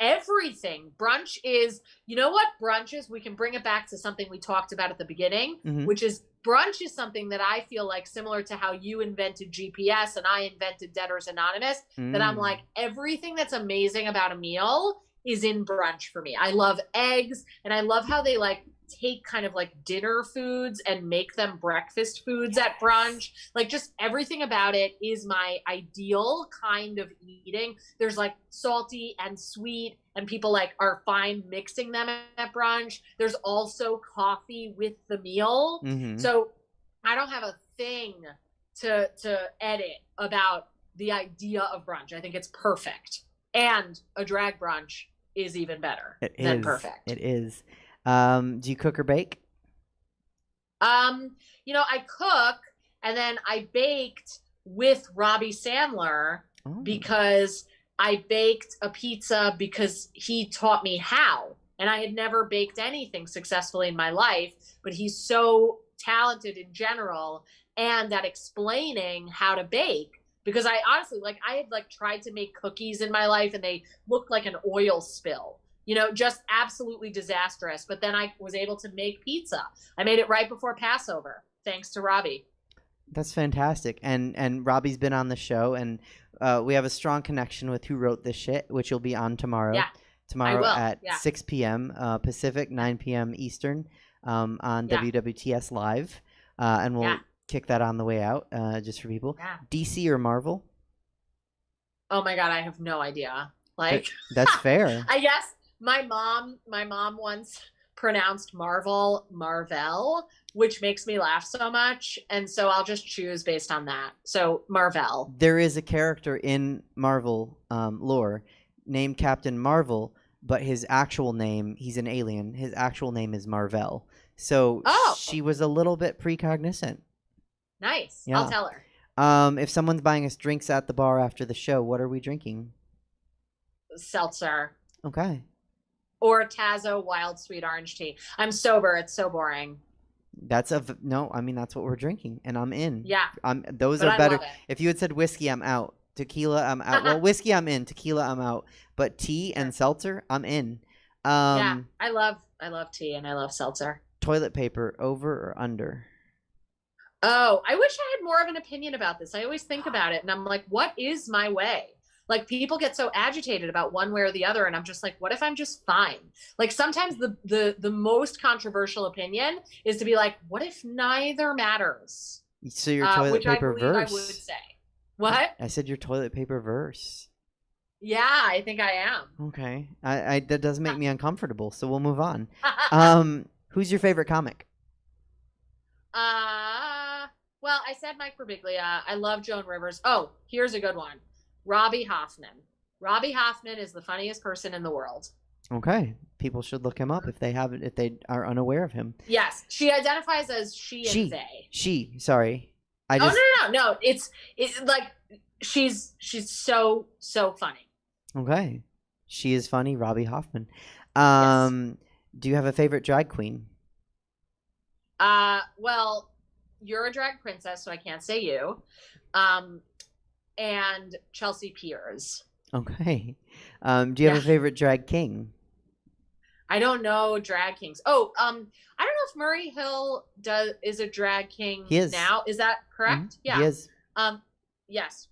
[SPEAKER 4] Everything. Brunch is, you know what brunch is? We can bring it back to something we talked about at the beginning, which is brunch is something that I feel like similar to how you invented GPS and I invented Debtors Anonymous, that I'm like, everything that's amazing about a meal is in brunch for me. I love eggs, and I love how they like take kind of like dinner foods and make them breakfast foods at brunch. Like just everything about it is my ideal kind of eating. There's like salty and sweet, and people like are fine mixing them at brunch. There's also coffee with the meal. So I don't have a thing to edit about the idea of brunch. I think it's perfect. And a drag brunch is even better than perfect.
[SPEAKER 2] It is. Do you cook or bake?
[SPEAKER 4] You know, I cook, and then I baked with Robbie Sandler because I baked a pizza because he taught me how. And I had never baked anything successfully in my life, but he's so talented in general and at explaining how to bake. Because I honestly, like, I had like tried to make cookies in my life and they looked like an oil spill. You know, just absolutely disastrous. But then I was able to make pizza. I made it right before Passover, thanks to Robbie.
[SPEAKER 2] That's fantastic. And Robbie's been on the show, and we have a strong connection with Who Wrote This Shit, which will be on tomorrow.
[SPEAKER 4] Yeah,
[SPEAKER 2] tomorrow at 6 p.m. Pacific, 9 p.m. Eastern on WWTS Live. And we'll kick that on the way out just for people.
[SPEAKER 4] Yeah.
[SPEAKER 2] DC or Marvel?
[SPEAKER 4] Oh, my God, I have no idea. Like
[SPEAKER 2] that's fair.
[SPEAKER 4] I guess my mom once pronounced Marvel, which makes me laugh so much. And so I'll just choose based on that. So Marvel.
[SPEAKER 2] There is a character in Marvel lore named Captain Marvel, but his actual name, he's an alien. His actual name is Marvel. So she was a little bit precognizant.
[SPEAKER 4] Nice.
[SPEAKER 2] Yeah.
[SPEAKER 4] I'll tell her.
[SPEAKER 2] If someone's buying us drinks at the bar after the show, what are we drinking?
[SPEAKER 4] Seltzer.
[SPEAKER 2] Okay.
[SPEAKER 4] Or Tazo wild sweet orange tea. I'm sober. It's so boring.
[SPEAKER 2] That's that's what we're drinking, and I'm in.
[SPEAKER 4] Yeah.
[SPEAKER 2] Those are better. If you had said whiskey, I'm out. Tequila, I'm out. Well, whiskey, I'm in. Tequila, I'm out. But tea and seltzer, I'm in.
[SPEAKER 4] Yeah, I love tea and I love seltzer.
[SPEAKER 2] Toilet paper, over or under?
[SPEAKER 4] Oh, I wish I had more of an opinion about this. I always think about it, and I'm like, what is my way? Like, people get so agitated about one way or the other, and I'm just like, what if I'm just fine? Like, sometimes the most controversial opinion is to be like, what if neither matters?
[SPEAKER 2] So your toilet paper verse.
[SPEAKER 4] I would say. What?
[SPEAKER 2] I said your toilet paper verse.
[SPEAKER 4] Yeah, I think I am.
[SPEAKER 2] Okay. I that does make me uncomfortable, so we'll move on. Who's your favorite comic?
[SPEAKER 4] Well, I said Mike Birbiglia. I love Joan Rivers. Oh, here's a good one. Robbie Hoffman. Robbie Hoffman is the funniest person in the world.
[SPEAKER 2] Okay. People should look him up if they are unaware of him.
[SPEAKER 4] Yes. She identifies as she and they.
[SPEAKER 2] She. Sorry.
[SPEAKER 4] No. It's like she's so funny.
[SPEAKER 2] Okay. She is funny, Robbie Hoffman.
[SPEAKER 4] Yes.
[SPEAKER 2] Do you have a favorite drag queen?
[SPEAKER 4] Well, you're a drag princess, so I can't say you. And Chelsea Piers.
[SPEAKER 2] Okay. Do you have a favorite drag king?
[SPEAKER 4] I don't know drag kings. Oh, I don't know if Murray Hill is a drag king now. Is that correct?
[SPEAKER 2] Mm-hmm.
[SPEAKER 4] Yeah.
[SPEAKER 2] He is.
[SPEAKER 4] Yes.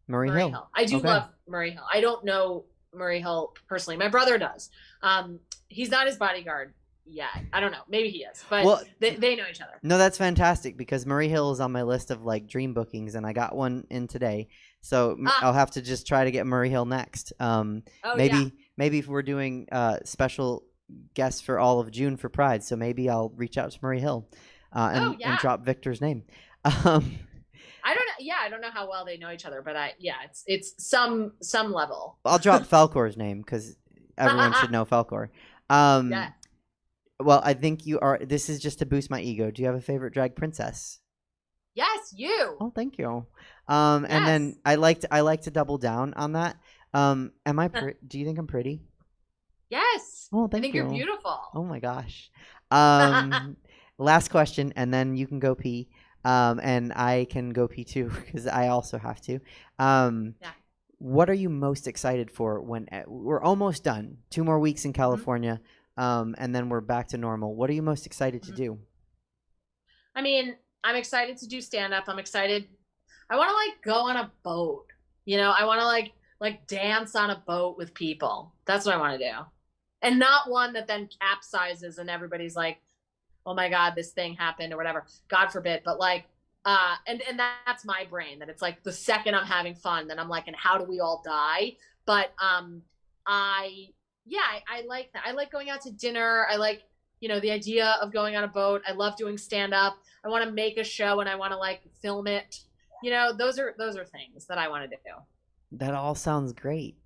[SPEAKER 2] Murray Hill.
[SPEAKER 4] I do love Murray Hill. I don't know Murray Hill personally. My brother does. He's not his bodyguard yet. I don't know. Maybe he is, but they know each other.
[SPEAKER 2] No, that's fantastic because Murray Hill is on my list of like dream bookings, and I got one in today. So I'll have to just try to get Murray Hill next. Maybe if we're doing special guests for all of June for Pride, so maybe I'll reach out to Murray Hill and drop Victor's name.
[SPEAKER 4] I don't know. Yeah, I don't know how well they know each other, but it's some level.
[SPEAKER 2] I'll drop Falcor's name because everyone should know Falcor.
[SPEAKER 4] Yeah.
[SPEAKER 2] Well, I think you are. This is just to boost my ego. Do you have a favorite drag princess?
[SPEAKER 4] Yes, you.
[SPEAKER 2] Oh, thank you. And then I like to double down on that. Am I? Do you think I'm pretty?
[SPEAKER 4] Yes.
[SPEAKER 2] Oh, thank you.
[SPEAKER 4] I think you're beautiful.
[SPEAKER 2] Oh my gosh. Last question, and then you can go pee. And I can go pee too because I also have to. What are you most excited for when we're almost done? 2 more weeks in California, and then we're back to normal. What are you most excited to do?
[SPEAKER 4] I mean, I'm excited to do stand-up. I'm excited. I want to like go on a boat. You know, I want to like dance on a boat with people. That's what I want to do. And not one that then capsizes and everybody's like, oh my God, this thing happened or whatever. God forbid. But like, and that's my brain, that it's like the second I'm having fun, then I'm like, and how do we all die? But I like that. I like going out to dinner. I like, you know, the idea of going on a boat. I love doing stand up. I want to make a show and I want to like film it. You know, those are things that I want to do.
[SPEAKER 2] That all sounds great.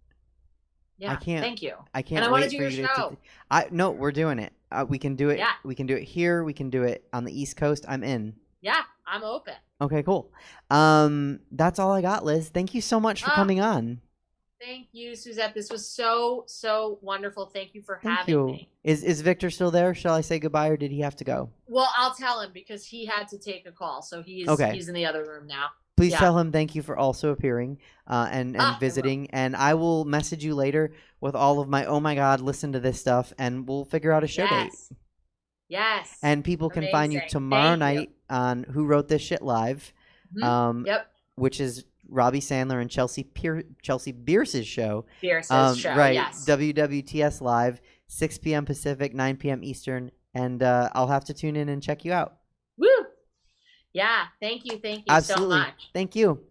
[SPEAKER 4] Yeah. Thank you.
[SPEAKER 2] I can't.
[SPEAKER 4] And I
[SPEAKER 2] want
[SPEAKER 4] to do your show.
[SPEAKER 2] No, we're doing it. We can do it.
[SPEAKER 4] Yeah.
[SPEAKER 2] We can do it here. We can do it on the East Coast. I'm in.
[SPEAKER 4] Yeah, I'm open.
[SPEAKER 2] Okay, cool. That's all I got, Liz. Thank you so much for coming on.
[SPEAKER 4] Thank you, Suzette. This was so wonderful. Thank you for having me.
[SPEAKER 2] Is Victor still there? Shall I say goodbye, or did he have to go?
[SPEAKER 4] Well, I'll tell him because he had to take a call, so he's in the other room now.
[SPEAKER 2] Please tell him thank you for also appearing and visiting. And I will message you later with all of my, oh my God, listen to this stuff. And we'll figure out a show date.
[SPEAKER 4] Yes.
[SPEAKER 2] And people can find you tomorrow night on Who Wrote This Shit Live. Which is Robbie Sandler and Chelsea Bierce's show.
[SPEAKER 4] Bierce's show,
[SPEAKER 2] right.
[SPEAKER 4] Yes.
[SPEAKER 2] WWTS Live, 6 p.m. Pacific, 9 p.m. Eastern. And I'll have to tune in and check you out.
[SPEAKER 4] Woo! Yeah, thank you
[SPEAKER 2] Absolutely.
[SPEAKER 4] so much.
[SPEAKER 2] Thank you.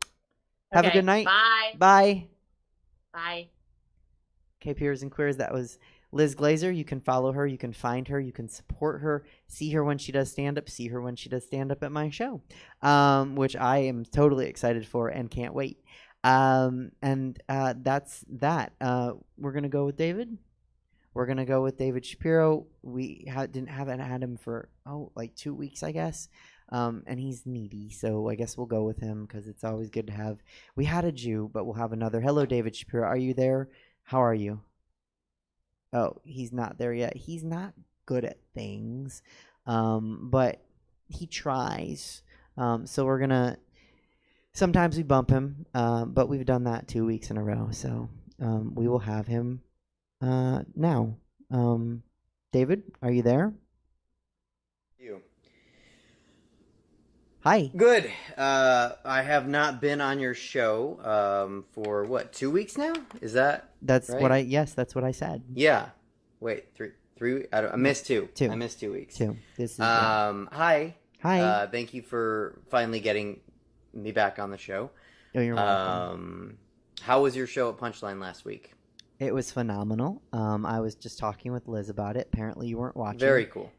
[SPEAKER 2] Have a good night.
[SPEAKER 4] Bye.
[SPEAKER 2] Bye.
[SPEAKER 4] Bye.
[SPEAKER 2] Okay, Peers and Queers, that was Liz Glazer. You can follow her. You can find her. You can support her. See her when she does stand-up. See her when she does stand-up at my show, which I am totally excited for and can't wait. And that's that. We're going to go with David. We're going to go with David Shapiro. We haven't had him for, like 2 weeks, I guess. And he's needy, so I guess we'll go with him because it's always good to have. We had a Jew, but we'll have another. Hello, David Shapiro. Are you there? How are you? Oh, he's not there yet. He's not good at things, but he tries. So we're going to – sometimes we bump him, but we've done that 2 weeks in a row. So we will have him now. David, are you there?
[SPEAKER 6] You.
[SPEAKER 2] Hi.
[SPEAKER 6] Good. I have not been on your show for what, 2 weeks now? Is that
[SPEAKER 2] that's
[SPEAKER 6] right?
[SPEAKER 2] Yes, that's what I said.
[SPEAKER 6] Yeah. Wait, three. I missed two. I missed 2 weeks.
[SPEAKER 2] This is
[SPEAKER 6] hi.
[SPEAKER 2] Hi.
[SPEAKER 6] Thank you for finally getting me back on the show.
[SPEAKER 2] Oh, you're welcome.
[SPEAKER 6] How was your show at Punchline last week?
[SPEAKER 2] It was phenomenal. I was just talking with Liz about it. Apparently, you weren't watching.
[SPEAKER 6] Very cool.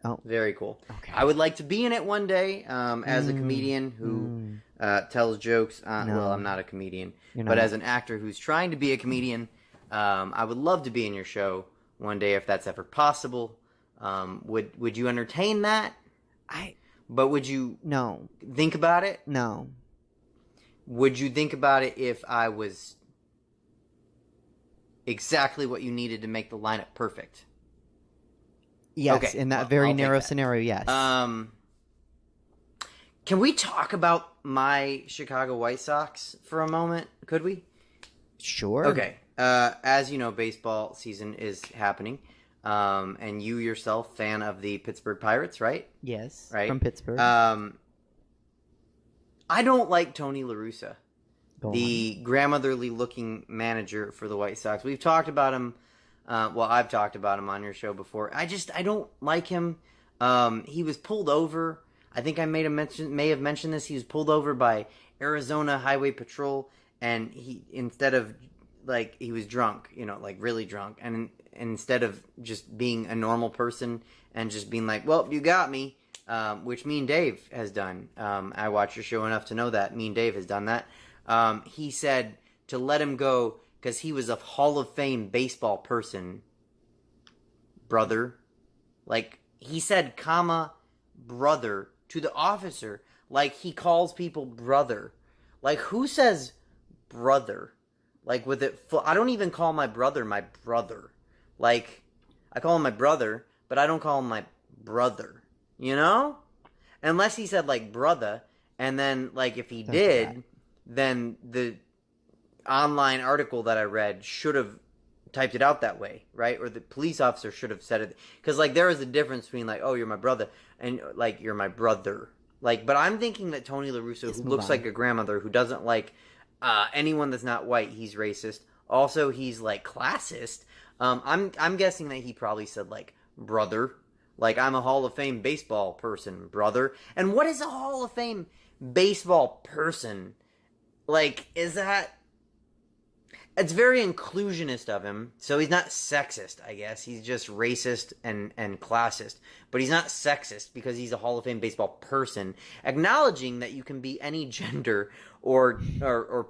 [SPEAKER 2] Oh,
[SPEAKER 6] very cool.
[SPEAKER 2] Okay.
[SPEAKER 6] I would like to be in it one day as a comedian who tells jokes. Well, I'm not a comedian, but as an actor who's trying to be a comedian, I would love to be in your show one day if that's ever possible. Would you entertain that? But would you think about it?
[SPEAKER 2] No.
[SPEAKER 6] Would you think about it if I was exactly what you needed to make the lineup perfect?
[SPEAKER 2] Yes,
[SPEAKER 6] okay.
[SPEAKER 2] in that very narrow scenario, yes.
[SPEAKER 6] Can we talk about my Chicago White Sox for a moment? Could we?
[SPEAKER 2] Sure.
[SPEAKER 6] Okay. As you know, baseball season is happening. And you yourself, fan of the Pittsburgh Pirates, right?
[SPEAKER 2] Yes.
[SPEAKER 6] Right.
[SPEAKER 2] From Pittsburgh.
[SPEAKER 6] I don't like Tony La Russa, the grandmotherly-looking manager for the White Sox. We've talked about him. I've talked about him on your show before. I don't like him. He was pulled over. I think I may have mentioned this. He was pulled over by Arizona Highway Patrol, and he was drunk, really drunk, and instead of just being a normal person and just being like, well, you got me, which me and Dave has done. I watch your show enough to know that me and Dave has done that. He said to let him go because he was a Hall of Fame baseball person, brother. Like, he said, brother to the officer. Like, he calls people brother. Like, who says brother? Like, with it, I don't even call my brother. Like, I call him my brother, but I don't call him my brother. You know? Unless he said, like, brother, and then, like, if he did, then the online article that I read should have typed it out that way, right? Or the police officer should have said it. Because, like, there is a difference between, like, oh, you're my brother, and, like, you're my brother. Like, but I'm thinking that Tony La Russa, who looks like a grandmother, who doesn't like anyone that's not white, he's racist. Also, he's, like, classist. I'm guessing that he probably said, like, brother. Like, I'm a Hall of Fame baseball person, brother. And what is a Hall of Fame baseball person? Like, is that... It's very inclusionist of him. So he's not sexist, I guess. He's just racist and classist. But he's not sexist because he's a Hall of Fame baseball person. Acknowledging that you can be any gender or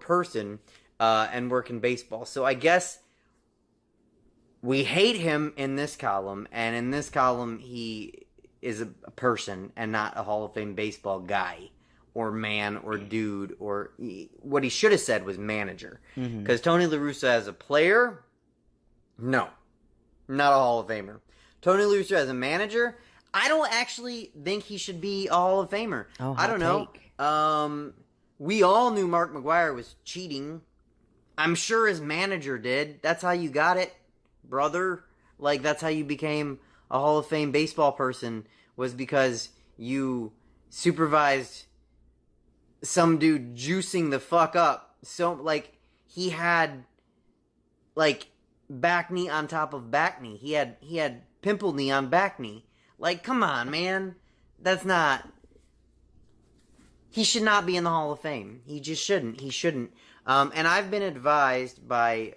[SPEAKER 6] person and work in baseball. So I guess we hate him in this column. And in this column, he is a person and not a Hall of Fame baseball guy. Or man, or dude, or... What he should have said was manager. Because Tony La Russa as a player... No. Not a Hall of Famer. Tony La Russa as a manager... I don't actually think he should be a Hall of Famer.
[SPEAKER 2] Oh,
[SPEAKER 6] I don't know. We all knew Mark McGwire was cheating. I'm sure his manager did. That's how you got it, brother. Like, that's how you became a Hall of Fame baseball person, was because you supervised some dude juicing the fuck up. So, like, he had, like, back knee on top of back knee. He had pimple knee on back knee. Like, come on, man. That's not... He should not be in the Hall of Fame. He just shouldn't. He shouldn't. And I've been advised by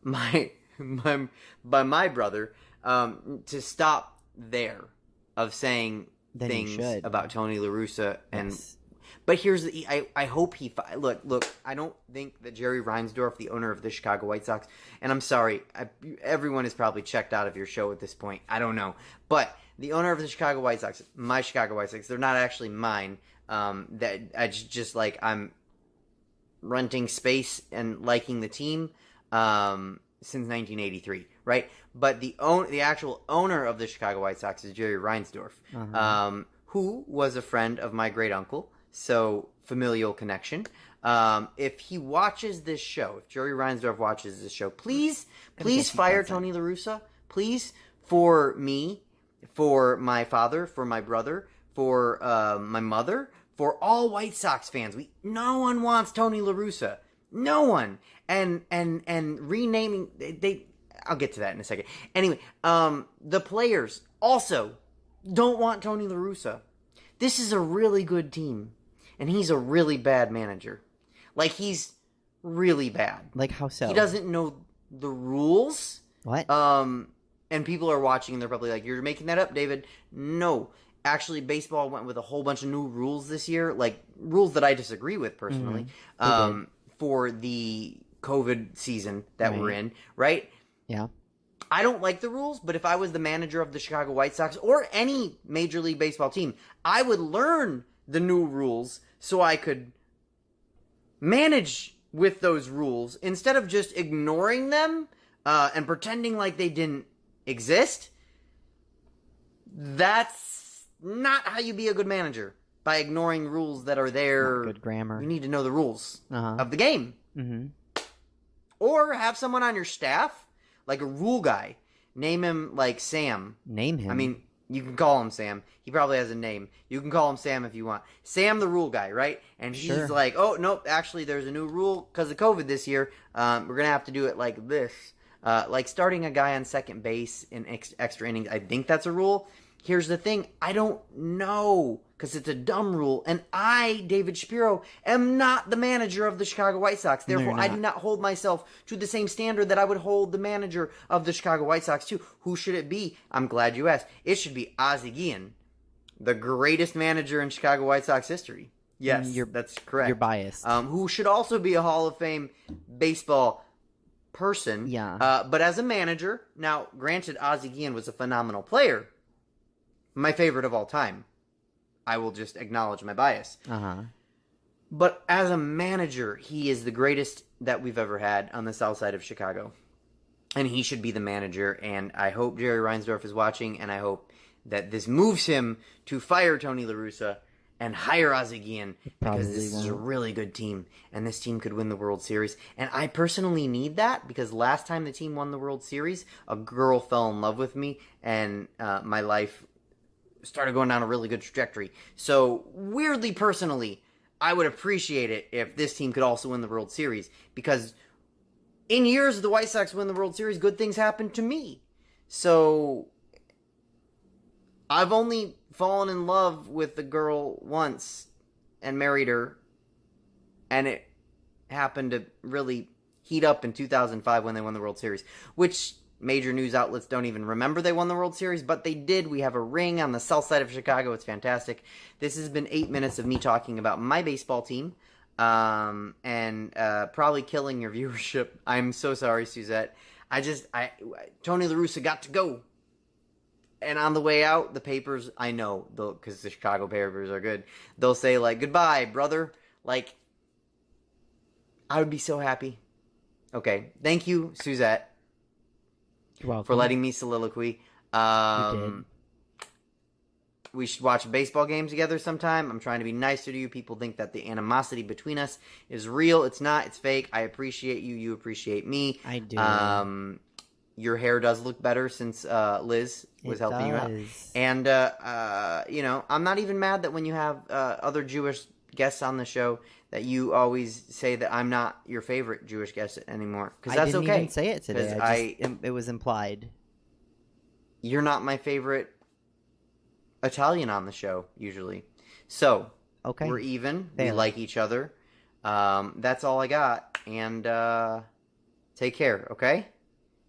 [SPEAKER 6] my brother to stop there of saying things about Tony La Russa. And but here's the... I hope he... Look, I don't think that Jerry Reinsdorf, the owner of the Chicago White Sox, and I'm sorry, everyone is probably checked out of your show at this point. I don't know. But the owner of the Chicago White Sox, my Chicago White Sox, they're not actually mine. That I just like, I'm renting space and liking the team since 1983, right? But the actual owner of the Chicago White Sox is Jerry Reinsdorf, who was a friend of my great uncle. So, familial connection. If he watches this show, if Jerry Reinsdorf watches this show, please fire Tony La Russa. Please, for me, for my father, for my brother, for my mother, for all White Sox fans. No one wants Tony La Russa. No one. And renaming... I'll get to that in a second. Anyway, the players also don't want Tony La Russa. This is a really good team. And he's a really bad manager. Like, he's really bad.
[SPEAKER 2] Like, how so?
[SPEAKER 6] He doesn't know the rules.
[SPEAKER 2] What?
[SPEAKER 6] And people are watching and they're probably like, you're making that up, David. No. Actually, baseball went with a whole bunch of new rules this year. Like, rules that I disagree with, personally. For the COVID season that we're in, right?
[SPEAKER 2] Yeah.
[SPEAKER 6] I don't like the rules, but if I was the manager of the Chicago White Sox or any Major League Baseball team, I would learn the new rules so I could manage with those rules instead of just ignoring them and pretending like they didn't exist. That's not how you be a good manager. by ignoring rules that are there.
[SPEAKER 2] Not good grammar.
[SPEAKER 6] You need to know the rules of the game.
[SPEAKER 2] Mm-hmm.
[SPEAKER 6] Or have someone on your staff, like a rule guy. Name him like Sam.
[SPEAKER 2] Name him.
[SPEAKER 6] I mean, you can call him Sam. He probably has a name. You can call him Sam if you want. Sam the rule guy, right? And he's like, oh, nope, actually there's a new rule because of COVID this year. We're going to have to do it like this. Like starting a guy on second base in extra innings. I think that's a rule. Here's the thing. I don't know because it's a dumb rule. And I, David Shapiro, am not the manager of the Chicago White Sox. Therefore, I do not hold myself to the same standard that I would hold the manager of the Chicago White Sox to. Who should it be? I'm glad you asked. It should be Ozzie Guillen, the greatest manager in Chicago White Sox history. Yes, that's correct.
[SPEAKER 2] You're biased.
[SPEAKER 6] Who should also be a Hall of Fame baseball person.
[SPEAKER 2] Yeah.
[SPEAKER 6] But as a manager, now, granted, Ozzie Guillen was a phenomenal player. My favorite of all time. I will just acknowledge my bias. But as a manager, he is the greatest that we've ever had on the south side of Chicago. And he should be the manager. And I hope Jerry Reinsdorf is watching. And I hope that this moves him to fire Tony La Russa and hire Ozzie Guillen. Because this is a really good team. And this team could win the World Series. And I personally need that. Because last time the team won the World Series, a girl fell in love with me. And my life started going down a really good trajectory. So, weirdly, personally, I would appreciate it if this team could also win the World Series. Because in years the White Sox win the World Series, good things happen to me. So, I've only fallen in love with the girl once and married her. And it happened to really heat up in 2005 when they won the World Series. Which major news outlets don't even remember they won the World Series, but they did. We have a ring on the south side of Chicago. It's fantastic. This has been 8 minutes of me talking about my baseball team, and probably killing your viewership. I'm so sorry, Suzette. Tony La Russa got to go. And on the way out, the papers, I know, because the Chicago papers are good, they'll say, like, goodbye, brother. Like, I would be so happy. Okay, thank you, Suzette.
[SPEAKER 2] You're welcome.
[SPEAKER 6] For letting me soliloquy.
[SPEAKER 2] You did.
[SPEAKER 6] We should watch a baseball game together sometime. I'm trying to be nicer to you. People think that the animosity between us is real. It's not. It's fake. I appreciate you. You appreciate me.
[SPEAKER 2] I do.
[SPEAKER 6] Your hair does look better since Liz was helping you out. And, I'm not even mad that when you have other Jewish guests on the show that you always say that I'm not your favorite Jewish guest anymore. Because that's okay.
[SPEAKER 2] I didn't even say it today. It was implied.
[SPEAKER 6] You're not my favorite Italian on the show, usually. So,
[SPEAKER 2] okay.
[SPEAKER 6] We're even.
[SPEAKER 2] Fair.
[SPEAKER 6] We like each other. That's all I got. And take care, okay?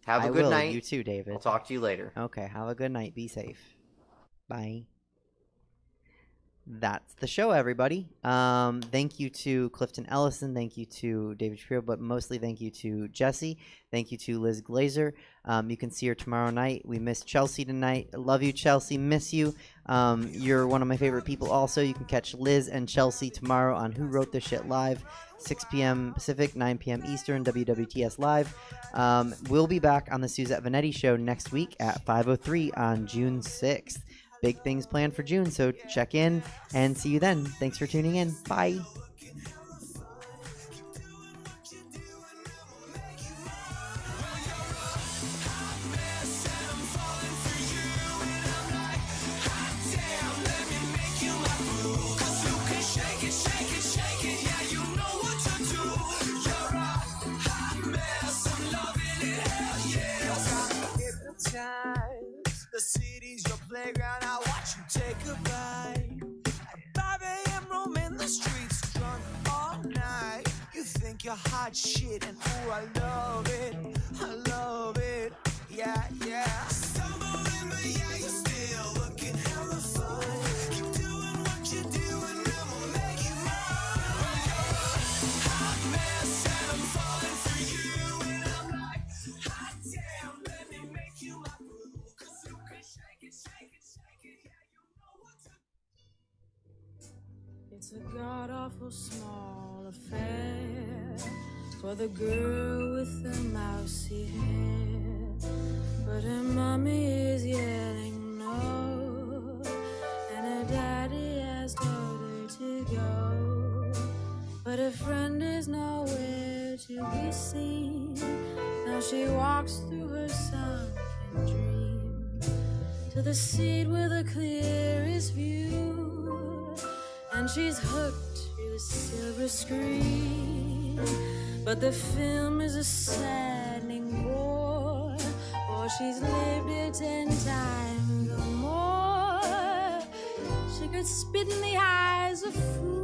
[SPEAKER 6] Have a good night.
[SPEAKER 2] You too, David.
[SPEAKER 6] I'll talk to you later.
[SPEAKER 2] Okay, have a good night. Be safe. Bye. That's the show, everybody. Thank you to Clifton Ellison. Thank you to David Shapiro, but mostly thank you to Jesse. Thank you to Liz Glazer. You can see her tomorrow night. We miss Chelsea tonight. Love you, Chelsea. Miss you. You're one of my favorite people also. You can catch Liz and Chelsea tomorrow on Who Wrote This Shit Live, 6 p.m. Pacific, 9 p.m. Eastern, WWTS Live. We'll be back on the Suzette Veneti Show next week at 5:03 on June 6th. Big things planned for June, so check in and see you then. Thanks for tuning in. Bye.
[SPEAKER 7] The city's your playground, I watch you take a bite. At 5 a.m. roaming the streets, drunk all night. You think you're hot shit, and ooh, I love it, yeah, yeah. Stumbling, but yeah, you're still looking hella fun. Keep doing what you're doing, and we'll make you mine. Hot mess, and I'm falling for you, and I'm like, hot damn, let me make you my boo. It's a god-awful small affair for the girl with the mousy hair, but her mommy is yelling no, and her daddy has told her be seen. Now she walks through her sunken dream to the seat with the clearest view, and she's hooked to the silver screen. But the film is a saddening bore, for she's lived it 10 times or more. She could spit in the eyes of fools